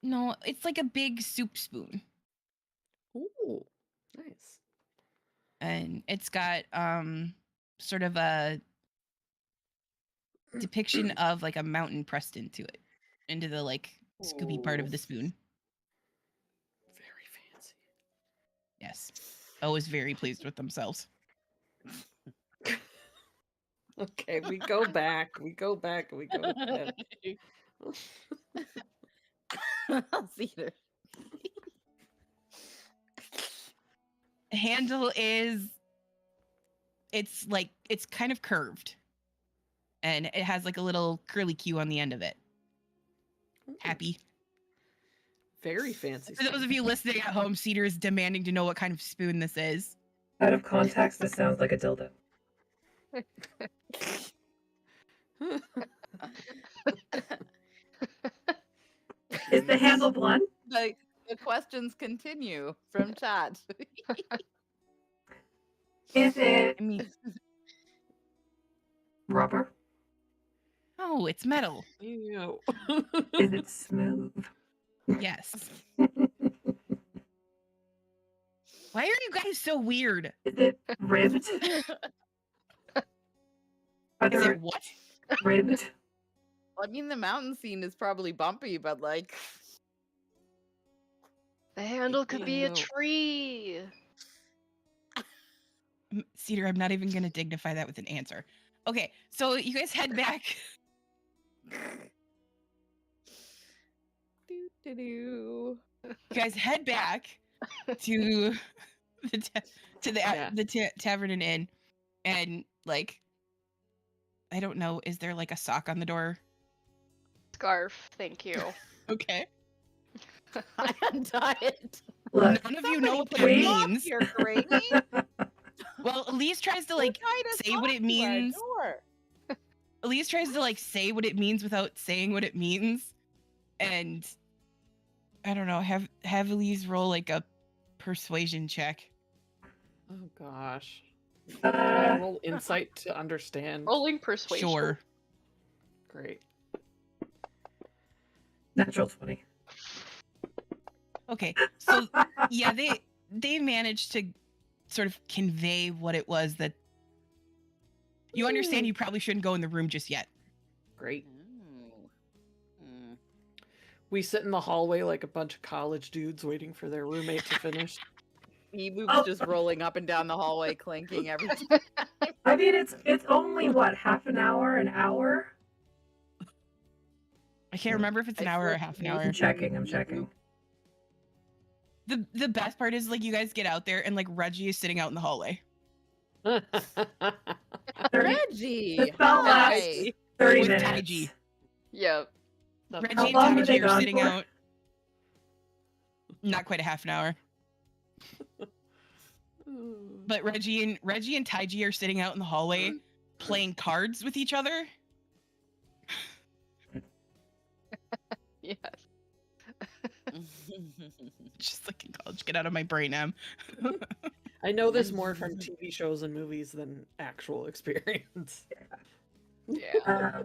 no, it's like a big soup spoon.
Ooh, nice.
And it's got sort of a depiction of like a mountain pressed into it, into the like scoopy part of the spoon.
Very fancy.
Yes. O is very pleased with themselves.
Okay, we go back. We go back. We go ahead.
Cedar.
Handle is it's kind of curved, and it has like a little curly Q on the end of it. Happy.
Very fancy.
For those of you listening at home, Cedar is demanding to know what kind of spoon this is.
Out of context, this sounds like a dildo. Is the handle blunt?
The questions continue from chat.
Is it
I mean,
rubber?
oh, it's metal.
Ew.
Is it smooth?
Yes. Why are you guys so weird?
Is it ribbed? Are
Is
there
it what?
ribbed?
I mean, the mountain scene is probably bumpy, but like.
The handle could be a
Ew.
tree.
Cedar, I'm not even going to dignify that with an answer. Okay, so you guys head back.
You
guys head back to the tavern and inn, and like, I don't know, is there like a sock on the door?
Scarf, thank you.
Okay.
I untie it.
None of you know what that
Somebody put it off
means.
here, Granny.
Well, Elise tries to like say what it means. Elise tries to like say what it means without saying what it means, and I don't know. Have Elise roll like a persuasion check.
Oh gosh. Can I roll insight to understand?
Rolling persuasion.
Sure.
Great.
Natural 20.
Okay, so yeah, they managed to sort of convey what it was that you understand. You probably shouldn't go in the room just yet.
Great. We sit in the hallway like a bunch of college dudes waiting for their roommate to finish.
Ebu's just rolling up and down the hallway, clinking everything.
I mean, it's only what, half an hour?
I can't remember if it's an hour or half an hour.
I'm checking.
The best part is like you guys get out there and like Reggie is sitting out in the hallway.
Reggie,
The spell lasts
hi.
30
With
minutes.
Taiji.
Yep.
Reggie
How
and
long were they
Taiji are
gone
sitting
for?
out. Not quite a half an hour. But Reggie and Taiji are sitting out in the hallway playing cards with each other.
Yes.
Just like in college, get out of my brain, Em.
I know this more from TV shows and movies than actual experience.
Yeah.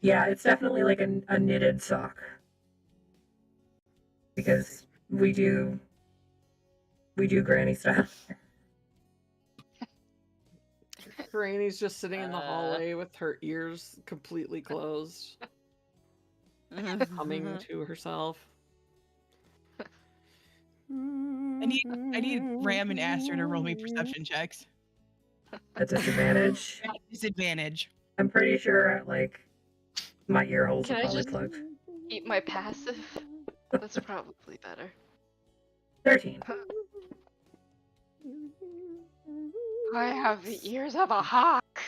Yeah, it's definitely like a knitted sock. Because we do granny style.
Granny's just sitting in the hallway with her ears completely closed, humming to herself.
I need Ram and Aster to roll me perception checks.
At disadvantage.
At disadvantage.
I'm pretty sure like my ear holes
Can
are
I
probably
just
plugged.
keep my passive? That's probably better.
13.
I have the ears of a hawk.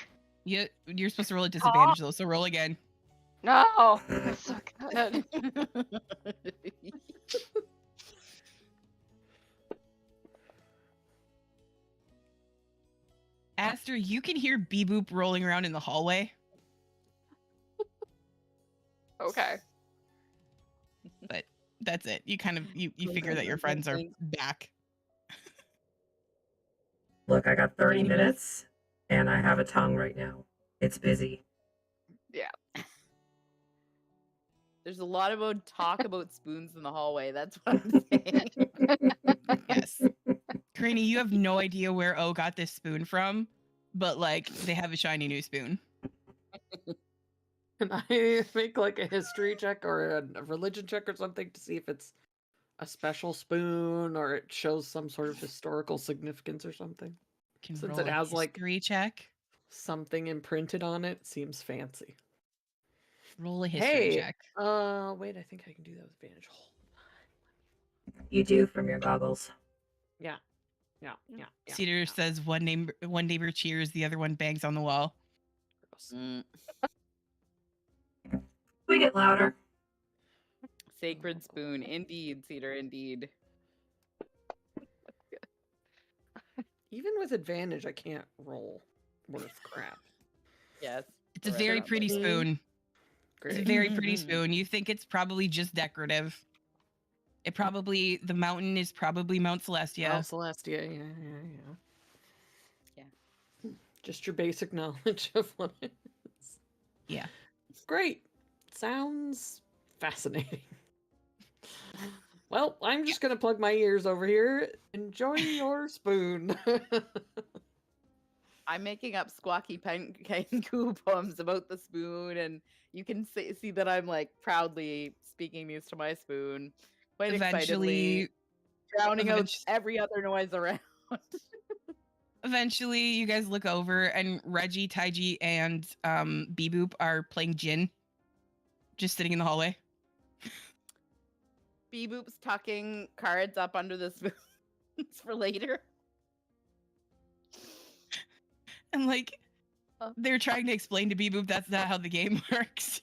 You're supposed to roll a disadvantage though, so roll again.
No, that's so good.
Aster, you can hear Beboop rolling around in the hallway.
Okay.
But that's it. You kind of you figure that your friends are back.
Look, I got 30 minutes and I have a tongue right now. It's busy.
Yeah.
There's a lot about talk about spoons in the hallway. That's what I'm saying.
Yes. Cranny, you have no idea where O got this spoon from, but like they have a shiny new spoon.
Can I make like a history check or a religion check or something to see if it's a special spoon or it shows some sort of historical significance or something?
Can
Since
roll
it
a
has like
history check.
something imprinted on it, seems fancy.
Roll a history check.
Wait, I think I can do that with advantage.
You do from your goggles.
Yeah.
Cedar says one neighbor cheers, the other one bangs on the wall.
We get louder.
Sacred spoon, indeed, Cedar, indeed.
Even with advantage, I can't roll worth crap.
Yes.
It's a very pretty spoon.
Great.
It's a very pretty spoon. You think it's probably just decorative. The mountain is probably Mount Celestia.
Mount Celestia, yeah. Just your basic knowledge of what it is.
Yeah.
Great. Sounds fascinating. Well, I'm just gonna plug my ears over here. Enjoy your spoon.
I'm making up squawky Kanku poems about the spoon, and you can see that I'm like proudly speaking these to my spoon, quite excitedly, drowning out every other noise around.
Eventually, you guys look over, and Reggie, Taiji, and Beboop are playing gin, just sitting in the hallway.
Beboop's tucking cards up under the spoons for later.
And like, they're trying to explain to Beboop that's not how the game works.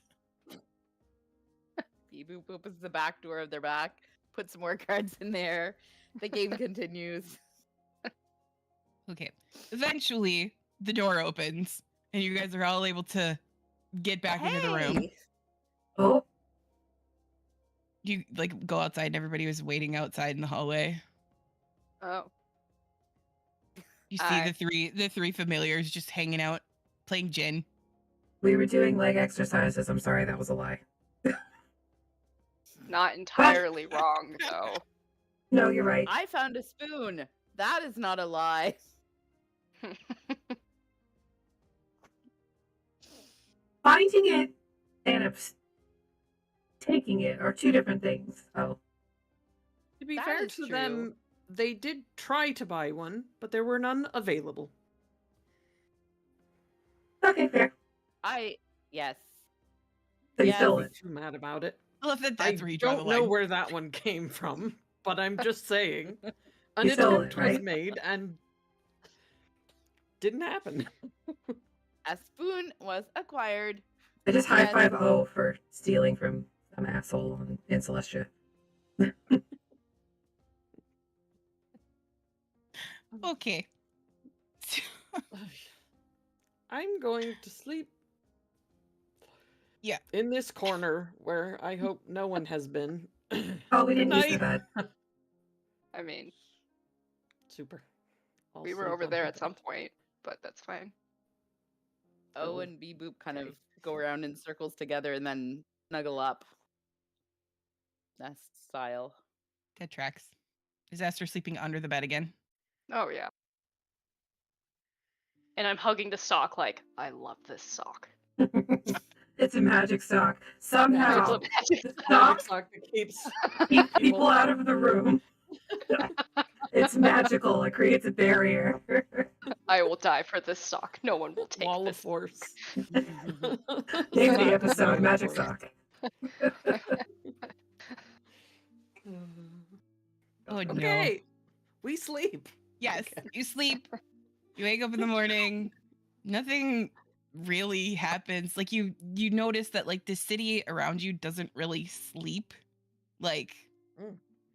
Beboop opens the back door of their back, puts some more cards in there. The game continues.
Okay. Eventually, the door opens, and you guys are all able to get back into the room.
Oh.
You like go outside, and everybody was waiting outside in the hallway.
Oh.
You see the three familiars just hanging out, playing gin.
We were doing leg exercises. I'm sorry, that was a lie.
Not entirely wrong, though.
No, you're right.
I found a spoon. That is not a lie.
Finding it and taking it are two different things. Oh.
To be
That
fair
is
to
true.
them, they did try to buy one, but there were none available.
Okay, fair.
Yes.
So you
Yeah,
stole
I'm
it.
too mad about it.
Well, if that's where you draw
don't
the
know
line.
where that one came from, but I'm just saying. An
You stole
attempt
it, right?
was made, and didn't happen.
A spoon was acquired.
I just high
Yes.
five O for stealing from some asshole in Celestia.
Okay.
I'm going to sleep.
Yeah.
In this corner where I hope no one has been.
Oh, we didn't
Good
use the
night.
bed.
I mean,
Super. I'll
we were
sleep
over
on
there
my
at some point, but that's fine.
O and B Boop kind of go around in circles together and then snuggle up. Nest style.
That tracks. Is Esther sleeping under the bed again?
Oh yeah. And I'm hugging the sock like, I love this sock.
It's a magic sock. Somehow,
It's a magic
the
Magic
sock
sock that keeps
keeps people out of the room. It's magical. It creates a barrier.
I will die for this sock. No one will take
Wall
this.
of force.
Name of the episode, Magic Sock.
Oh no.
Okay. We sleep.
Yes, you sleep. You wake up in the morning. Nothing really happens. Like you notice that like the city around you doesn't really sleep. Like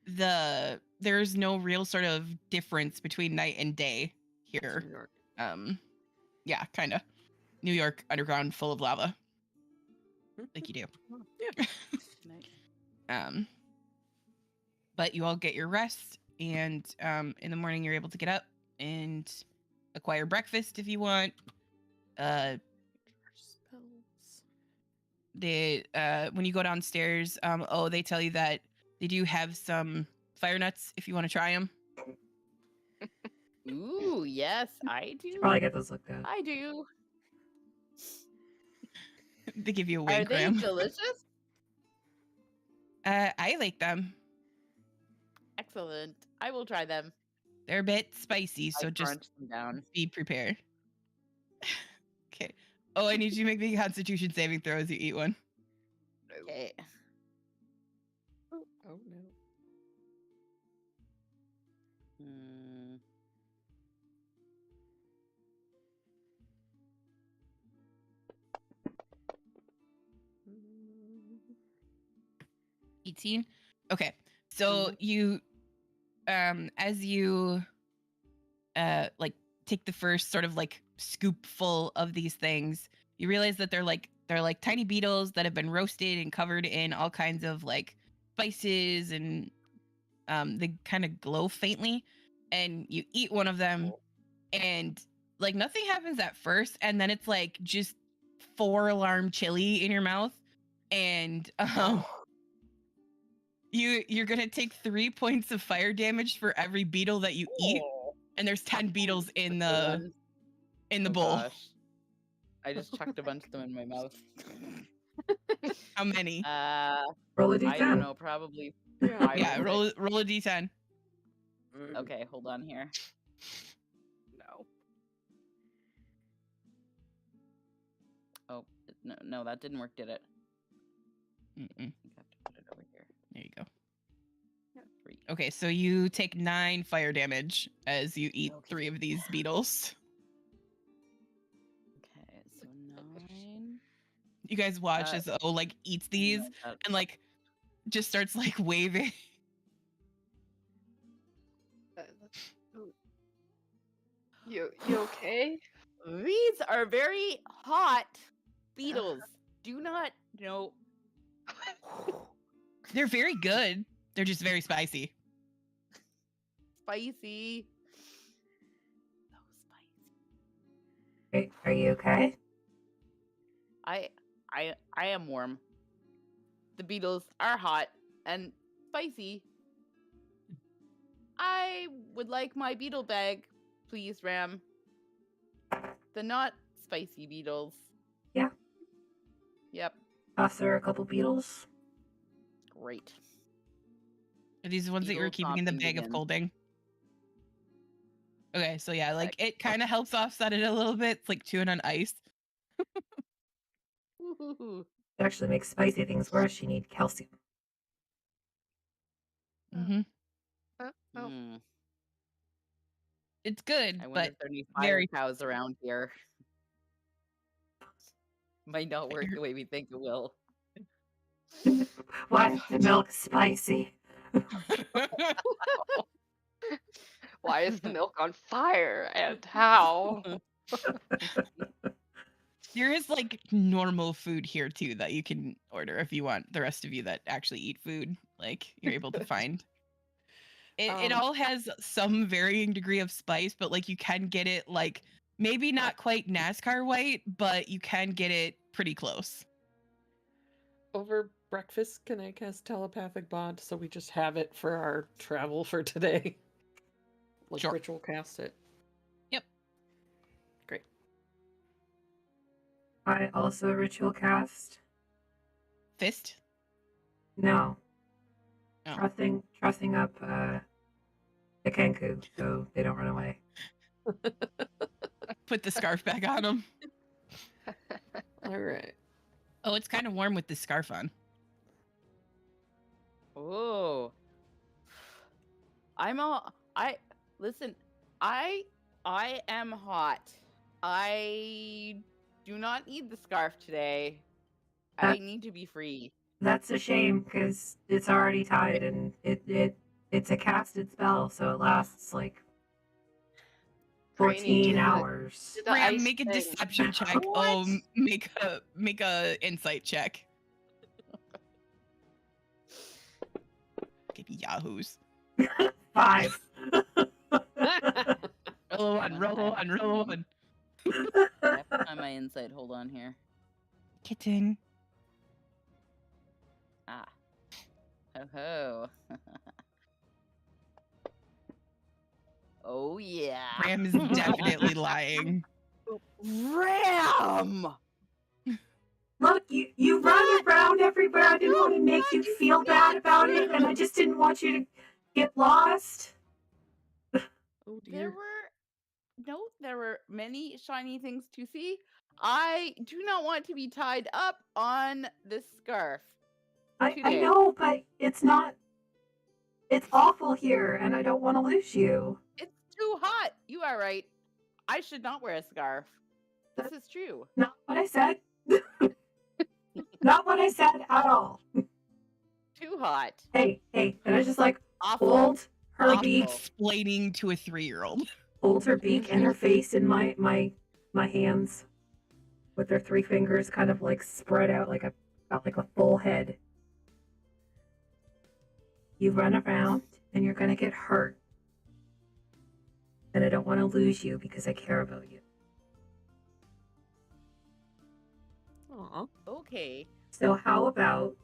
there's no real sort of difference between night and day here.
New York.
Yeah, kind of. New York underground full of lava. Like you do.
Yeah.
But you all get your rest, and in the morning you're able to get up and acquire breakfast if you want. When you go downstairs, they tell you that they do have some fire nuts if you want to try them.
Ooh, yes, I do.
Probably get those looked at.
I do.
They give you a
Are
wink,
they
Graham.
delicious?
I like them.
Excellent. I will try them.
They're a bit spicy, so
I
just
crunch them down.
be prepared. Okay. Oh, I need you to make me a Constitution saving throw as you eat one.
Okay.
Oh no.
18. Okay. So you as you like take the first sort of like scoop full of these things, you realize that they're like tiny beetles that have been roasted and covered in all kinds of like spices, and they kind of glow faintly, and you eat one of them and like nothing happens at first, and then it's like just 4-alarm chili in your mouth, and you're gonna take 3 points of fire damage for every beetle that you eat, and there's 10 beetles in the bowl.
Gosh. I just chucked a bunch of them in my mouth.
How many?
Roll a
I don't
d10.
know, probably.
Yeah, roll a d10.
Okay, hold on here.
No.
Oh, no, that didn't work, did it?
Mm-mm.
I have to put it over here.
There you go.
Yeah, 3.
Okay, so you take 9 fire damage as you eat 3 of these beetles.
Okay, so 9.
You guys watch as O like eats these and like just starts like waving.
You okay?
These are very hot beetles. Do not no.
They're very good. They're just very spicy.
Spicy.
Are you okay?
I am warm. The beetles are hot and spicy. I would like my beetle bag, please, Ram. The not spicy beetles.
Yeah.
Yep.
Toss her a couple beetles.
Great.
Are these the ones that you were
Beetle
keeping in the
chomping
bag of
begins.
colding? Okay, so yeah, like it kind of helps offset it a little bit. It's like chewing on ice.
Woohoo.
It actually makes spicy things worse. You need calcium.
Mm-hmm.
Oh.
Mm.
It's good,
I wonder
but
if there are any fire
very
cows around here. Might not work the way we think it will.
Why is the milk spicy?
Why is the milk on fire and how?
There is like normal food here too that you can order if you want. The rest of you that actually eat food, like you're able to find. It all has some varying degree of spice, but like you can get it like maybe not quite NASCAR white, but you can get it pretty close.
Over breakfast, can I cast telepathic bond so we just have it for our travel for today? Like
Sure.
ritual cast it.
Yep.
Great.
I also ritual cast.
Fist?
No.
Oh.
Trussing up the Kenku so they don't run away.
Put the scarf back on them.
All right.
Oh, it's kind of warm with the scarf on.
Oh. Listen, I am hot. I do not need the scarf today. I need to be free.
That's a shame because it's already tied and it's a casted spell, so it lasts like 14 hours.
Ram, make a deception check. Oh, make a insight check. Give me yahoos.
5.
Roll a one.
I have to find my insight. Hold on here.
Kitten.
Ah. Ho ho. Oh yeah.
Ram is definitely lying.
Ram!
Look, you run around everywhere. I didn't want to make you feel bad about it, and I just didn't want you to get lost.
Oh
dear. There were many shiny things to see. I do not want to be tied up on this scarf.
I know, but it's not. It's awful here, and I don't want to lose you.
It's too hot. You are right. I should not wear a scarf. This is true.
Not what I said. Not what I said at all.
Too hot.
Hey, and I just like
Awful.
hold her beak,
Explaining to a 3-year-old.
hold her beak and her face in my hands, with their 3 fingers kind of like spread out like a full head. You run around and you're gonna get hurt, and I don't want to lose you because I care about you.
Aw.
Okay.
So how about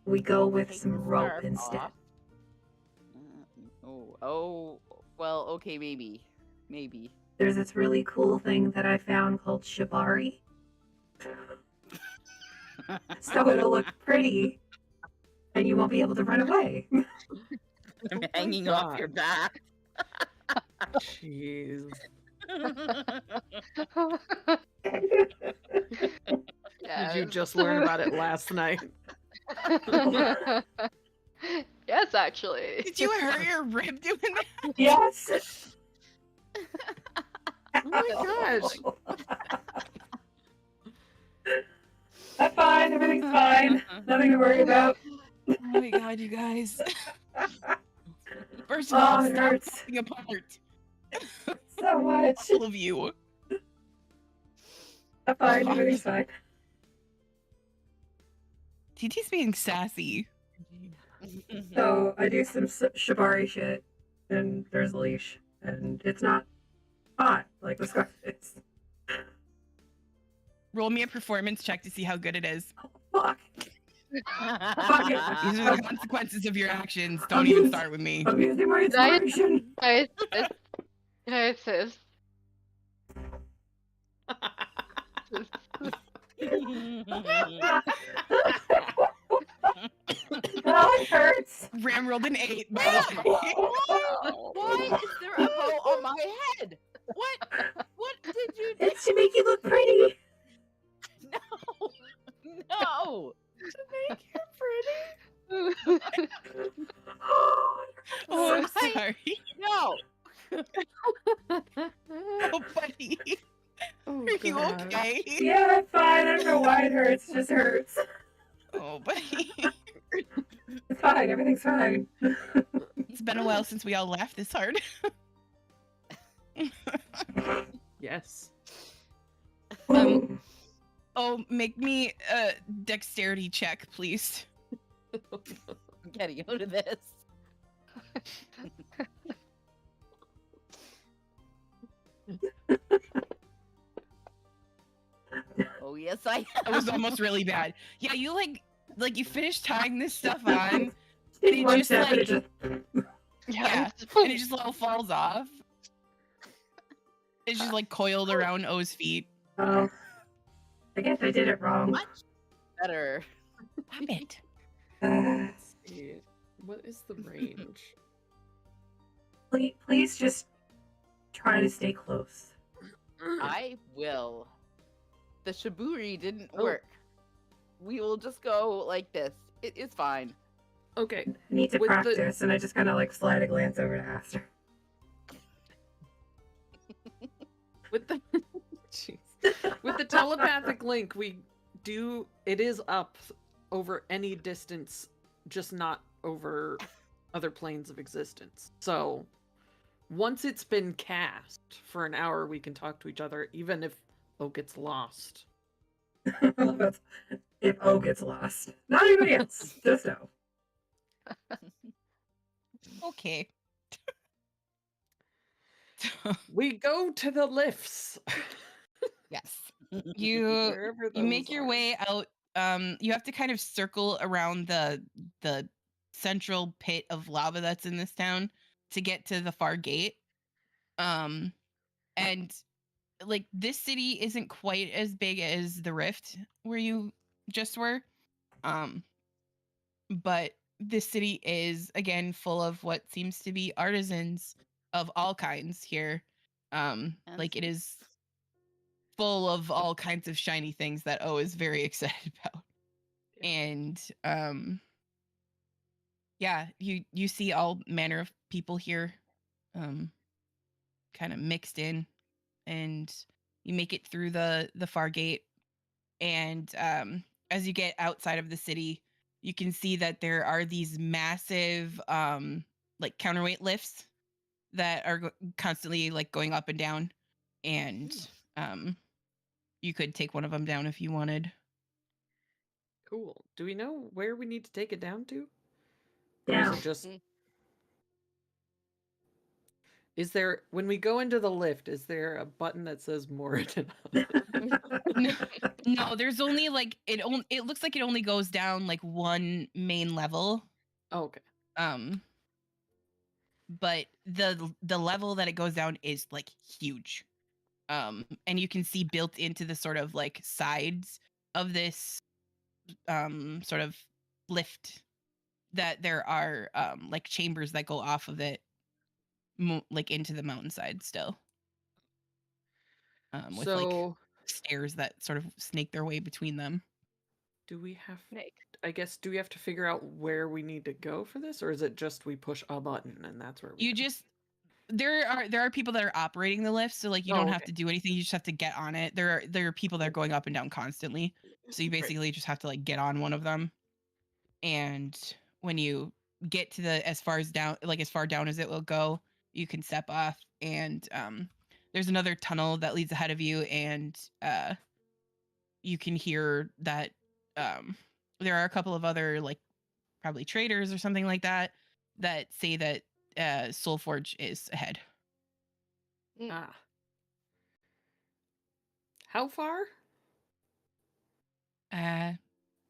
we go with
Take
some
the
rope
scarf
instead?
off. Oh, well, okay, maybe.
There's this really cool thing that I found called shibari. So it'll look pretty, and you won't be able to run away.
I'm hanging off your back.
Jeez. Did you just learn about it last night?
Yes, actually.
Did you hurt your rib doing that?
Yes.
Oh my gosh.
I'm fine. Everything's fine. Nothing to worry about.
Oh my god, you guys. First of all,
Oh, it
stop
hurts
falling apart.
so much.
All of you.
I'm fine. Everything's fine.
TT's being sassy.
So I do some shibari shit, and there's a leash, and it's not hot like the scarf is.
Roll me a performance check to see how good it is.
Fuck. Fuck it.
These are the consequences of your actions. Don't even start with me.
I'm using my inspiration.
Can I assist?
Oh, it hurts.
Ram rolled an 8.
Why is there a bow on my head? What did you do?
It's to make you look pretty.
No.
To make you pretty.
Oh, I'm sorry.
No.
Oh, buddy.
Oh,
Are you
God.
okay?
Yeah, I'm fine. I don't know why it hurts. It just hurts.
Oh, buddy.
It's fine. Everything's fine.
It's been a while since we all laughed this hard.
Yes.
Oh, make me a dexterity check, please.
I'm getting out of this. Oh yes, I am.
It was almost really bad. Yeah, you like you finish tying this stuff on, and
Take
it
one
just
step and
like
it just
yeah, and it just all falls off. It's just like coiled around O's feet.
Oh, I guess I did it wrong.
Much better.
Damn it.
Let's see. What is the range?
Please just try to stay close.
I will. The shiburi didn't
Oh.
work. We will just go like this. It is fine.
Okay.
I need to
With the-
practice, and I just kind of like slide a glance over to Aster.
With the Jeez. With the telepathic link, it is up over any distance, just not over other planes of existence. So once it's been cast for an hour, we can talk to each other, even if O gets lost.
If O gets lost, not anybody else, just O.
Okay.
We go to the lifts.
Yes. You
Wherever
you make
those
your
are.
way out. You have to kind of circle around the central pit of lava that's in this town to get to the far gate. And like this city isn't quite as big as the Rift where you just were. But this city is again full of what seems to be artisans of all kinds here. Like it is full of all kinds of shiny things that O is very excited about. And yeah, you see all manner of people here kind of mixed in, and you make it through the far gate, and as you get outside of the city, you can see that there are these massive like counterweight lifts that are constantly like going up and down, and you could take one of them down if you wanted.
Cool. Do we know where we need to take it down to? Or
Down.
is it just Is there, when we go into the lift, is there a button that says Moradin?
No, there's only like it looks like it only goes down like one main level.
Oh, okay.
But the level that it goes down is like huge. And you can see built into the sort of like sides of this sort of lift that there are like chambers that go off of it like into the mountainside still. With like stairs that sort of snake their way between them.
Do we have, I guess, do we have to figure out where we need to go for this, or is it just we push a button and that's where we
You just there are people that are operating the lift, so like you don't have to do anything, you just have to get on it. There are people that are going up and down constantly, so you basically just have to like get on one of them, and when you get to the as far down as it will go, you can step off, and there's another tunnel that leads ahead of you, and you can hear that there are a couple of other like probably traders or something like that that say that Soulforge is ahead.
Ah. How far?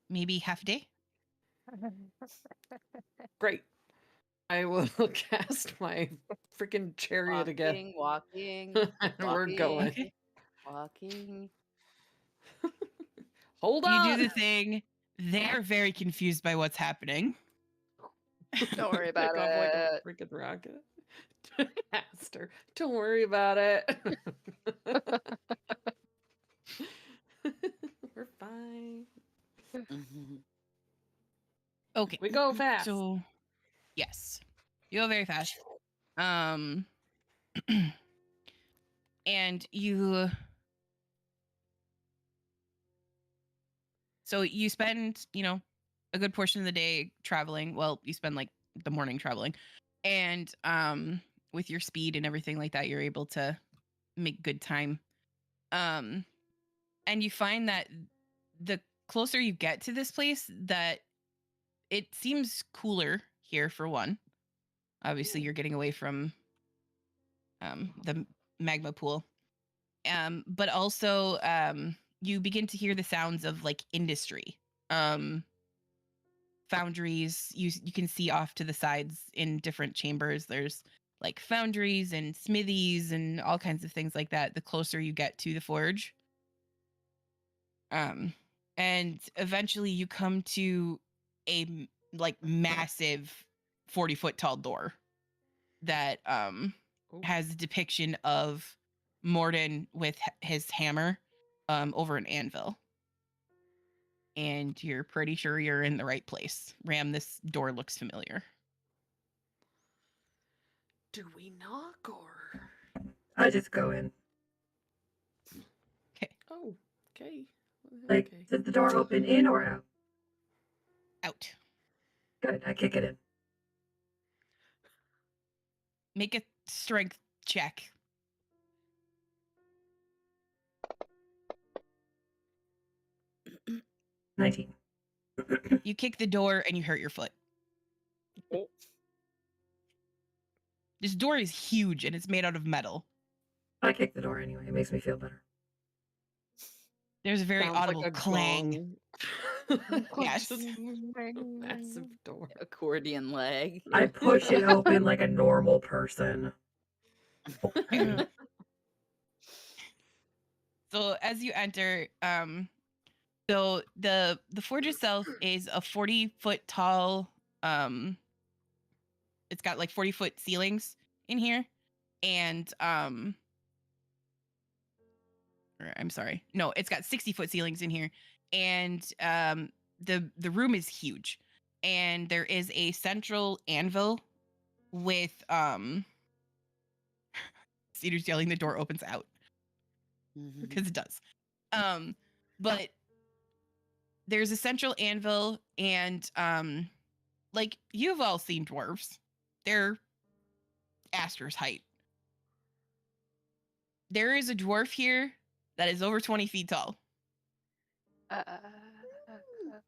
Maybe half a day.
Great. I will cast my freaking chariot again.
Walking.
We're going.
Walking.
Hold
You
on.
do the thing. They're very confused by what's happening.
Don't worry about
Pick up like a
it.
freaking rocket. Master, don't worry about it. We're fine.
Okay.
We go fast.
So, yes. You go very fast. And you spend, a good portion of the day traveling. Well, you spend like the morning traveling. And with your speed and everything like that, you're able to make good time. And you find that the closer you get to this place, that it seems cooler here for one. Obviously, you're getting away from the magma pool. But also you begin to hear the sounds of like industry. Foundries, you can see off to the sides in different chambers. There's like foundries and smithies and all kinds of things like that the closer you get to the forge. And eventually you come to a like massive 40-foot tall door that has a depiction of Moradin with his hammer over an anvil. And you're pretty sure you're in the right place. Ram, this door looks familiar.
Do we knock or?
I just go in.
Okay.
Oh, okay.
Like, does the door open in or out?
Out.
Good, I kick it in.
Make a strength check.
19.
You kick the door and you hurt your foot. This door is huge and it's made out of metal.
I kick the door anyway. It makes me feel better.
There's a very
Sounds
audible
like a
clang.
Yes.
Yes.
Massive door.
Accordion leg.
I push it open like a normal person.
So as you enter, so the forge itself is a 40-foot tall. It's got like 40-foot ceilings in here, and I'm sorry, no, it's got 60-foot ceilings in here, and the room is huge, and there is a central anvil with Cedar's yelling the door opens out because it does. But there's a central anvil, and like you've all seen dwarves. They're Aster's height. There is a dwarf here that is over 20 feet tall.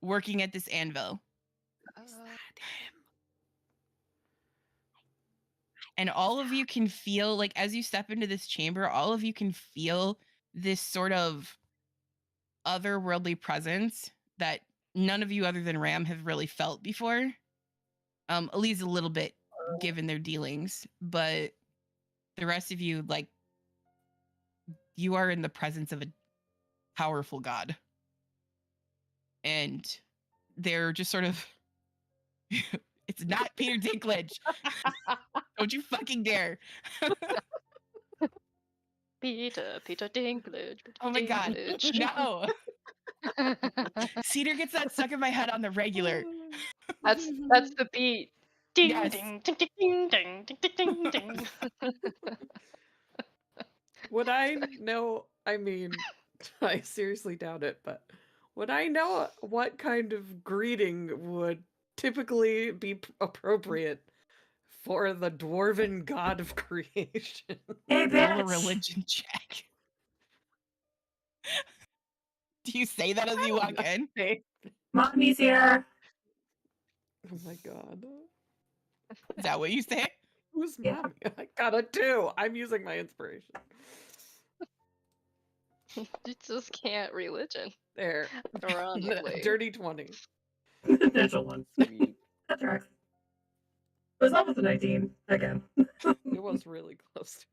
Working at this anvil. And all of you can feel, like, as you step into this chamber, all of you can feel this sort of otherworldly presence that none of you other than Ram have really felt before. Elise a little bit, given their dealings, but the rest of you, like, you are in the presence of a powerful god. And they're just sort of, it's not Peter Dinklage. Don't you fucking dare.
Peter Dinklage.
Oh my god, no. Cedar gets that stuck in my head on the regular.
That's the beat. Ding,
Yes.
ding, ding, ding, ding, ding, ding, ding, ding.
Would I know? I mean, I seriously doubt it, but would I know what kind of greeting would typically be appropriate for the dwarven god of creation?
Hey,
Roll a
bitch!
religion check. Do you say that as you walk in?
Mommy's here.
Oh my god.
Is that what you say?
Who's mommy? I got a 2. I'm using my inspiration.
You just can't religion.
There.
Ironically.
Dirty 20.
Natural one. That tracks. It was almost a 19 again.
It was really close.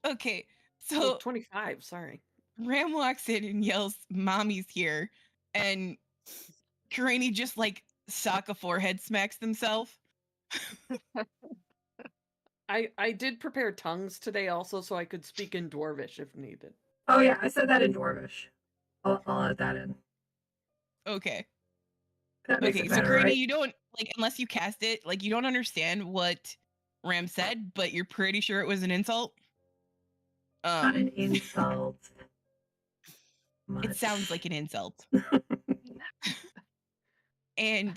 Okay, so
25, sorry.
Ram walks in and yells, "Mommy's here," and Karani just like sock a forehead smacks themselves.
I did prepare tongues today also, so I could speak in Dwarvish if needed.
Oh yeah, I said that in Dwarvish. I'll add that in.
Okay.
That makes
Okay,
it
so
better,
Karani,
right?
you don't, like, unless you cast it, like, you don't understand what Ram said, but you're pretty sure it was an insult.
Not an insult.
It sounds like an insult. And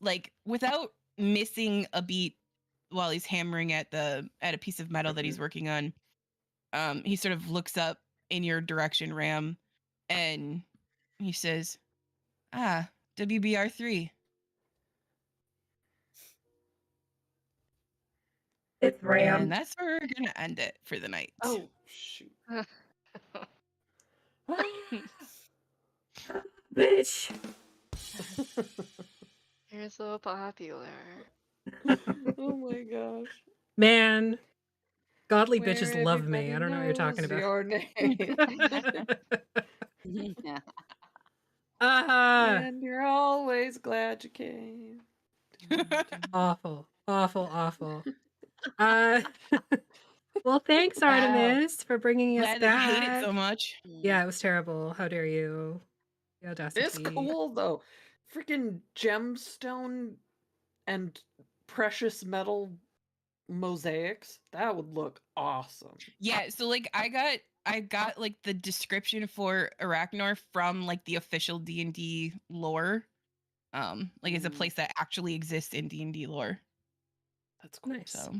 like without missing a beat while he's hammering at a piece of metal that he's working on, he sort of looks up in your direction, Ram, and he says, "Ah, WBR3."
It's Ram.
And that's where we're gonna end it for the night.
Oh shoot.
Bitch.
You're so popular.
Oh my gosh.
Man, godly
Where
bitches love me. I don't know what you're talking
everybody
about.
knows your name.
Uh-huh.
And you're always glad you came.
Awful, awful, awful. Well, thanks,
Wow.
Artemis, for bringing us
Glad that you hate
back.
it so much.
Yeah, it was terrible. How dare you? The audacity.
It's cool though. Freaking gemstone and precious metal mosaics. That would look awesome.
Yeah, so like I got like the description for Arachnor from like the official D&D lore. Like it's a place that actually exists in D&D lore.
That's cool.
Nice.
So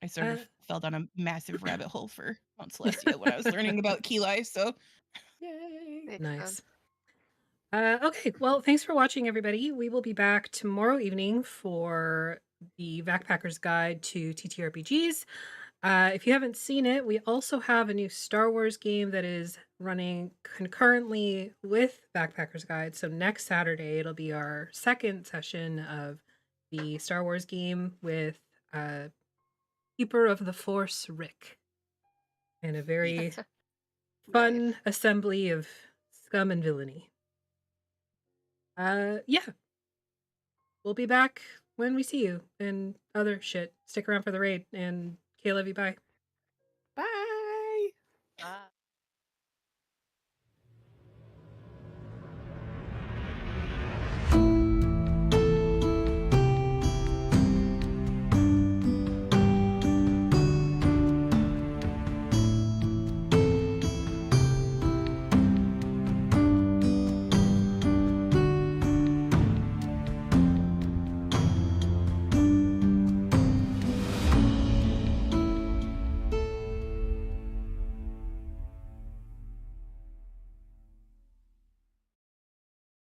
I sort of fell down a massive rabbit hole for Mount Celestia when I was learning about Keli, so
yay.
Nice. Okay, well, thanks for watching, everybody. We will be back tomorrow evening for the Backpacker's Guide to TTRPGs. If you haven't seen it, we also have a new Star Wars game that is running concurrently with Backpacker's Guide. So next Saturday, it'll be our second session of the Star Wars game with Keeper of the Force Rick. And a very fun assembly of scum and villainy. Yeah. We'll be back when we see you and other shit. Stick around for the raid, and Kayla, bye.
Bye.
Ah.